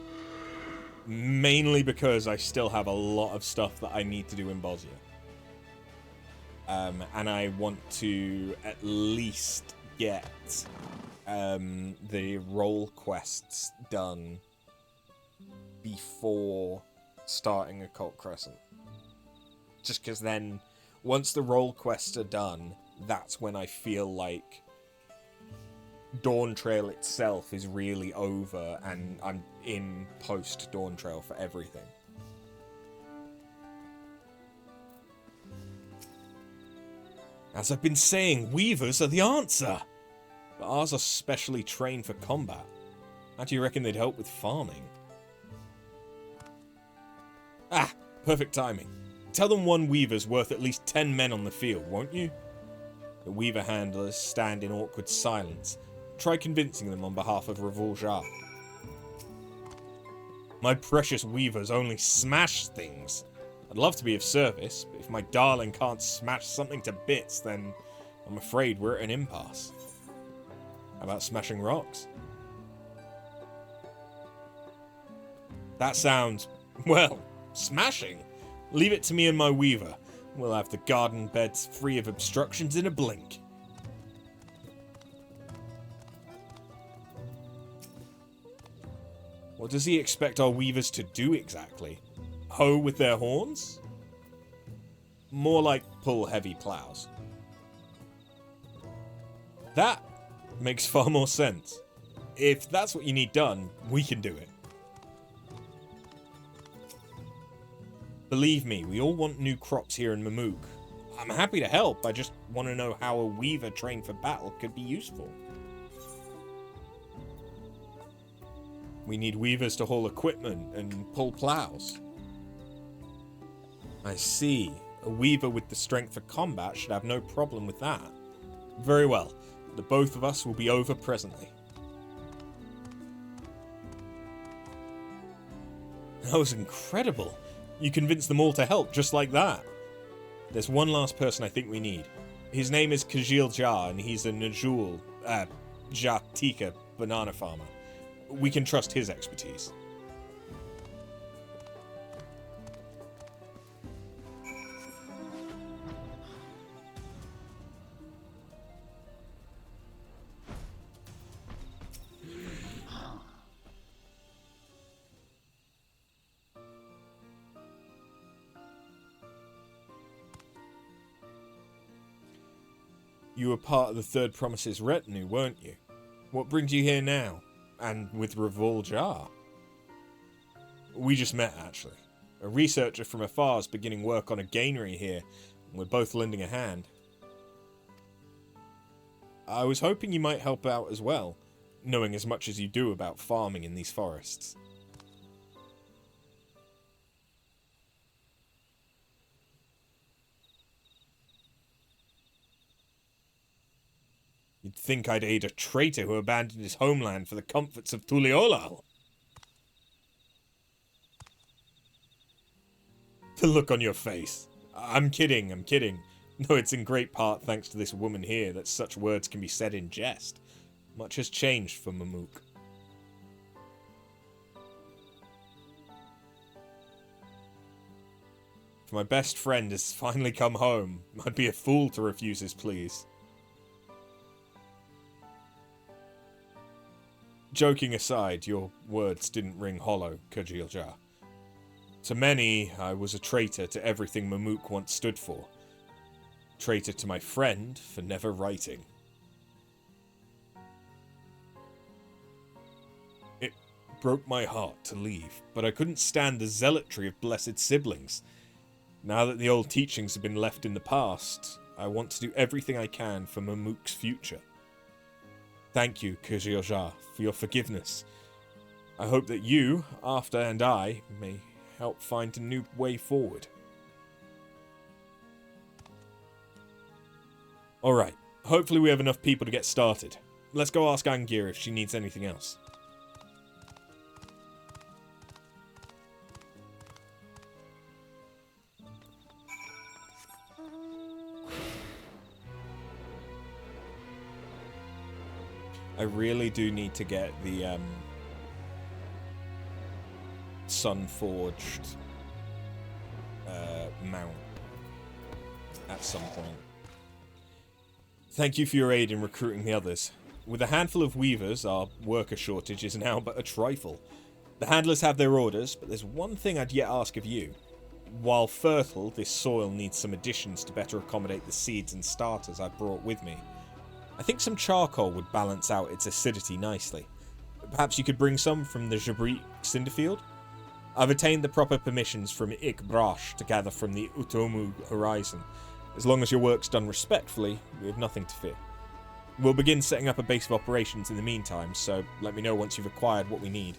Mainly because I still have a lot of stuff that I need to do in Bosnia. And I want to at least get the role quests done before starting Occult Crescent. Just because then, once the role quests are done, that's when I feel like Dawntrail itself is really over and I'm in post Dawntrail for everything. As I've been saying, weavers are the answer! But ours are specially trained for combat. How do you reckon they'd help with farming? Ah, perfect timing. Tell them one weaver's worth at least 10 men on the field, won't you? The weaver handlers stand in awkward silence. Try convincing them on behalf of Revolja. My precious weavers only smash things. I'd love to be of service, but if my darling can't smash something to bits, then I'm afraid we're at an impasse. How about smashing rocks? That sounds, well, smashing. Leave it to me and my weaver. We'll have the garden beds free of obstructions in a blink. What does he expect our weavers to do exactly? Hoe with their horns? More like pull heavy plows. That makes far more sense. If that's what you need done, we can do it. Believe me, we all want new crops here in Mamook. I'm happy to help, I just want to know how a weaver trained for battle could be useful. We need weavers to haul equipment and pull plows. I see. A weaver with the strength for combat should have no problem with that. Very well. The both of us will be over presently. That was incredible. You convinced them all to help just like that. There's one last person I think we need. His name is Kajil Jar, and he's a Najul, Jatika banana farmer. We can trust his expertise. You were part of the Third Promise's retinue, weren't you? What brings you here now? And with Revol Jar? We just met, actually. A researcher from afar is beginning work on a granary here, and we're both lending a hand. I was hoping you might help out as well, knowing as much as you do about farming in these forests. You'd think I'd aid a traitor who abandoned his homeland for the comforts of Tuliolal. The look on your face. I'm kidding. No, it's in great part thanks to this woman here that such words can be said in jest. Much has changed for Mamook. If my best friend has finally come home, I'd be a fool to refuse his pleas. Joking aside, your words didn't ring hollow, Kajilja. To many, I was a traitor to everything Mamook once stood for. Traitor to my friend for never writing. It broke my heart to leave, but I couldn't stand the zealotry of blessed siblings. Now that the old teachings have been left in the past, I want to do everything I can for Mamook's future. Thank you, Kajilja, for your forgiveness. I hope that you, After, and I may help find a new way forward. Alright, hopefully we have enough people to get started. Let's go ask Angir if she needs anything else. I really do need to get the Sun-forged mount at some point. Thank you for your aid in recruiting the others. With a handful of weavers, our worker shortage is now but a trifle. The handlers have their orders, but there's one thing I'd yet ask of you. While fertile, this soil needs some additions to better accommodate the seeds and starters I brought with me. I think some charcoal would balance out its acidity nicely. Perhaps you could bring some from the Jabri Cinderfield? I've attained the proper permissions from Ik Brash to gather from the Utomu horizon. As long as your work's done respectfully, we have nothing to fear. We'll begin setting up a base of operations in the meantime, so let me know once you've acquired what we need.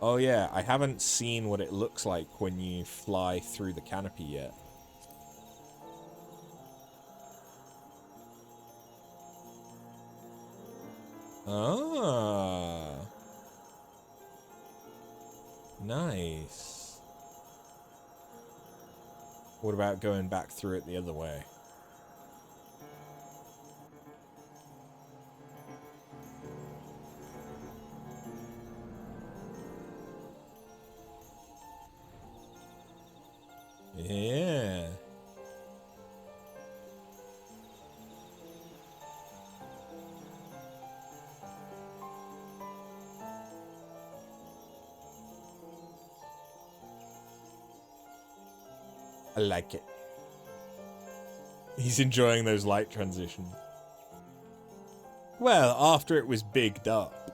Oh yeah, I haven't seen what it looks like when you fly through the canopy yet. Ah. Nice. What about going back through it the other way? Yeah. I like it. He's enjoying those light transitions. Well, after it was bigged up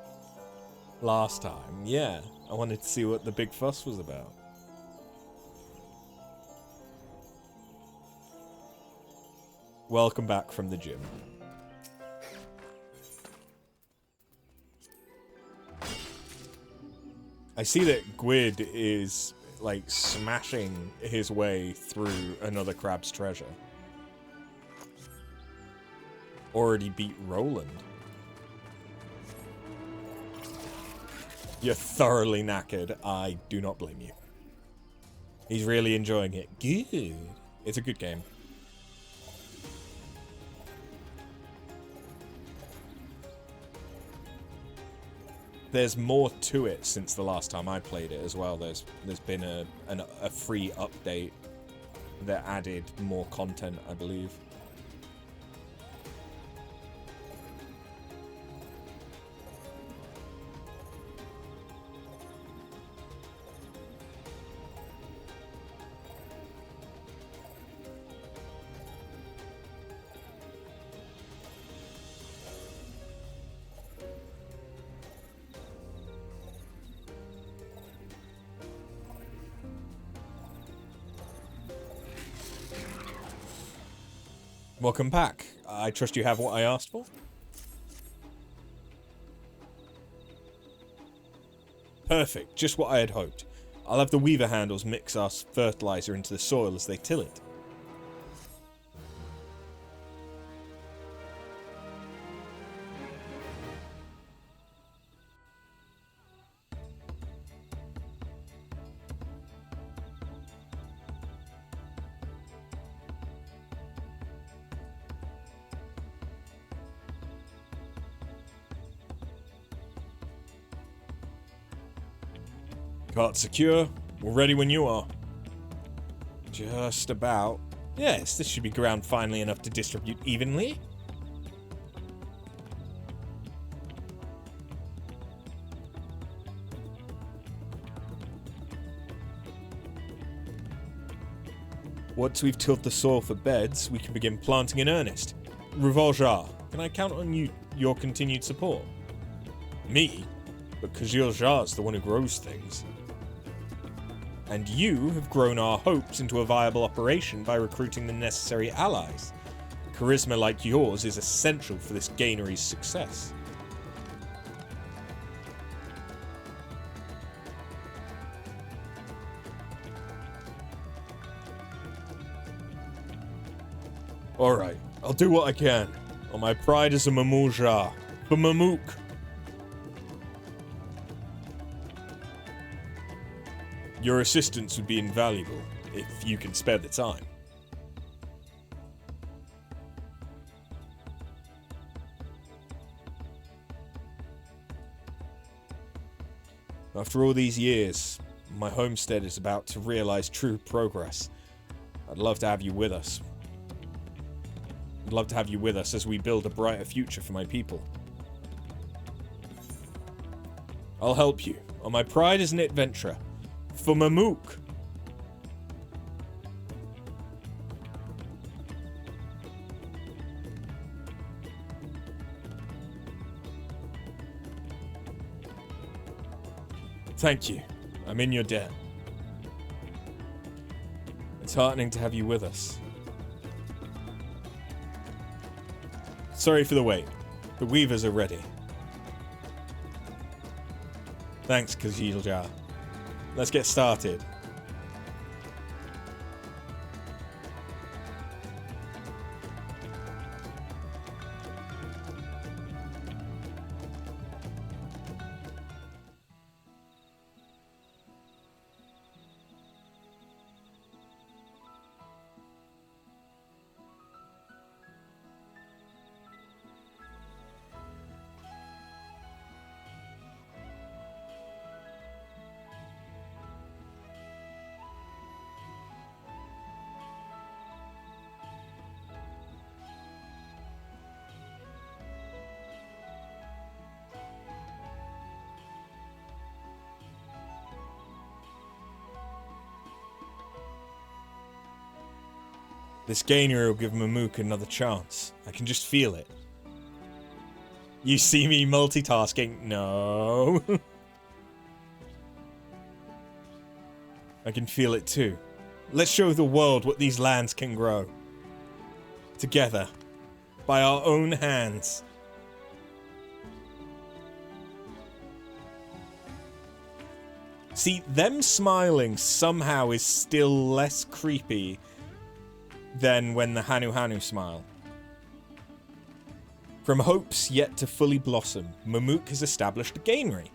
last time, yeah. I wanted to see what the big fuss was about. Welcome back from the gym. I see that Gwyd is, like, smashing his way through another crab's treasure. Already beat Roland. You're thoroughly knackered. I do not blame you. He's really enjoying it. Good. It's a good game. There's more to it since the last time I played it as well. There's been a free update that added more content, I believe. Welcome back. I trust you have what I asked for. Perfect, just what I had hoped. I'll have the weaver handles mix our fertilizer into the soil as they till it. Cart secure. We're ready when you are. Just about. Yes, this should be ground finely enough to distribute evenly. Once we've tilled the soil for beds, we can begin planting in earnest. Revoljar, can I count on your continued support? Me? But Kajiljar's the one who grows things. And you have grown our hopes into a viable operation by recruiting the necessary allies. Charisma like yours is essential for this gainery's success. Alright, I'll do what I can. On my pride as a Mamuljar. For Mamook. Your assistance would be invaluable, if you can spare the time. After all these years, my homestead is about to realize true progress. I'd love to have you with us. I'd love to have you with us as we build a brighter future for my people. I'll help you, on my pride as an adventurer. For Mamook. Thank you. I'm in your debt. It's heartening to have you with us. Sorry for the wait. The weavers are ready. Thanks, Kajiljar. Let's get started. This Gainer will give Mamook another chance. I can just feel it. You see me multitasking? No. I can feel it too. Let's show the world what these lands can grow. Together. By our own hands. See, them smiling somehow is still less creepy than when the Hanu Hanu smile. From hopes yet to fully blossom, Mamook has established a granary.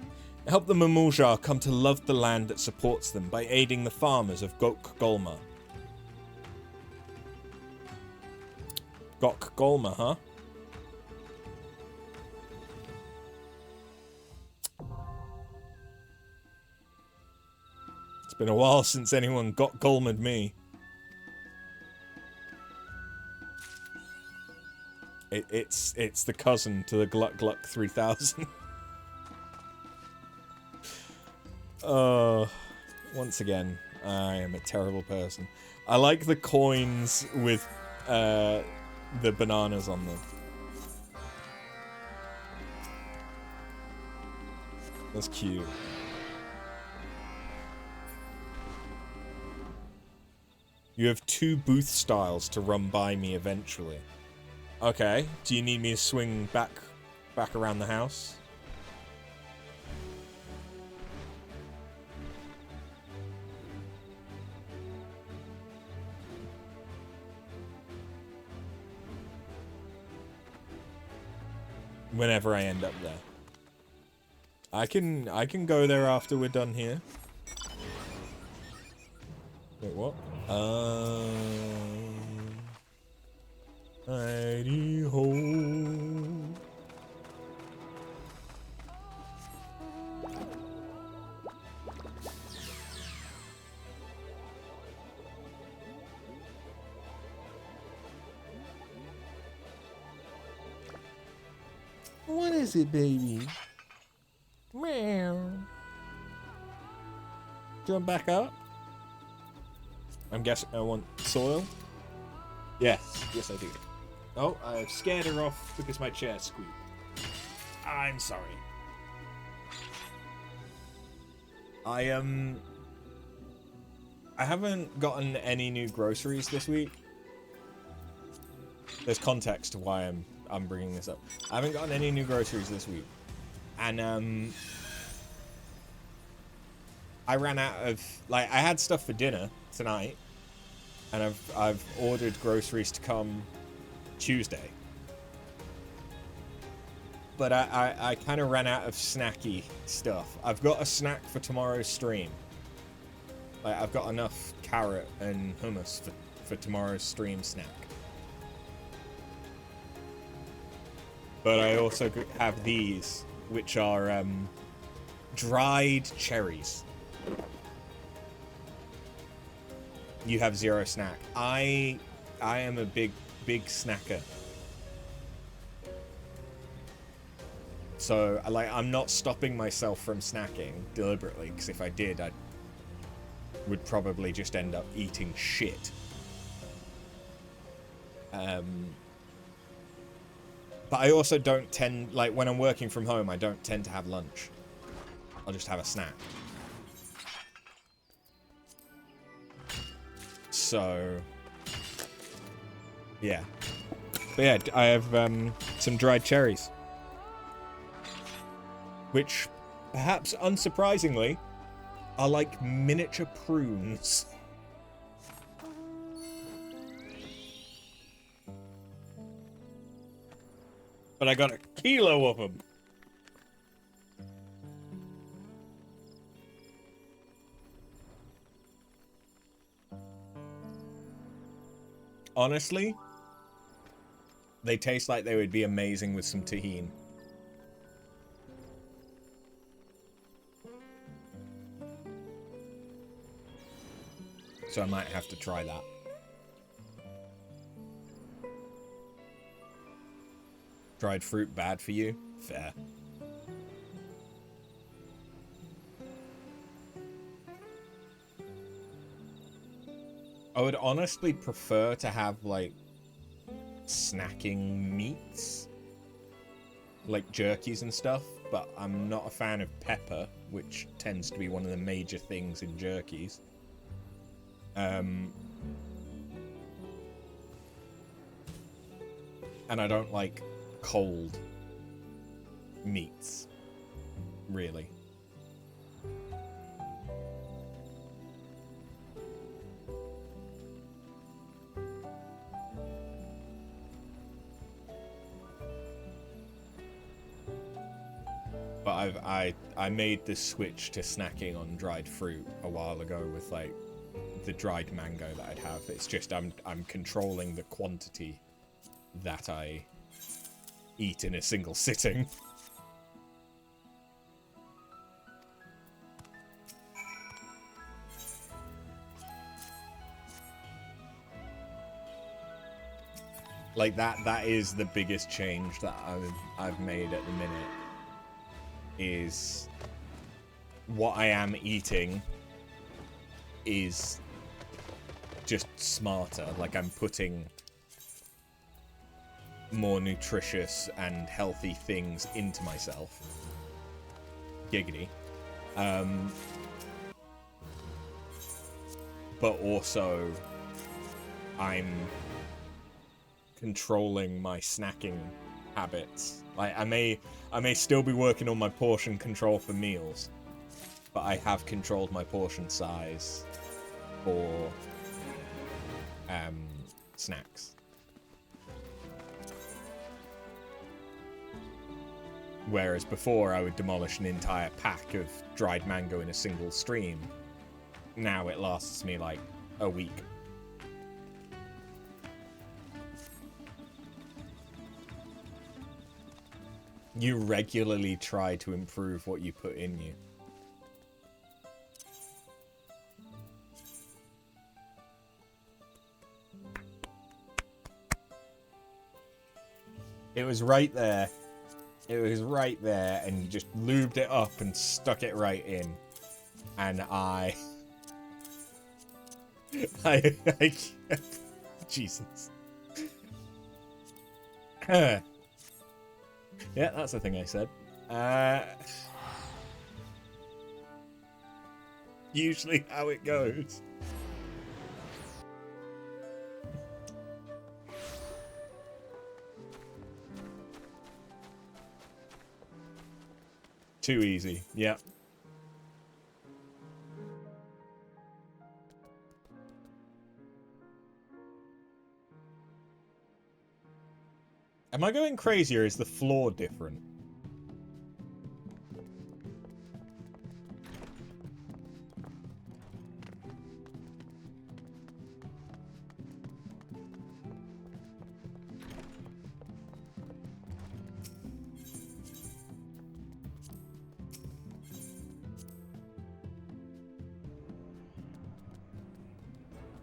Help the Mamuljar come to love the land that supports them by aiding the farmers of Gok Golma. Gok Golma, huh? It's been a while since anyone got Golma'd me. It's the cousin to the Gluck Gluck 3000. Once again, I am a terrible person. I like the coins with the bananas on them. That's cute. You have 2 booth styles to run by me eventually. Okay, do you need me to swing back around the house? Whenever I end up there. I can go there after we're done here. Wait, what? Heidi ho. What is it, baby? Meow. Jump back up. I'm guessing I want soil. Yes, yes I do. Oh, I've scared her off because my chair squeaked. I'm sorry. I haven't gotten any new groceries this week. There's context to why I'm bringing this up. I haven't gotten any new groceries this week, and I ran out of, like, I had stuff for dinner tonight, and I've ordered groceries to come Tuesday. But I kind of ran out of snacky stuff. I've got a snack for tomorrow's stream. Like, I've got enough carrot and hummus for tomorrow's stream snack. But I also have these, which are dried cherries. You have 0 snack. I am a big snacker. So, like, I'm not stopping myself from snacking deliberately, because if I did, I would probably just end up eating shit. But I also don't tend, like, when I'm working from home, I don't tend to have lunch. I'll just have a snack. So, yeah. But yeah, I have some dried cherries. Which, perhaps unsurprisingly, are like miniature prunes. But I got a kilo of them. Honestly, they taste like they would be amazing with some tahini. So I might have to try that. Dried fruit bad for you? Fair. I would honestly prefer to have, like, snacking meats. Like jerkies and stuff, but I'm not a fan of pepper, which tends to be one of the major things in jerkies. And I don't like cold meats, really. But I made the switch to snacking on dried fruit a while ago with, like, the dried mango that I'd have. It's just I'm controlling the quantity that I eat in a single sitting. Like that is the biggest change that I've made at the minute, is what I am eating is just smarter. Like, I'm putting more nutritious and healthy things into myself. Giggity. But also, I'm controlling my snacking habits. Like, I may still be working on my portion control for meals, but I have controlled my portion size for snacks. Whereas before I would demolish an entire pack of dried mango in a single stream. Now it lasts me like a week. You regularly try to improve what you put in you. It was right there. It was right there, and you just lubed it up and stuck it right in. And Jesus. Yeah, that's the thing I said. Usually how it goes. Too easy, yeah. Am I going crazy, or is the floor different?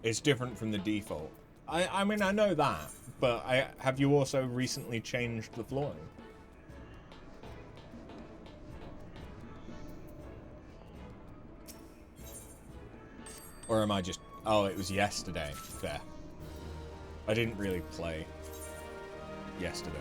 It's different from the default. I mean, I know that, but have you also recently changed the flooring? Or am I just... Oh, it was yesterday. Fair. I didn't really play yesterday.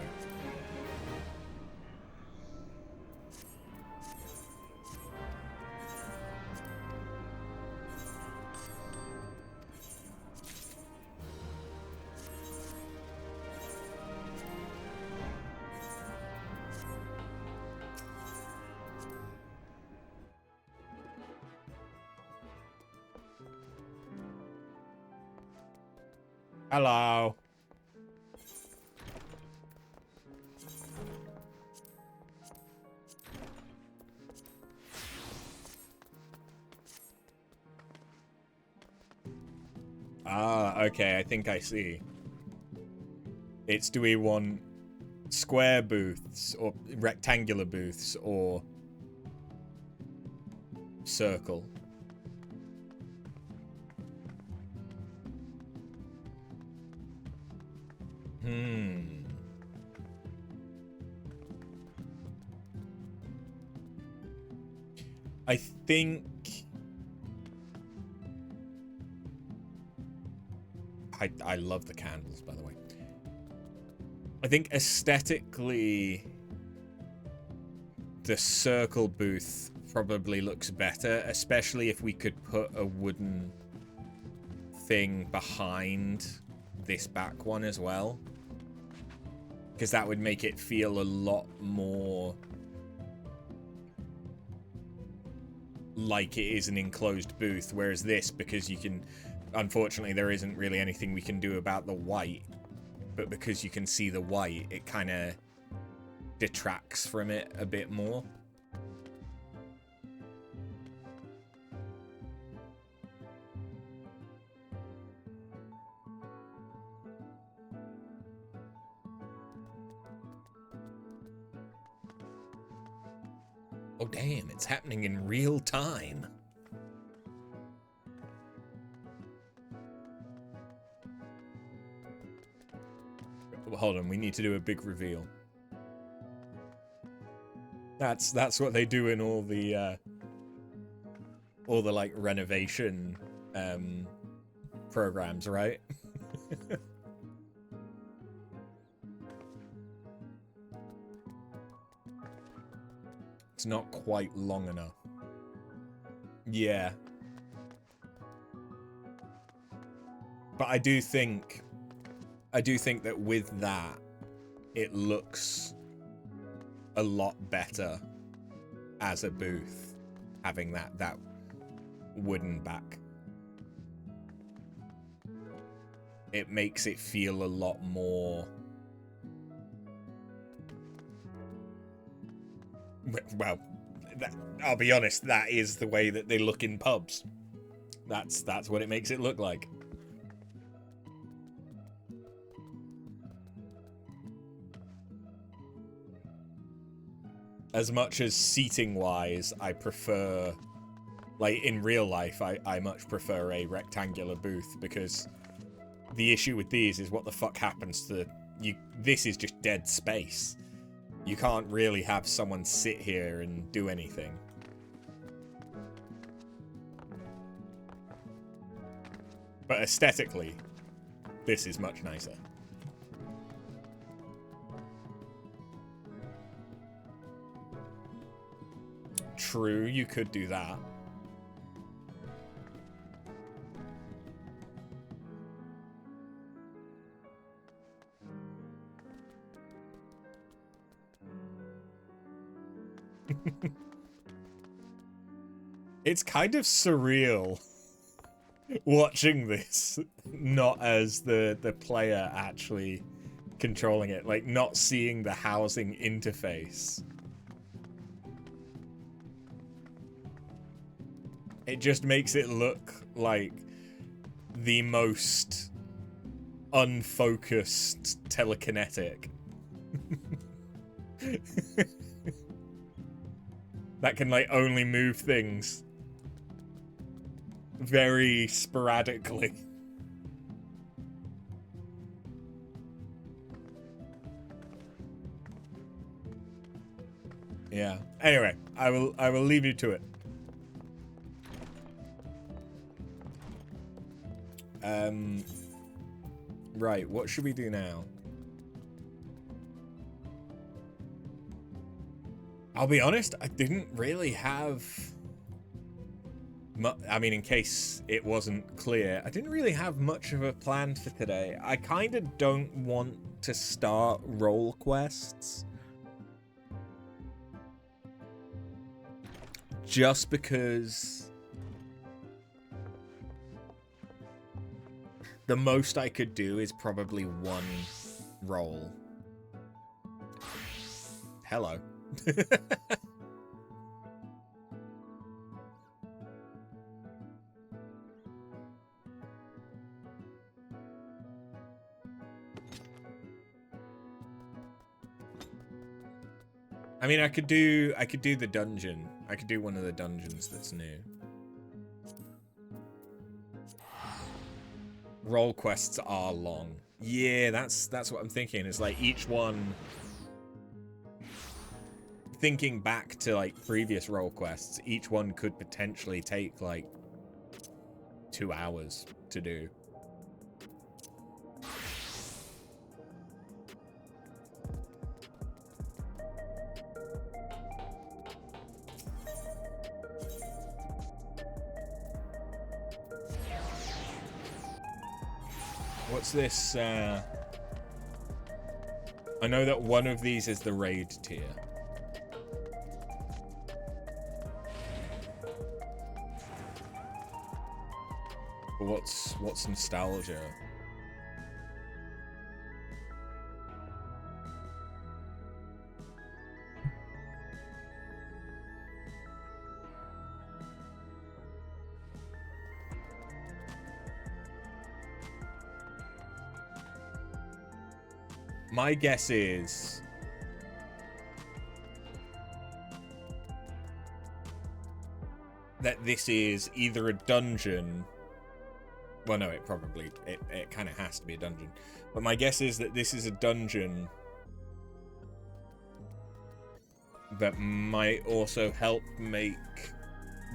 Hello. Ah, okay, I think I see. It's, do we want square booths or rectangular booths or circle? I think I love the candles, by the way. I think aesthetically, the circle booth probably looks better, especially if we could put a wooden thing behind this back one as well. Because that would make it feel a lot more like it is an enclosed booth, whereas this, because you can, unfortunately there isn't really anything we can do about the white, but because you can see the white, it kind of detracts from it a bit more. Oh damn, it's happening in real time. Hold on, we need to do a big reveal. That's what they do in all the like renovation programs, right? It's not quite long enough. Yeah. But I do think that with that, it looks a lot better as a booth, having that wooden back. It makes it feel a lot more... Well, I'll be honest, that is the way that they look in pubs. That's what it makes it look like. As much as seating-wise, I prefer... Like, in real life, I much prefer a rectangular booth, because the issue with these is what the fuck happens to... This is just dead space. You can't really have someone sit here and do anything. But aesthetically, this is much nicer. True, you could do that. It's kind of surreal watching this, not as the player actually controlling it, like not seeing the housing interface. It just makes it look like the most unfocused telekinetic. That can like only move things very sporadically. Yeah. Anyway, I will leave you to it. Right, what should we do now? I'll be honest, I didn't really have... I mean, in case it wasn't clear, I didn't really have much of a plan for today. I kind of don't want to start role quests. Just because... the most I could do is probably one roll. Hello. I mean, I could do the dungeon. I could do one of the dungeons that's new. Role quests are long. Yeah, that's what I'm thinking. It's like each one... Thinking back to like previous role quests, each one could potentially take like 2 hours to do. What's this? I know that one of these is the raid tier. But what's nostalgia? My guess is that this is either a dungeon. Well, no, it kind of has to be a dungeon. But my guess is that this is a dungeon that might also help make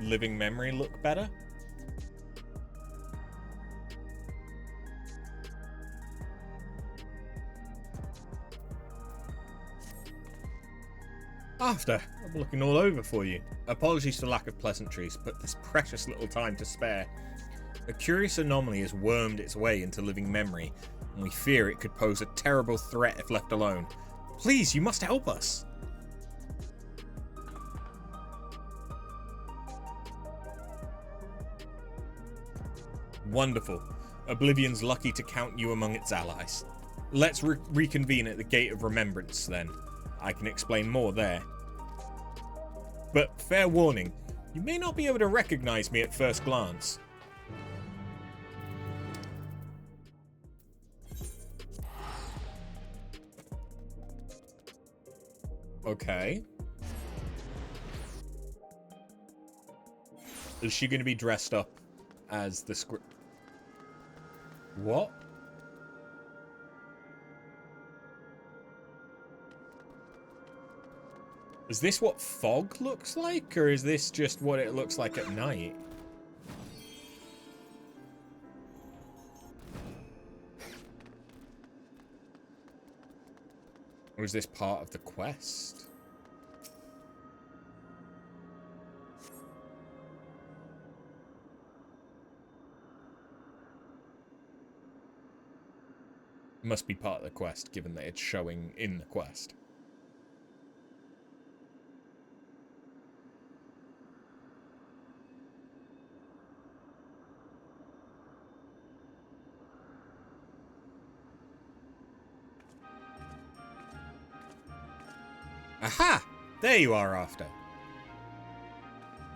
Living Memory look better. After, I'm looking all over for you. Apologies for lack of pleasantries, but there's precious little time to spare. A curious anomaly has wormed its way into living memory, and we fear it could pose a terrible threat if left alone. Please, you must help us! Wonderful. Oblivion's lucky to count you among its allies. Let's reconvene at the Gate of Remembrance, then. I can explain more there. But fair warning, you may not be able to recognize me at first glance. Okay. Is she going to be dressed up as the script? What? Is this what fog looks like, or is this just what it looks like at night? Or is this part of the quest? It must be part of the quest, given that it's showing in the quest. Aha! There you are, After.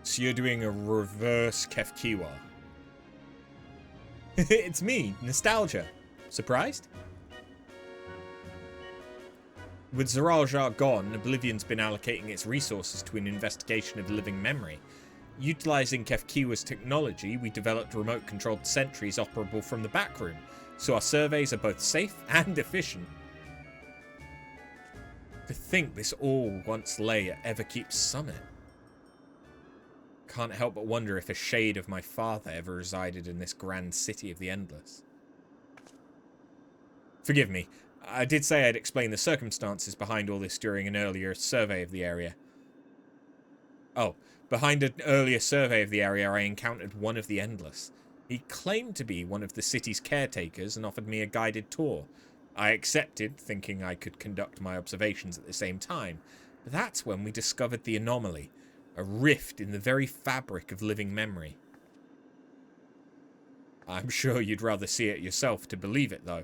So you're doing a reverse Kefkiwa. It's me, Nostalgia. Surprised? With Zarajar gone, Oblivion's been allocating its resources to an investigation of living memory. Utilizing Kefkiwa's technology, we developed remote-controlled sentries operable from the back room, so our surveys are both safe and efficient. To think this all once lay at Everkeep's summit. Can't help but wonder if a shade of my father ever resided in this grand city of the Endless. Forgive me, I did say I'd explain the circumstances behind all this during an earlier survey of the area. Oh, behind an earlier survey of the area I encountered one of the Endless. He claimed to be one of the city's caretakers and offered me a guided tour. I accepted, thinking I could conduct my observations at the same time, but that's when we discovered the anomaly, a rift in the very fabric of living memory. I'm sure you'd rather see it yourself to believe it, though.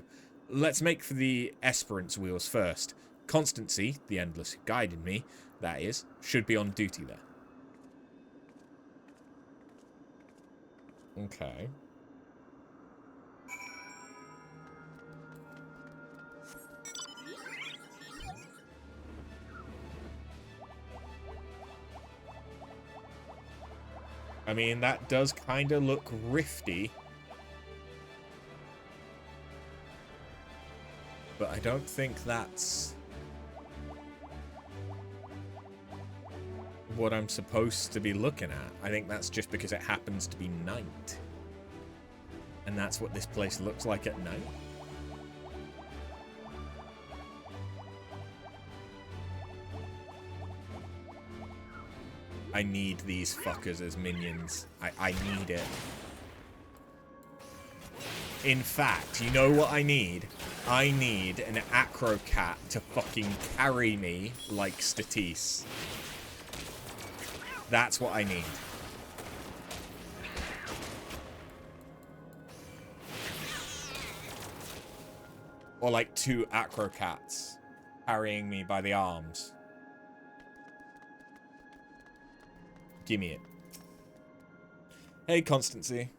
Let's make for the Esperance wheels first. Constancy, the Endless who guided me, that is, should be on duty there. Okay. I mean, that does kind of look rifty. But I don't think that's what I'm supposed to be looking at. I think that's just because it happens to be night. And that's what this place looks like at night. I need these fuckers as minions. I need it. In fact, you know what I need? I need an acro cat to fucking carry me like Statis. That's what I need. Or like 2 acro cats carrying me by the arms. Give me it. Hey, Constancy.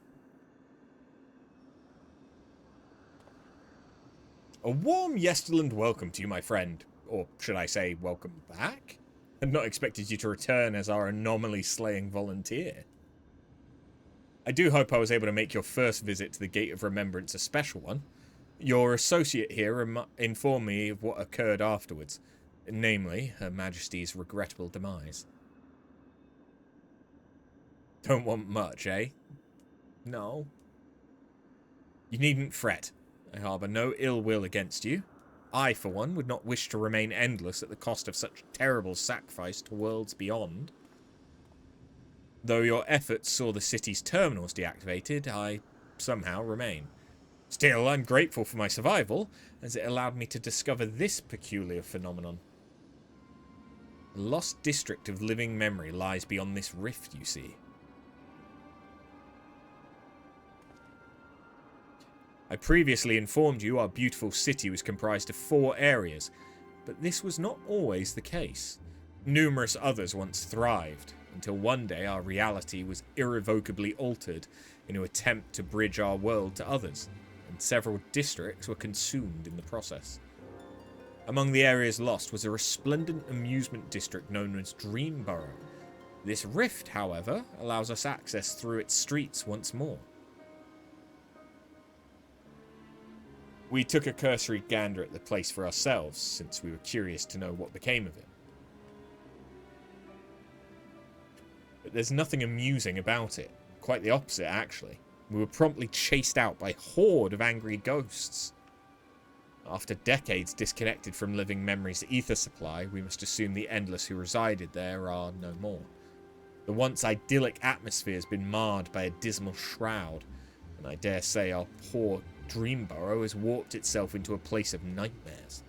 A warm Yesterland welcome to you, my friend. Or should I say, welcome back? I'd not expected you to return as our anomaly-slaying volunteer. I do hope I was able to make your first visit to the Gate of Remembrance a special one. Your associate here informed me of what occurred afterwards, namely, Her Majesty's regrettable demise. Don't want much, eh? No. You needn't fret. I harbour no ill will against you. I, for one, would not wish to remain endless at the cost of such terrible sacrifice to worlds beyond. Though your efforts saw the city's terminals deactivated, I somehow remain. Still, I'm grateful for my survival, as it allowed me to discover this peculiar phenomenon. A lost district of living memory lies beyond this rift, you see. I previously informed you our beautiful city was comprised of 4 areas, but this was not always the case. Numerous others once thrived, until one day our reality was irrevocably altered in an attempt to bridge our world to others, and several districts were consumed in the process. Among the areas lost was a resplendent amusement district known as Dreamborough. This rift, however, allows us access through its streets once more. We took a cursory gander at the place for ourselves, since we were curious to know what became of it. But there's nothing amusing about it. Quite the opposite, actually. We were promptly chased out by a horde of angry ghosts. After decades disconnected from living memory's ether supply, we must assume the endless who resided there are no more. The once idyllic atmosphere has been marred by a dismal shroud, and I dare say our poor Dreamborough has warped itself into a place of nightmares.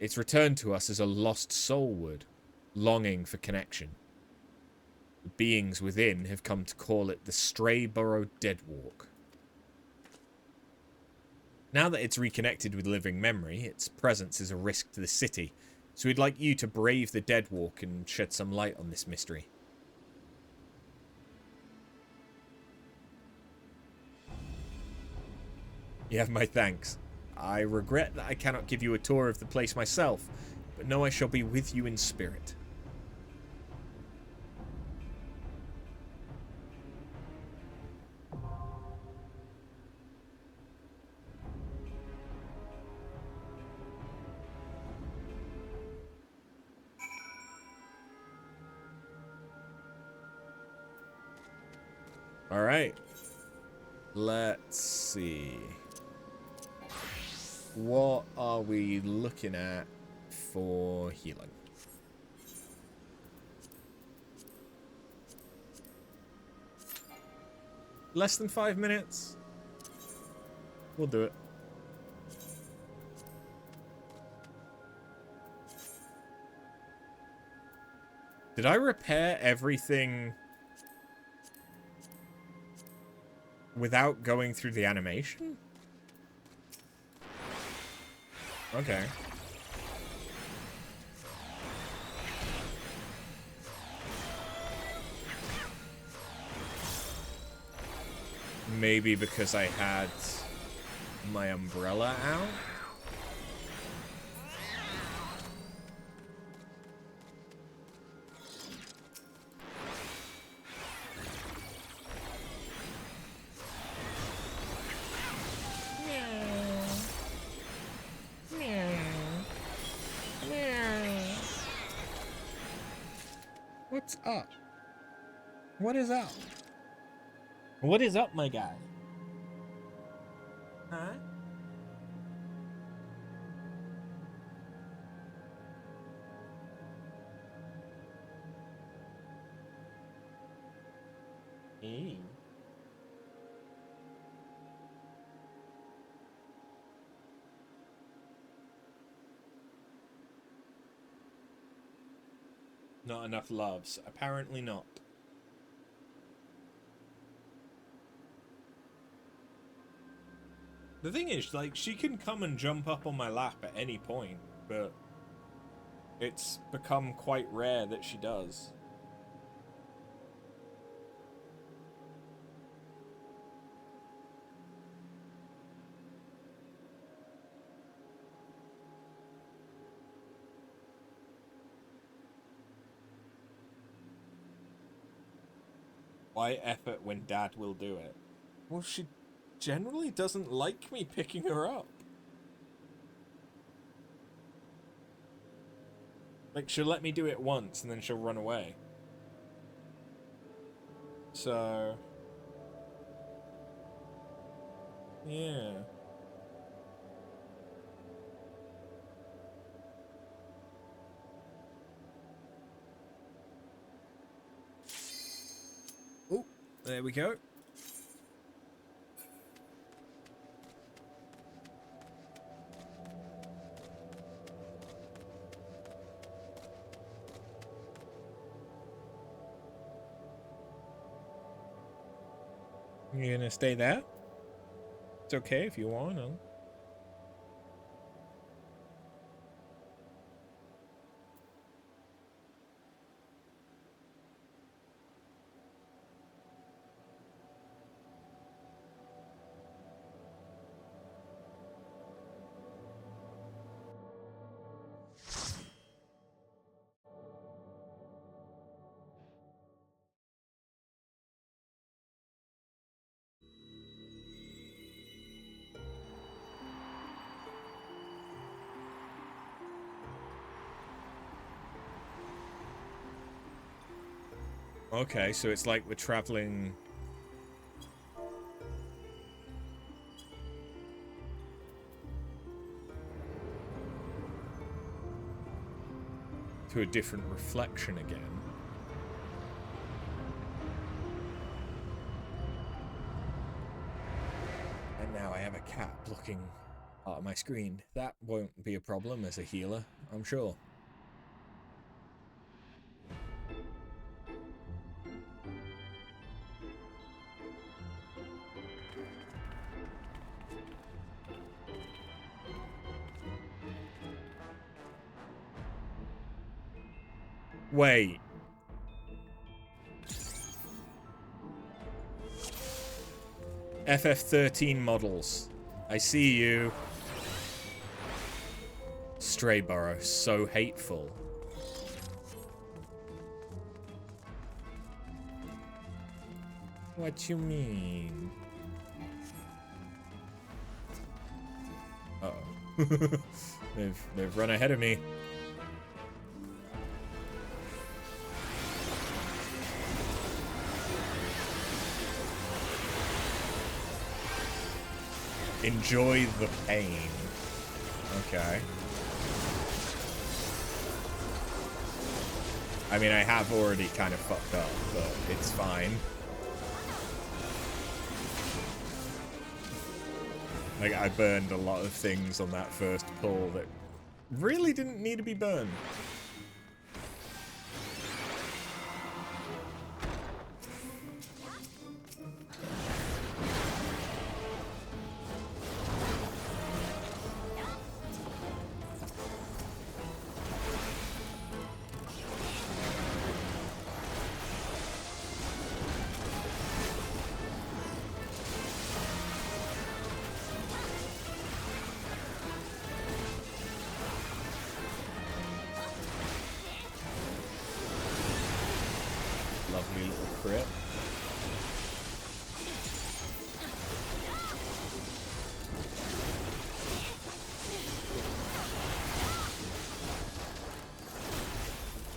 It's returned to us as a lost soul would, longing for connection. The beings within have come to call it the Strayborough Deadwalk. Now that it's reconnected with living memory, its presence is a risk to the city, so we'd like you to brave the Deadwalk and shed some light on this mystery. You have my thanks. I regret that I cannot give you a tour of the place myself, but know I shall be with you in spirit. All right. Let's see. What are we looking at for healing? Less than 5 minutes? We'll do it. Did I repair everything without going through the animation? Okay. Maybe because I had my umbrella out? What's up? What is up? What is up, my guy? Huh? me. Not enough loves. Apparently not. The thing is, like, she can come and jump up on my lap at any point, but it's become quite rare that she does. Why effort when Dad will do it? Well, she generally doesn't like me picking her up. Like, she'll let me do it once and then she'll run away. So... yeah. Oh, there we go. You gonna stay there? It's okay if you want to. Okay, so it's like we're traveling... to a different reflection again. And now I have a cat blocking part of my screen. That won't be a problem as a healer, I'm sure. Wait. FF13 models. I see you. Strayborough, so hateful. What you mean? Uh-oh. they've run ahead of me. Enjoy the pain. Okay. I mean, I have already kind of fucked up, but it's fine. Like, I burned a lot of things on that first pull that really didn't need to be burned. Lovely little crit.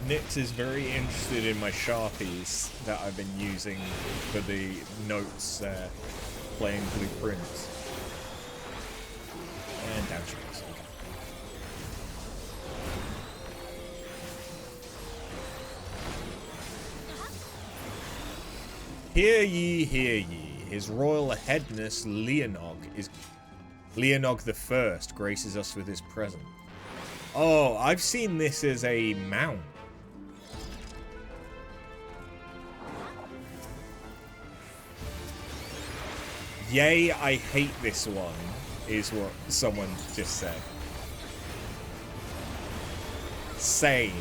Nix is very interested in my Sharpies that I've been using for the notes playing blueprints. And down she goes. Hear ye, hear ye. His royal headness Leonog the First graces us with his presence. Oh, I've seen this as a mount. Yay, I hate this one, is what someone just said. Same.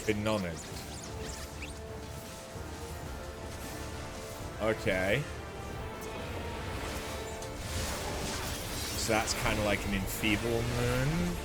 Been honored. Okay. So that's kind of like an enfeeblement.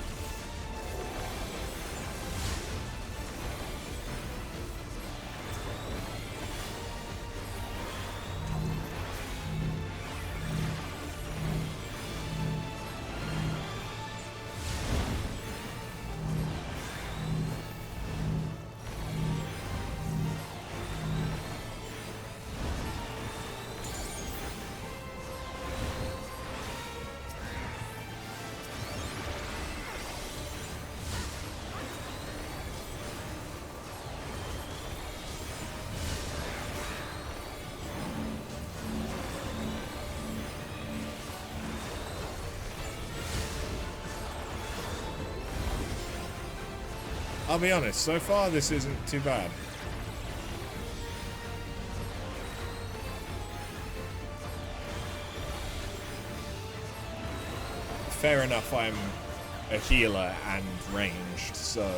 I'll be honest, so far this isn't too bad. Fair enough, I'm a healer and ranged, so...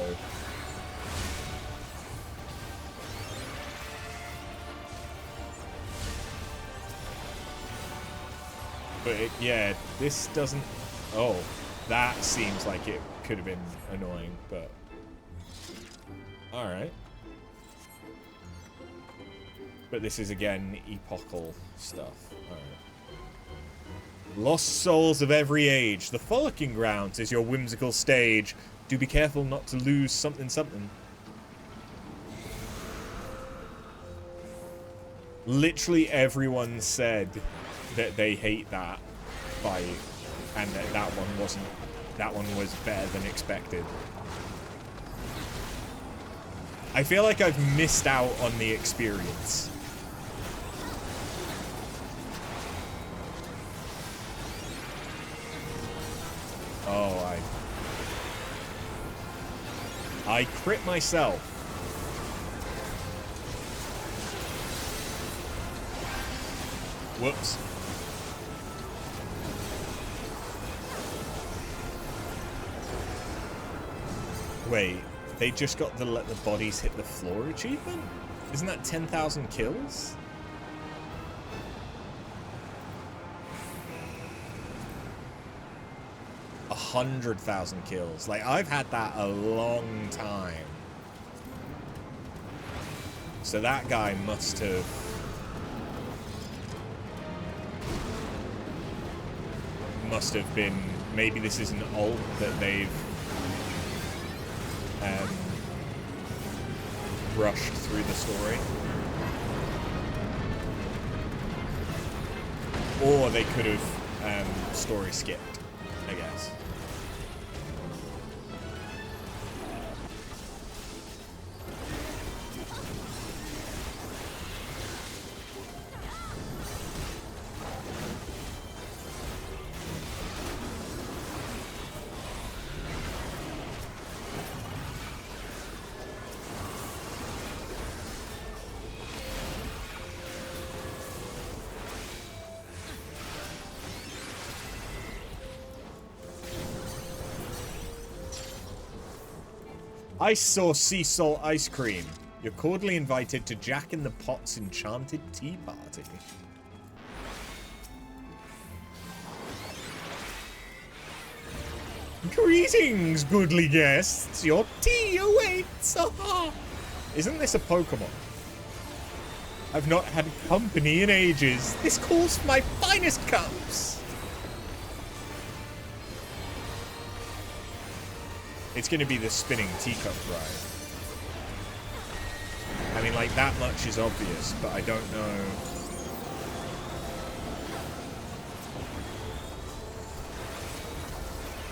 But yeah, this doesn't... Oh, that seems like it could have been annoying, but... Alright. But this is, again, epochal stuff. Alright. Lost souls of every age. The Frolicking Grounds is your whimsical stage. Do be careful not to lose something something. Literally everyone said that they hate that fight. And that one wasn't... That one was better than expected. I feel like I've missed out on the experience. Oh, I crit myself. Whoops. Wait. They just got the let the bodies hit the floor achievement? Isn't that 10,000 kills? A 100,000 kills. Like, I've had that a long time. So that guy must have... Must have been... Maybe this is an ult that they've... rushed through the story. Or they could have story skipped, I guess. I saw sea salt ice cream. You're cordially invited to Jack in the Pot's enchanted tea party. Greetings, goodly guests. Your tea awaits. Aha. Isn't this a Pokemon? I've not had company in ages. This calls for my finest cups. It's going to be the spinning teacup ride. I mean, like, that much is obvious, but I don't know.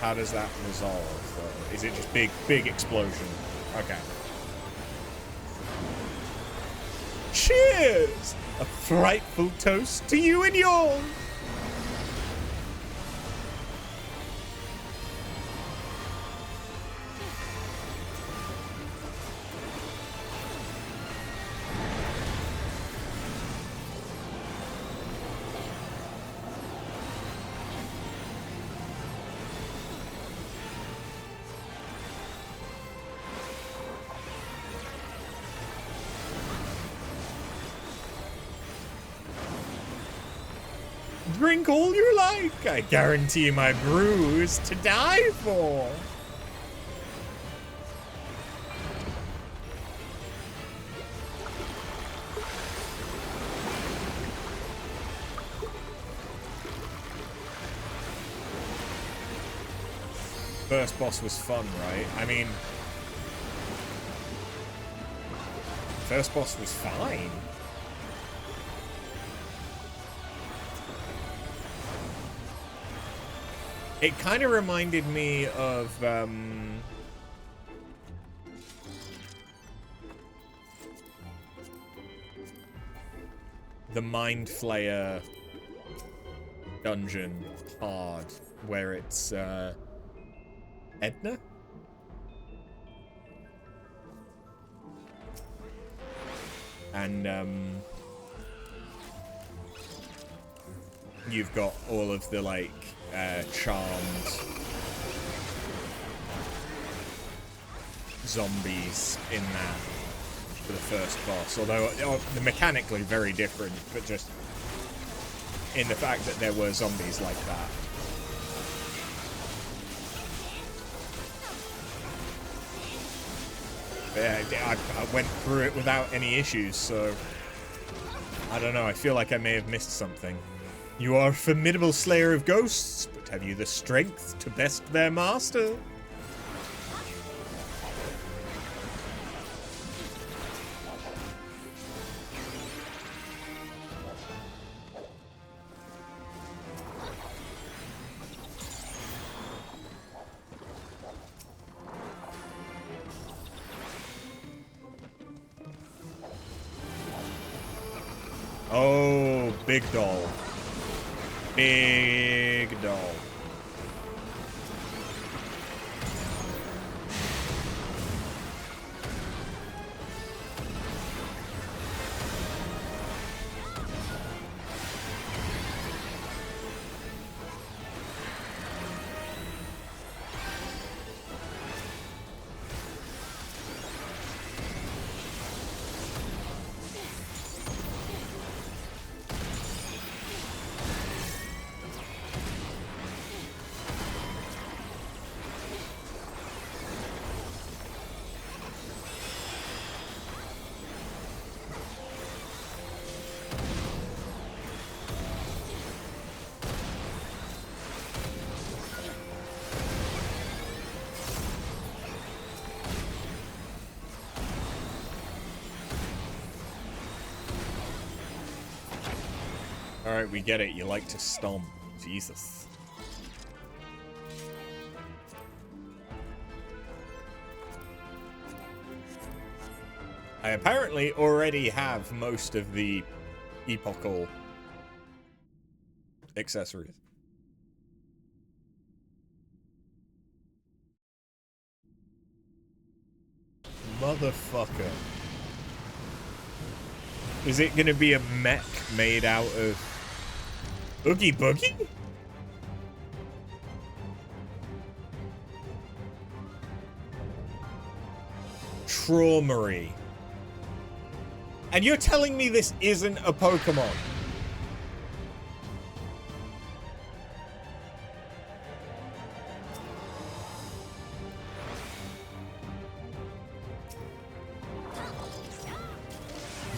How does that resolve, though? Is it just big explosion? Okay. Cheers! A frightful toast to you and yours! Drink all you like. I guarantee my brew is to die for. First boss was fun, right? I mean, first boss was fine. It kind of reminded me of, the Mind Flayer dungeon hard, where it's, Edna? And, you've got all of the, like, charmed zombies in that for the first boss, although mechanically very different, but just in the fact that there were zombies like that. Yeah, I went through it without any issues, so I don't know, I feel like I may have missed something. You are a formidable slayer of ghosts, but have you the strength to best their master? Oh, big doll. Big doll. Alright, we get it. You like to stomp. Jesus. I apparently already have most of the epochal accessories. Motherfucker. Is it gonna be a mech made out of Oogie Boogie? Traumery. And you're telling me this isn't a Pokemon?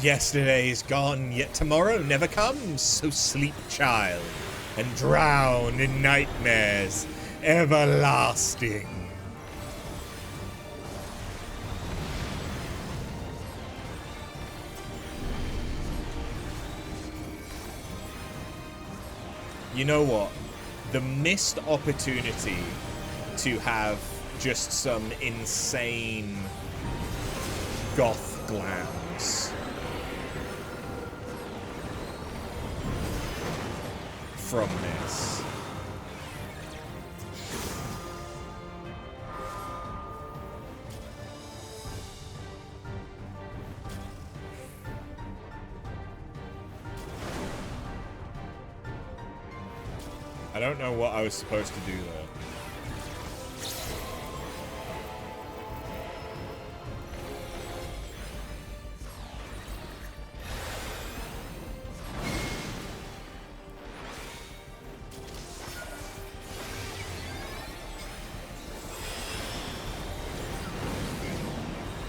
Yesterday is gone, yet tomorrow never comes. So sleep, child, and drown in nightmares everlasting. You know what? The missed opportunity to have just some insane goth glams from this. I don't know what I was supposed to do there.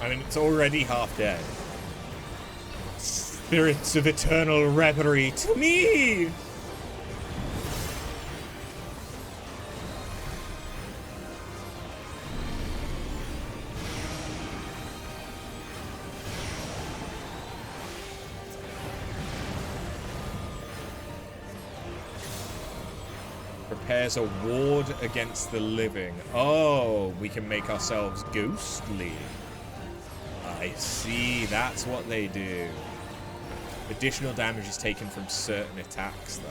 I mean, it's already half dead. Spirits of eternal reverie, to me! Prepares a ward against the living. Oh, we can make ourselves ghostly. I see, that's what they do. Additional damage is taken from certain attacks, though.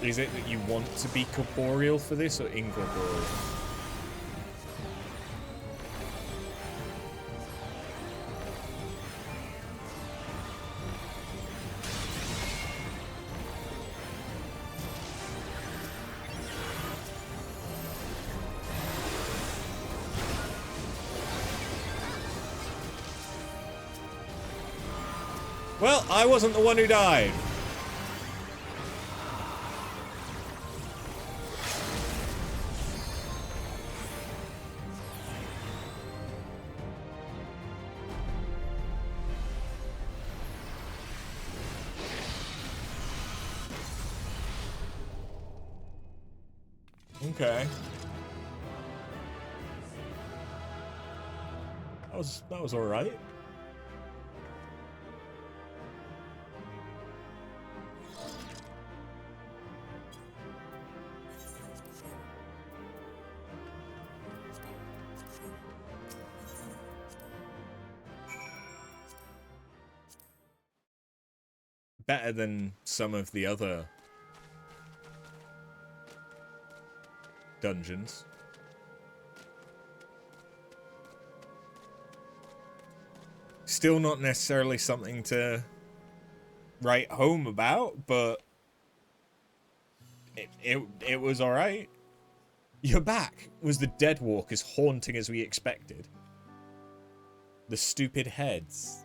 Is it that you want to be corporeal for this, or incorporeal? Well, I wasn't the one who died. Okay. That was all right. Better than some of the other dungeons. Still not necessarily something to write home about, but it was alright. You're back. Was the Deadwalk as haunting as we expected? The stupid heads.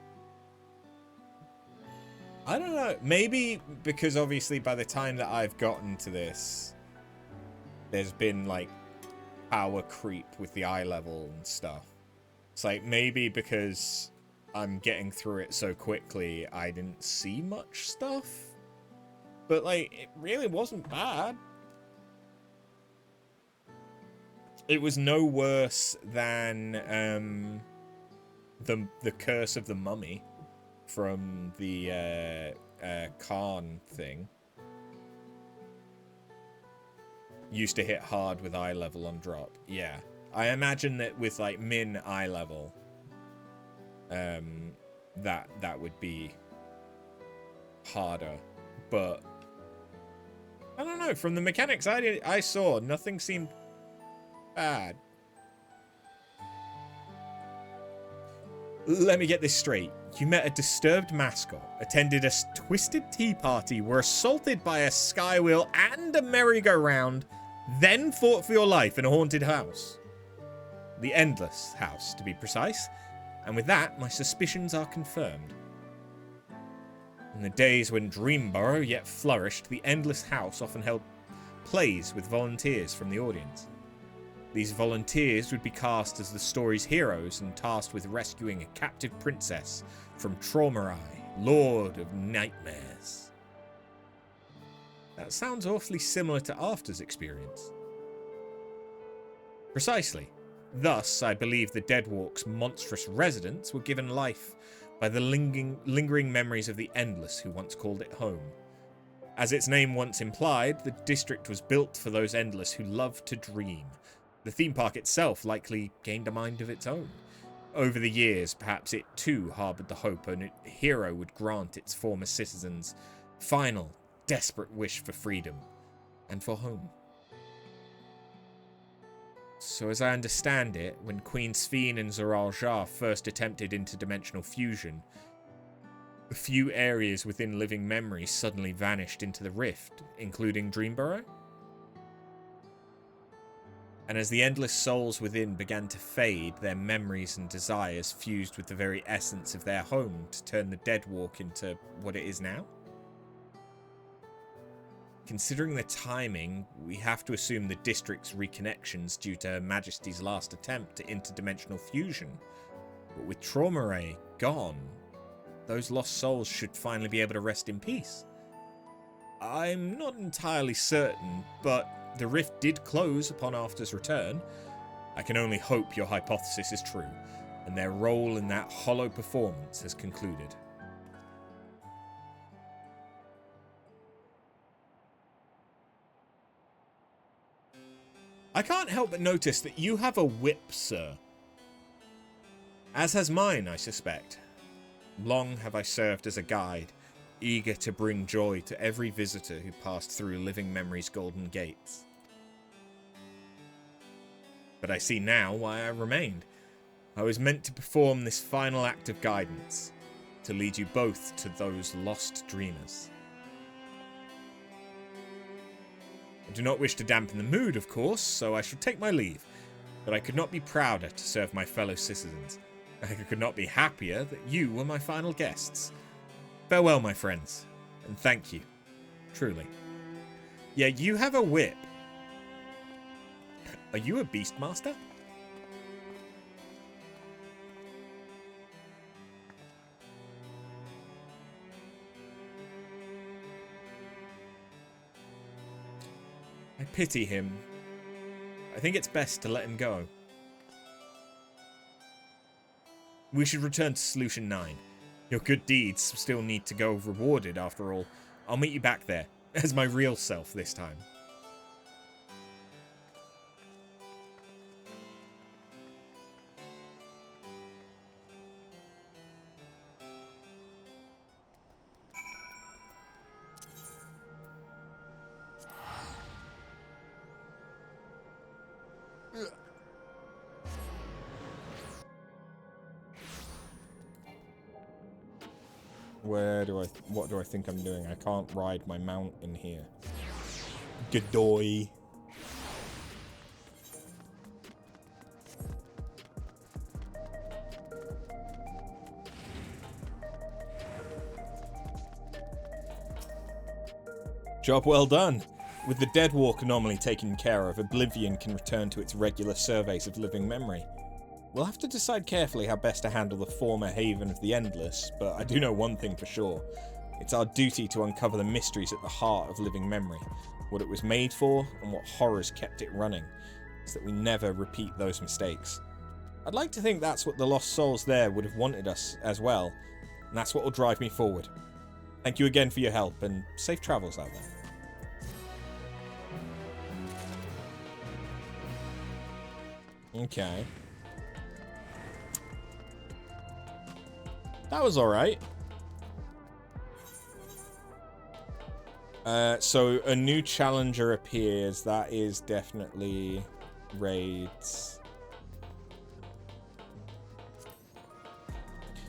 I don't know. Maybe because obviously by the time that I've gotten to this, there's been like power creep with the eye level and stuff. It's like maybe because I'm getting through it so quickly, I didn't see much stuff. But like, it really wasn't bad. It was no worse than the Curse of the Mummy from the Khan thing. Used to hit hard with eye level on drop. Yeah. I imagine that with like min eye level, that would be harder. But I don't know, from the mechanics I saw, nothing seemed bad. Let me get this straight. You met a disturbed mascot, attended a twisted tea party, were assaulted by a skywheel and a merry-go-round, then fought for your life in a haunted house. The Endless House, to be precise. And with that, my suspicions are confirmed. In the days when Dreamborough yet flourished, the Endless House often held plays with volunteers from the audience. These volunteers would be cast as the story's heroes and tasked with rescuing a captive princess from Traumarai, Lord of Nightmares. That sounds awfully similar to After's experience. Precisely. Thus, I believe the Deadwalk's monstrous residents were given life by the lingering memories of the Endless who once called it home. As its name once implied, the district was built for those Endless who love to dream. The theme park itself likely gained a mind of its own. Over the years, perhaps it too harboured the hope a hero would grant its former citizens final, desperate wish for freedom and for home. So as I understand it, when Queen Sphene and Zoral Jar first attempted interdimensional fusion, a few areas within living memory suddenly vanished into the rift, including Dreamburrow? And as the endless souls within began to fade, their memories and desires fused with the very essence of their home to turn the Deadwalk into what it is now? Considering the timing, we have to assume the district's reconnections due to Her Majesty's last attempt at interdimensional fusion. But with Traumarai gone, those lost souls should finally be able to rest in peace. I'm not entirely certain, but the rift did close upon After's return. I can only hope your hypothesis is true, and their role in that hollow performance has concluded. I can't help but notice that you have a whip, sir. As has mine, I suspect. Long have I served as a guide, eager to bring joy to every visitor who passed through living memory's golden gates. But I see now why I remained. I was meant to perform this final act of guidance, to lead you both to those lost dreamers. I do not wish to dampen the mood, of course, so I shall take my leave, but I could not be prouder to serve my fellow citizens. I could not be happier that you were my final guests. Farewell, my friends, and thank you, truly. Yeah, you have a whip. Are you a Beastmaster? I pity him. I think it's best to let him go. We should return to Solution 9. Your good deeds still need to go rewarded after all. I'll meet you back there, as my real self this time. What do I think I'm doing? I can't ride my mount in here. Godoy. Job well done. With the Deadwalk anomaly taken care of, Oblivion can return to its regular surveys of living memory. We'll have to decide carefully how best to handle the former haven of the Endless, but I do know one thing for sure. It's our duty to uncover the mysteries at the heart of living memory, what it was made for, and what horrors kept it running, so that we never repeat those mistakes. I'd like to think that's what the lost souls there would have wanted us as well, and that's what will drive me forward. Thank you again for your help, and safe travels out there. Okay. That was alright. So a new challenger appears. That is definitely raids.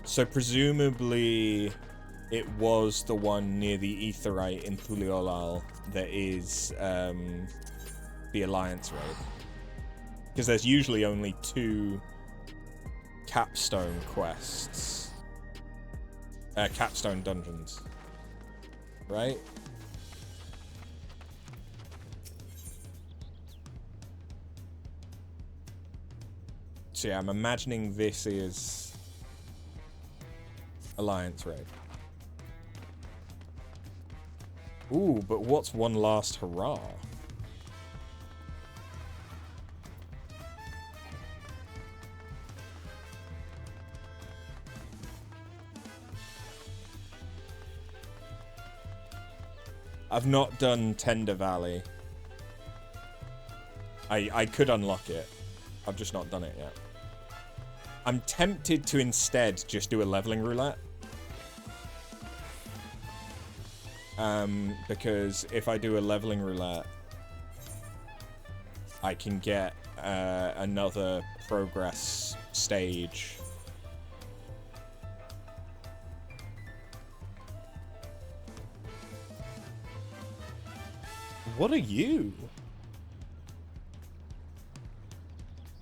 So presumably it was the one near the Aetheryte in Puliolal that is the Alliance raid. Because there's usually only 2 capstone quests. Capstone dungeons. Right? So yeah, I'm imagining this is Alliance raid. Ooh, but what's one last hurrah? I've not done Tender Valley. I could unlock it. I've just not done it yet. I'm tempted to instead just do a leveling roulette. Because if I do a leveling roulette, I can get another progress stage. What are you?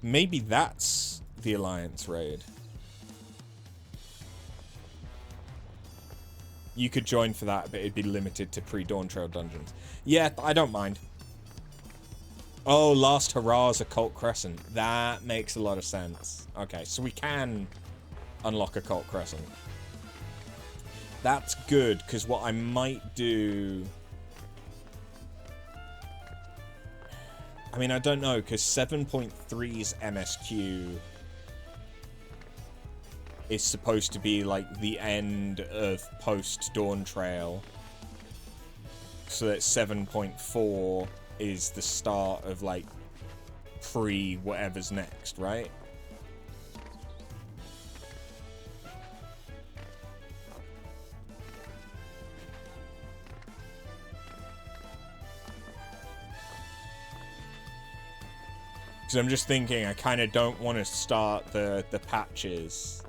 Maybe that's the Alliance raid. You could join for that, but it'd be limited to pre-Dawntrail dungeons. Yeah, I don't mind. Oh, Last Hurrah's Occult Crescent. That makes a lot of sense. Okay, so we can unlock Occult Crescent. That's good, because what I might do... I mean, I don't know, because 7.3's MSQ is supposed to be, like, the end of post-Dawntrail. So that 7.4 is the start of, like, pre-whatever's next, right? Because I'm just thinking, I kind of don't want to start the patches.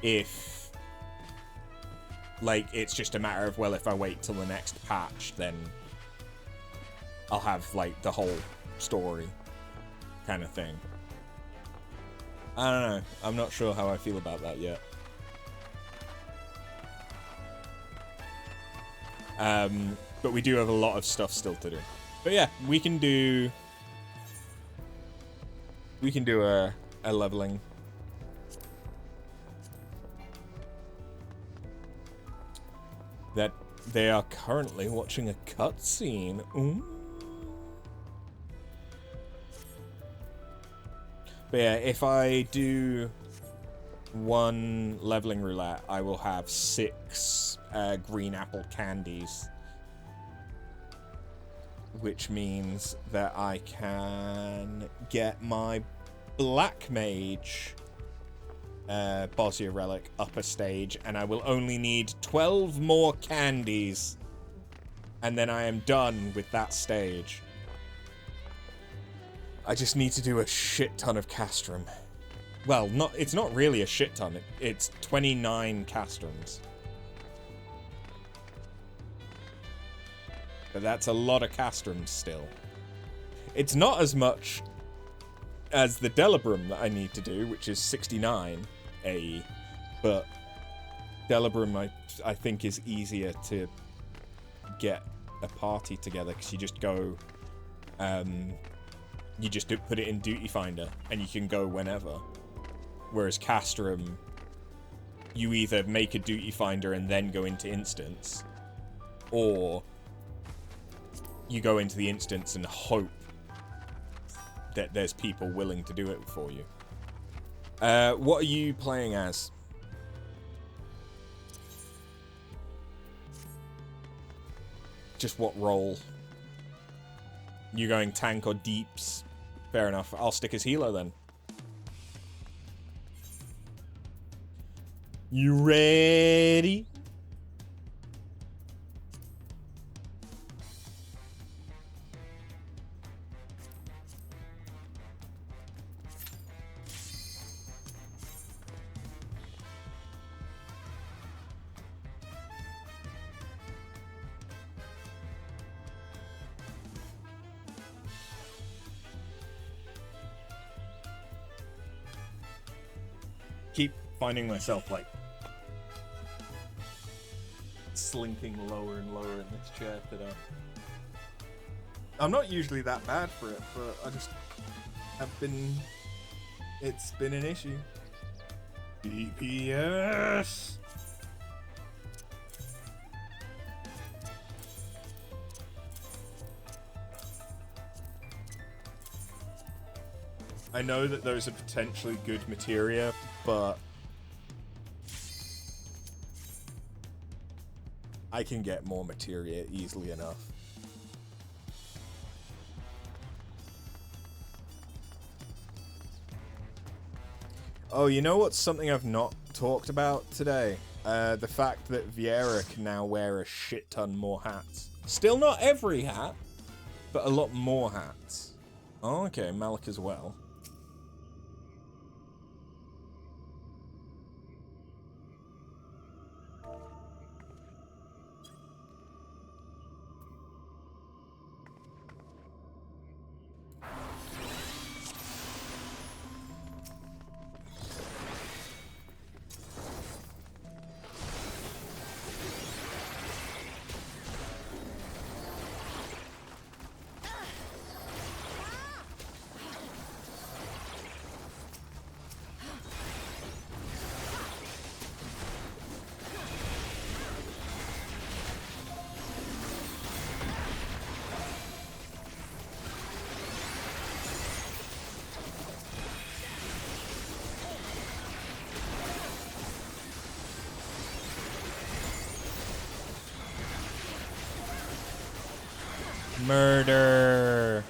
If, like, it's just a matter of, well, if I wait till the next patch, then I'll have, like, the whole story kind of thing. I don't know. I'm not sure how I feel about that yet. But we do have a lot of stuff still to do. But yeah, we can do a leveling. That they are currently watching a cutscene. But yeah, if I do one leveling roulette, I will have 6 green apple candies. Which means that I can get my Black Mage Bosia Relic up a stage, and I will only need 12 more candies. And then I am done with that stage. I just need to do a shit ton of Castrum. Well, it's not really a shit ton. It's 29 Castrums. But that's a lot of Castrums still. It's not as much as the Delibrum that I need to do, which is 69 AE. But Delibrum, I think, is easier to get a party together, because you just go... you just put it in Duty Finder, and you can go whenever. Whereas Castrum, you either make a Duty Finder and then go into Instance, or you go into the Instance and hope that there's people willing to do it for you. What are you playing as? Just what role? You going tank or deeps? Fair enough. I'll stick as healer then. You ready? Keep finding myself, like, slinking lower and lower in this chair today. I'm not usually that bad for it, but I just have been... It's been an issue. DPS! I know that those are potentially good materia, but I can get more materia easily enough. Oh, you know what's something I've not talked about today? The fact that Viera can now wear a shit ton more hats. Still not every hat, but a lot more hats. Oh, okay, Malik as well. Murder.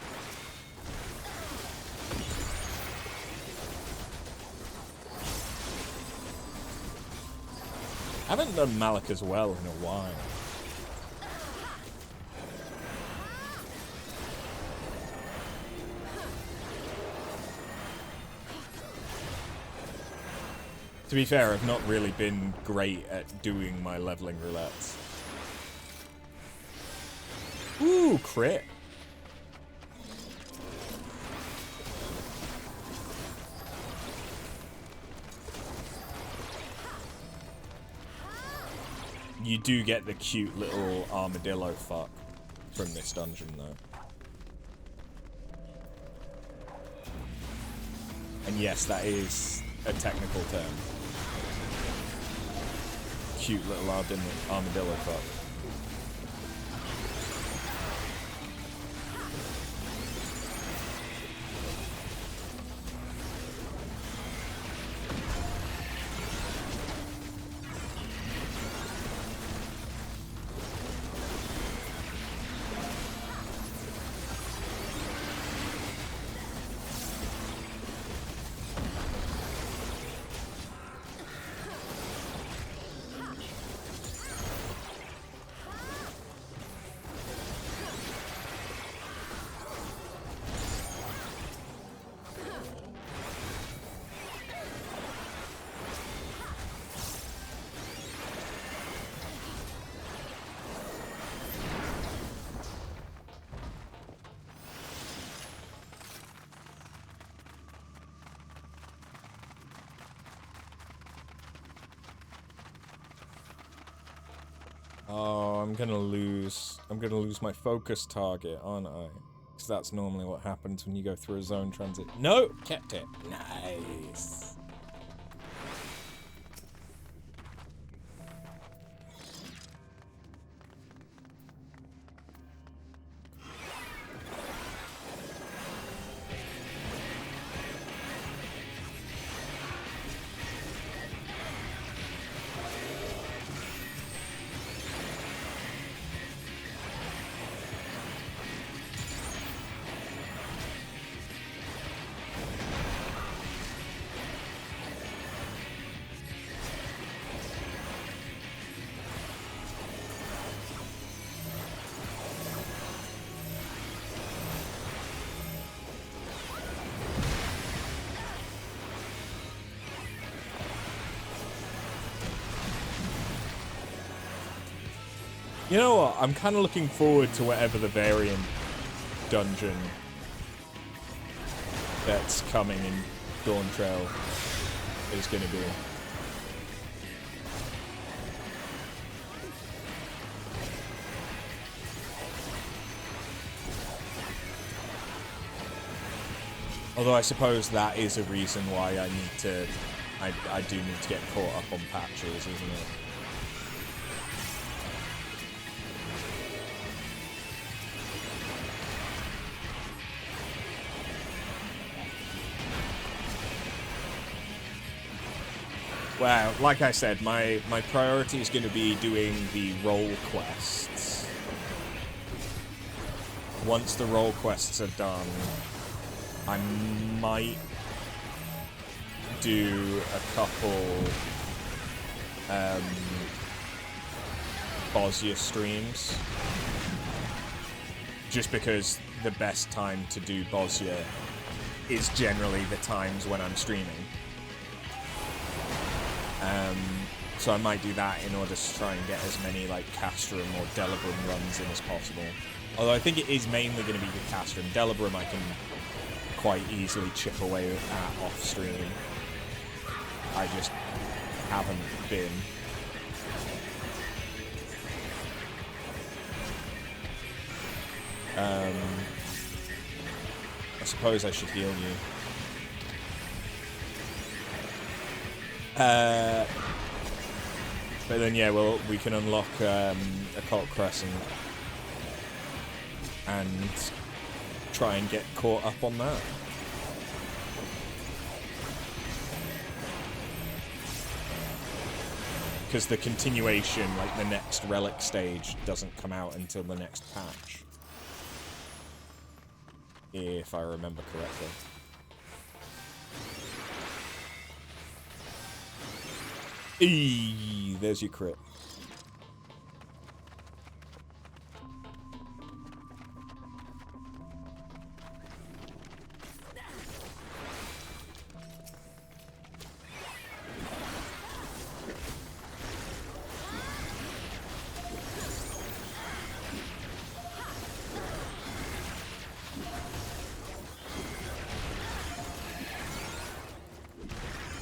I haven't done Malik as well in a while. To be fair, I've not really been great at doing my leveling roulettes. Ooh, crit. You do get the cute little armadillo fuck from this dungeon, though. And yes, that is a technical term. Cute little armadillo fuck. Oh, I'm gonna lose my focus target, aren't I? Because that's normally what happens when you go through a zone transit. No! Kept it. Nice. You know what? I'm kind of looking forward to whatever the variant dungeon that's coming in Dawntrail is going to be. Although I suppose that is a reason why I need to... I do need to get caught up on patches, isn't it? Well, like I said, my priority is going to be doing the role quests. Once the role quests are done, I might do a couple Bosnia streams. Just because the best time to do Bosnia is generally the times when I'm streaming. So I might do that in order to try and get as many like Castrum or Delibrum runs in as possible. Although I think it is mainly going to be the Castrum. Delibrum I can quite easily chip away at off stream. I just haven't been. I suppose I should heal you. But then, yeah, well, we can unlock Occult Crescent and try and get caught up on that. Because the continuation, like the next relic stage, doesn't come out until the next patch. If I remember correctly. Eee, there's your crit.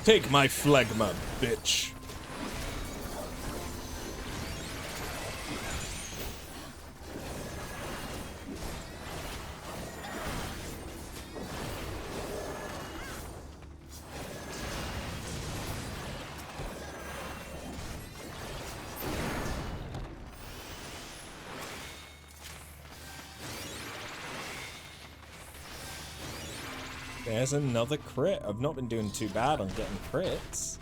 Take my phlegma, bitch. There's another crit. I've not been doing too bad on getting crits.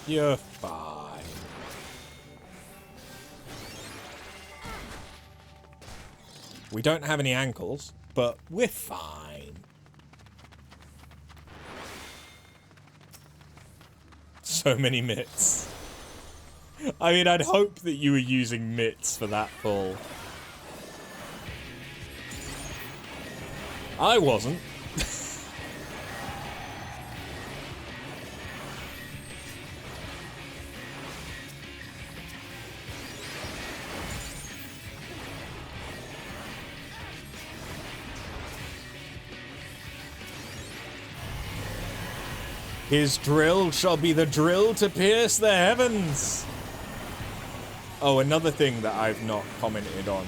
You're fine. We don't have any ankles, but we're fine. So many mitts. I mean, I'd hope that you were using mitts for that pull. I wasn't. His drill shall be the drill to pierce the heavens. Oh, another thing that I've not commented on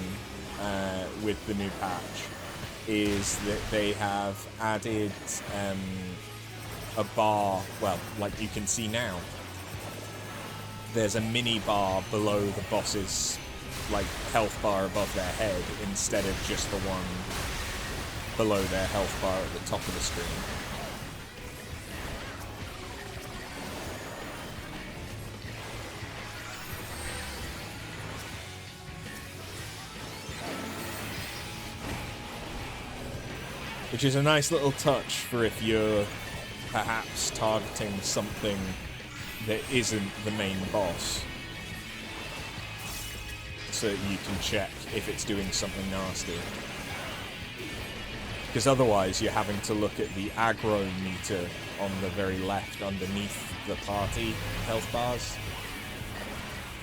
with the new patch is that they have added a bar, well, like you can see now. There's a mini bar below the boss's, like, health bar above their head instead of just the one below their health bar at the top of the screen. Which is a nice little touch for if you're perhaps targeting something that isn't the main boss. So that you can check if it's doing something nasty. Because otherwise you're having to look at the aggro meter on the very left underneath the party health bars.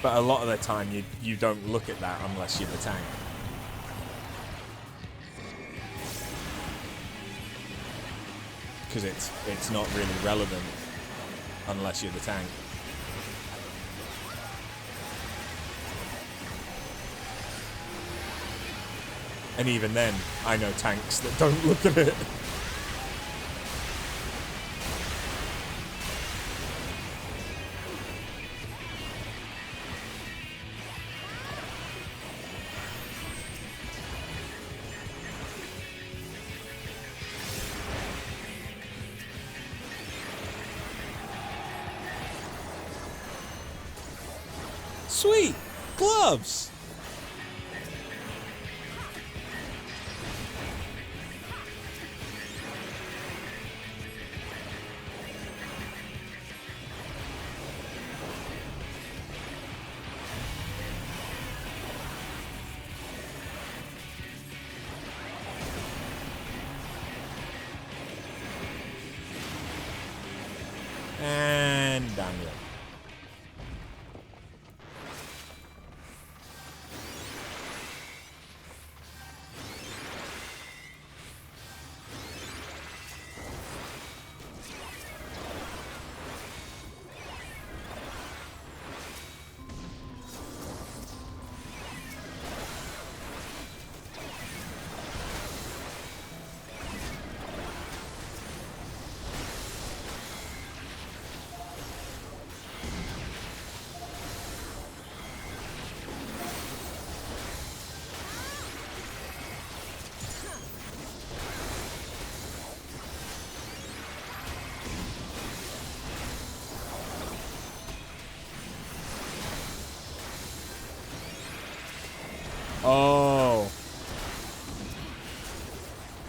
But a lot of the time you don't look at that unless you're the tank. Because it's not really relevant unless you're the tank. And even then, I know tanks that don't look at it. Sweet! Gloves! And down here. Oh.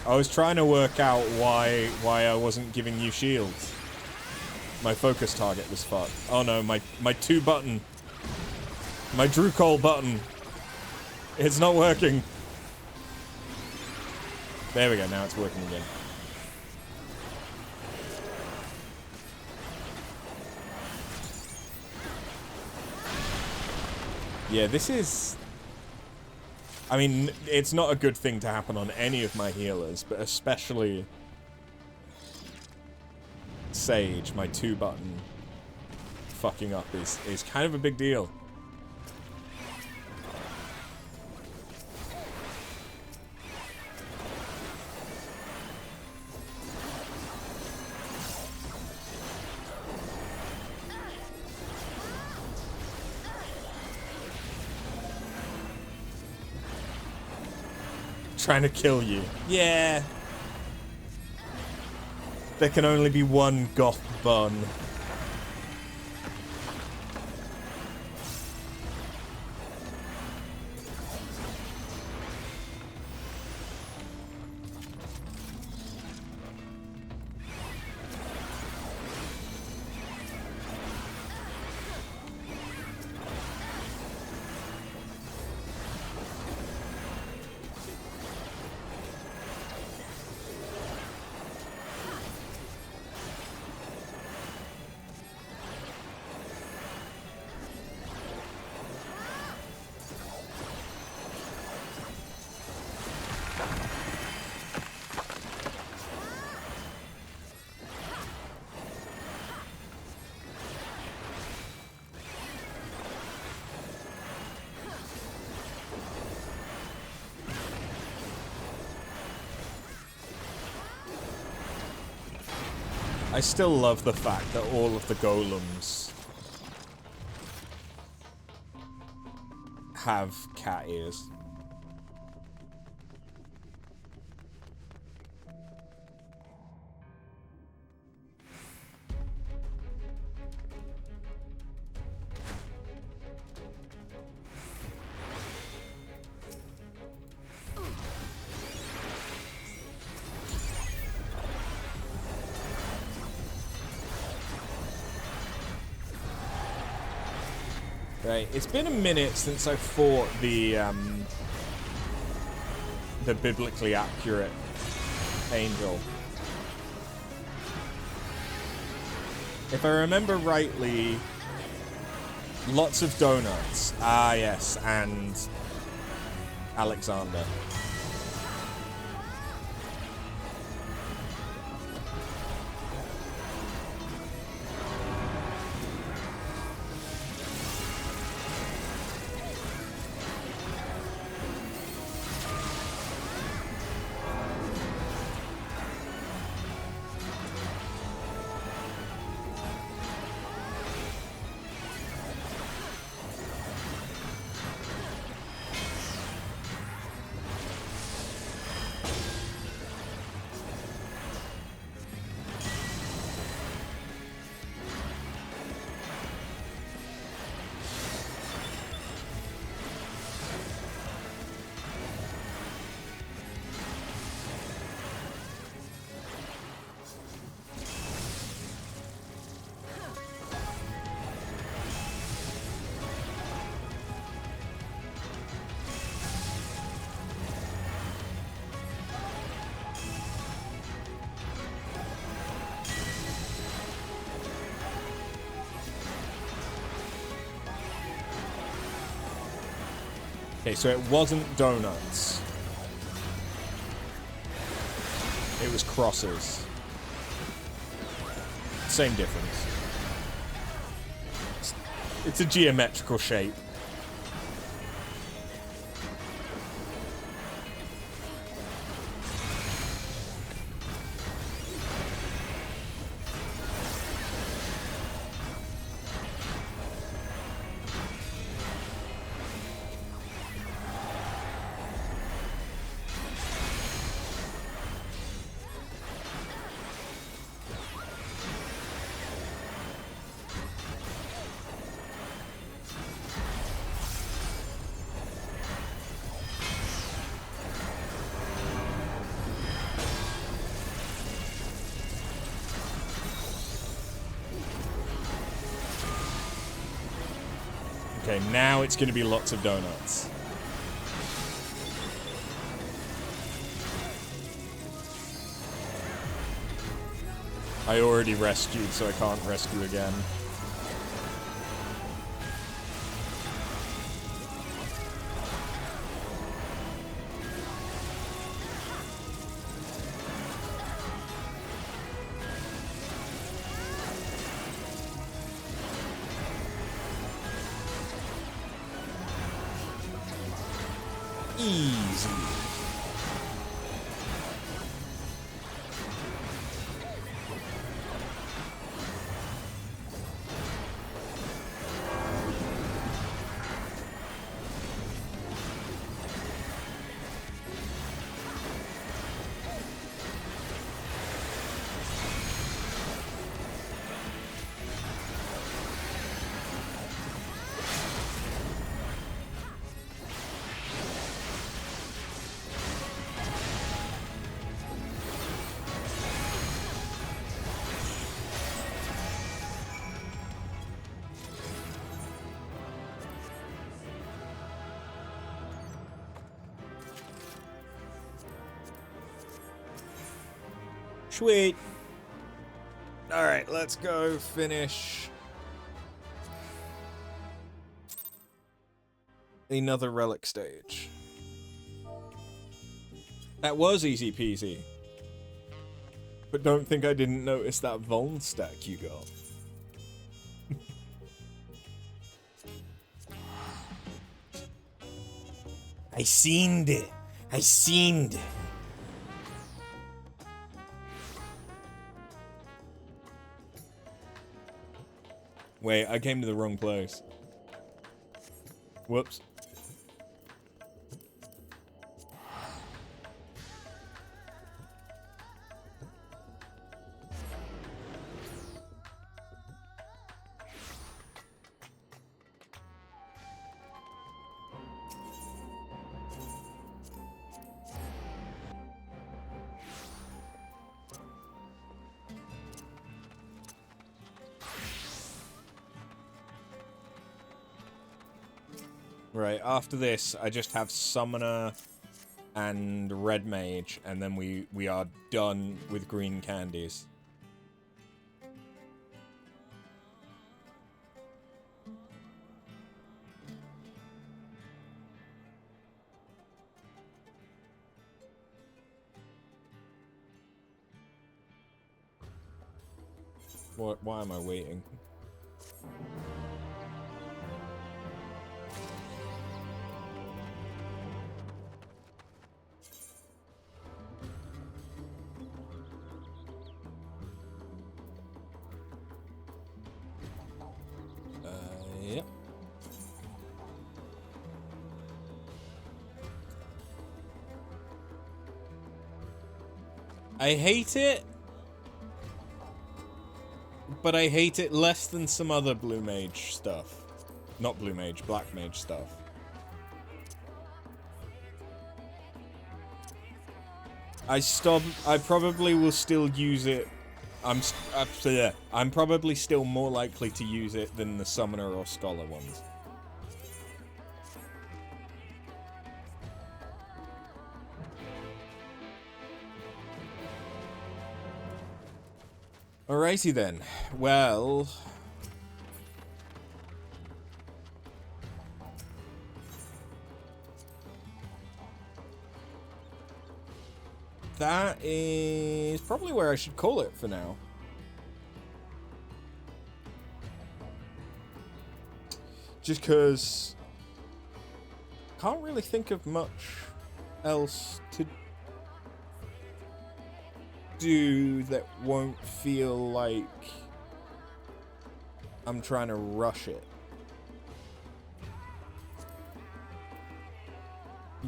I was trying to work out why I wasn't giving you shields. My focus target was fucked. Oh no, my 2 button. My Drukol button. It's not working. There we go, now it's working again. Yeah, this is... I mean, it's not a good thing to happen on any of my healers, but especially Sage, my 2 button fucking up is kind of a big deal. Trying to kill you. Yeah. There can only be one goth bun. I still love the fact that all of the golems have cat ears. Right, it's been a minute since I fought the biblically accurate angel. If I remember rightly, lots of donuts. Ah, yes, and Alexander. Okay, so it wasn't donuts. It was crosses. Same difference. It's a geometrical shape. Okay, now it's going to be lots of donuts. I already rescued, so I can't rescue again. Easy. Sweet. All right, let's go finish another relic stage. That was easy peasy. But don't think I didn't notice that Vuln stack you got. I seen it. I seen it. Wait, I came to the wrong place. Whoops. Right, after this, I just have Summoner and Red Mage, and then we are done with green candies. Why am I waiting? Yep. I hate it, but I hate it less than some other Blue Mage stuff. Not Blue Mage, Black Mage stuff. I probably will still use it. I'm probably still more likely to use it than the Summoner or Scholar ones. Alrighty then. Well... that is probably where I should call it for now. Just because... can't really think of much else to do that won't feel like I'm trying to rush it.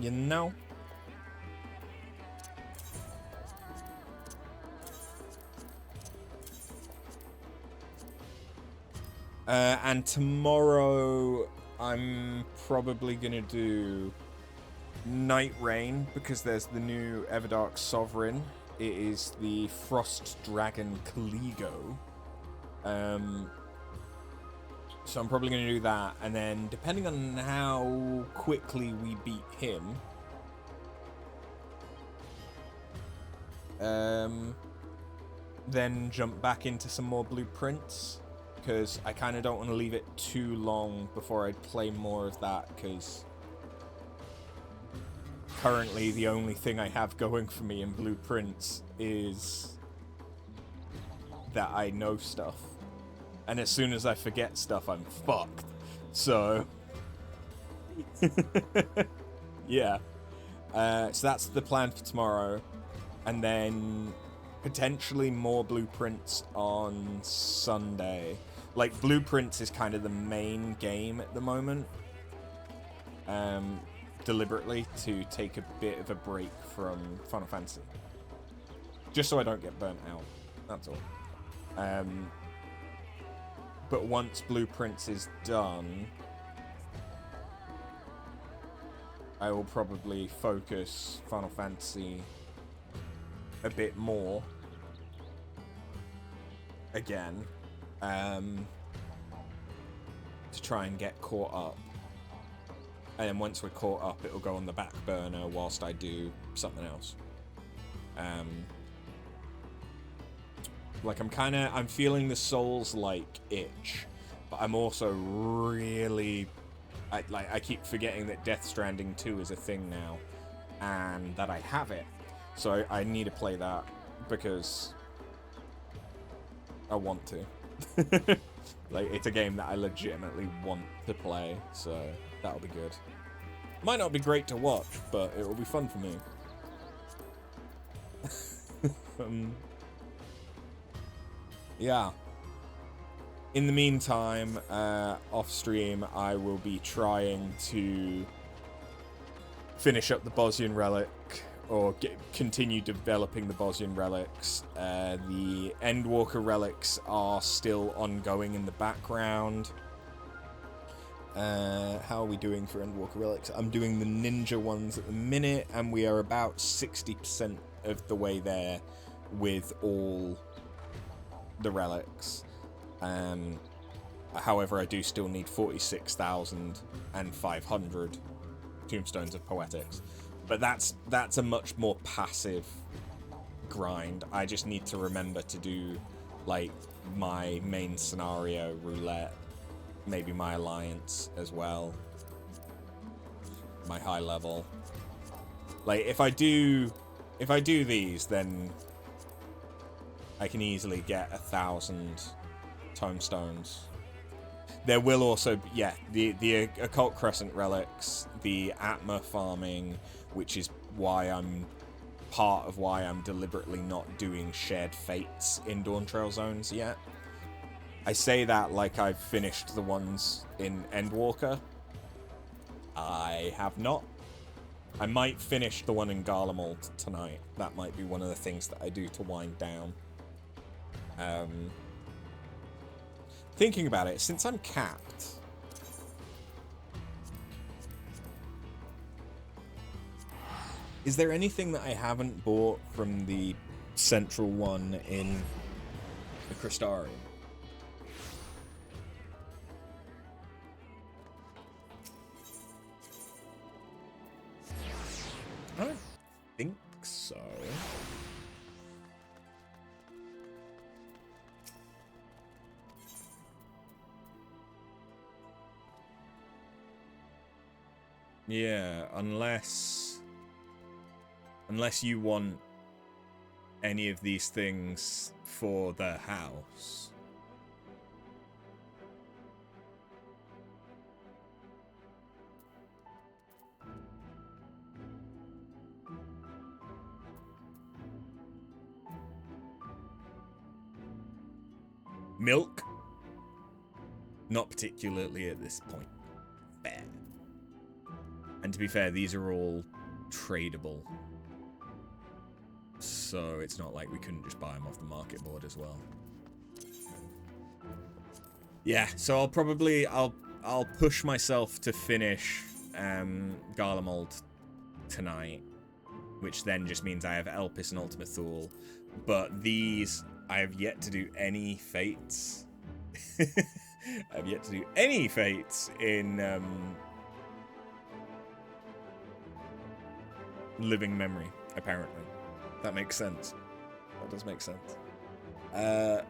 You know? And tomorrow I'm probably gonna do Night Rain because there's the new Everdark Sovereign. It is the Frost Dragon Kaligo. So I'm probably going to do that, and then depending on how quickly we beat him, then jump back into some more blueprints, because I kind of don't want to leave it too long before I play more of that, because currently the only thing I have going for me in blueprints is that I know stuff. And as soon as I forget stuff, I'm fucked. So... yeah. So that's the plan for tomorrow. And then potentially more blueprints on Sunday. Like, blueprints is kind of the main game at the moment. Deliberately to take a bit of a break from Final Fantasy. Just so I don't get burnt out. That's all. But once Blueprints is done, I will probably focus Final Fantasy a bit more again, to try and get caught up. And then once we're caught up, it'll go on the back burner whilst I do something else. Like, I'm feeling the Souls-like itch, but I'm also really... I keep forgetting that Death Stranding 2 is a thing now, and that I have it. So I need to play that, because I want to. Like, it's a game that I legitimately want to play, so that'll be good. Might not be great to watch, but it will be fun for me. Yeah. In the meantime, off stream, I will be trying to finish up the Bosnian relic, or continue developing the Bosnian relics. The Endwalker relics are still ongoing in the background. How are we doing for Endwalker relics? I'm doing the ninja ones at the minute, and we are about 60% of the way there with all the relics. However, I do still need 46,500 Tombstones of Poetics, but that's a much more passive grind. I just need to remember to do like my main scenario roulette, maybe my alliance as well, my high level. Like if I do these, then I can easily get 1,000 Tombstones. There will also be, yeah, the Occult Crescent relics, the Atma farming, which is why I'm deliberately not doing shared fates in Dawntrail zones yet. I say that like I've finished the ones in Endwalker. I have not. I might finish the one in Garlemald tonight. That might be one of the things that I do to wind down. Thinking about it, since I'm capped, is there anything that I haven't bought from the central one in the Crystarium? I don't think so. Yeah, unless you want any of these things for the house. Milk? Not particularly at this point. Fair. And to be fair, these are all tradable. So it's not like we couldn't just buy them off the market board as well. Yeah, so I'll push myself to finish Garlemald tonight, which then just means I have Elpis and Ultima Thule. But these, I have yet to do any fates. I've yet to do any fates in living memory, apparently. That makes sense. That does make sense. I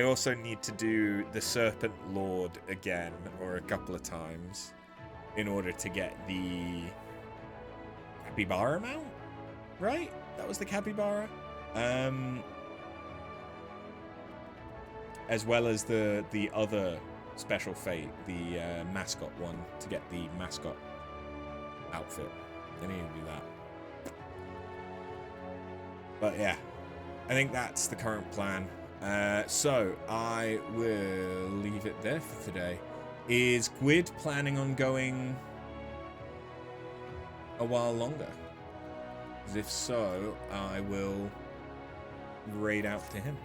also need to do the Serpent Lord again, or a couple of times, in order to get the Capybara mount, right? That was the Capybara. As well as the other special fate, the mascot one, to get the mascot outfit. I need to do that. But yeah, I think that's the current plan. So I will leave it there for today. Is Gwyd planning on going a while longer? Because if so, I will raid out to him.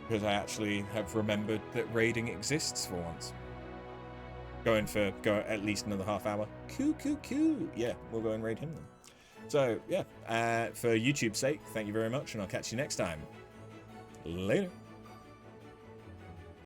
Because I actually have remembered that raiding exists for once. Go at least another half hour. Cool. Yeah, we'll go and raid him then. So, yeah, for YouTube's sake, thank you very much, and I'll catch you next time. Later.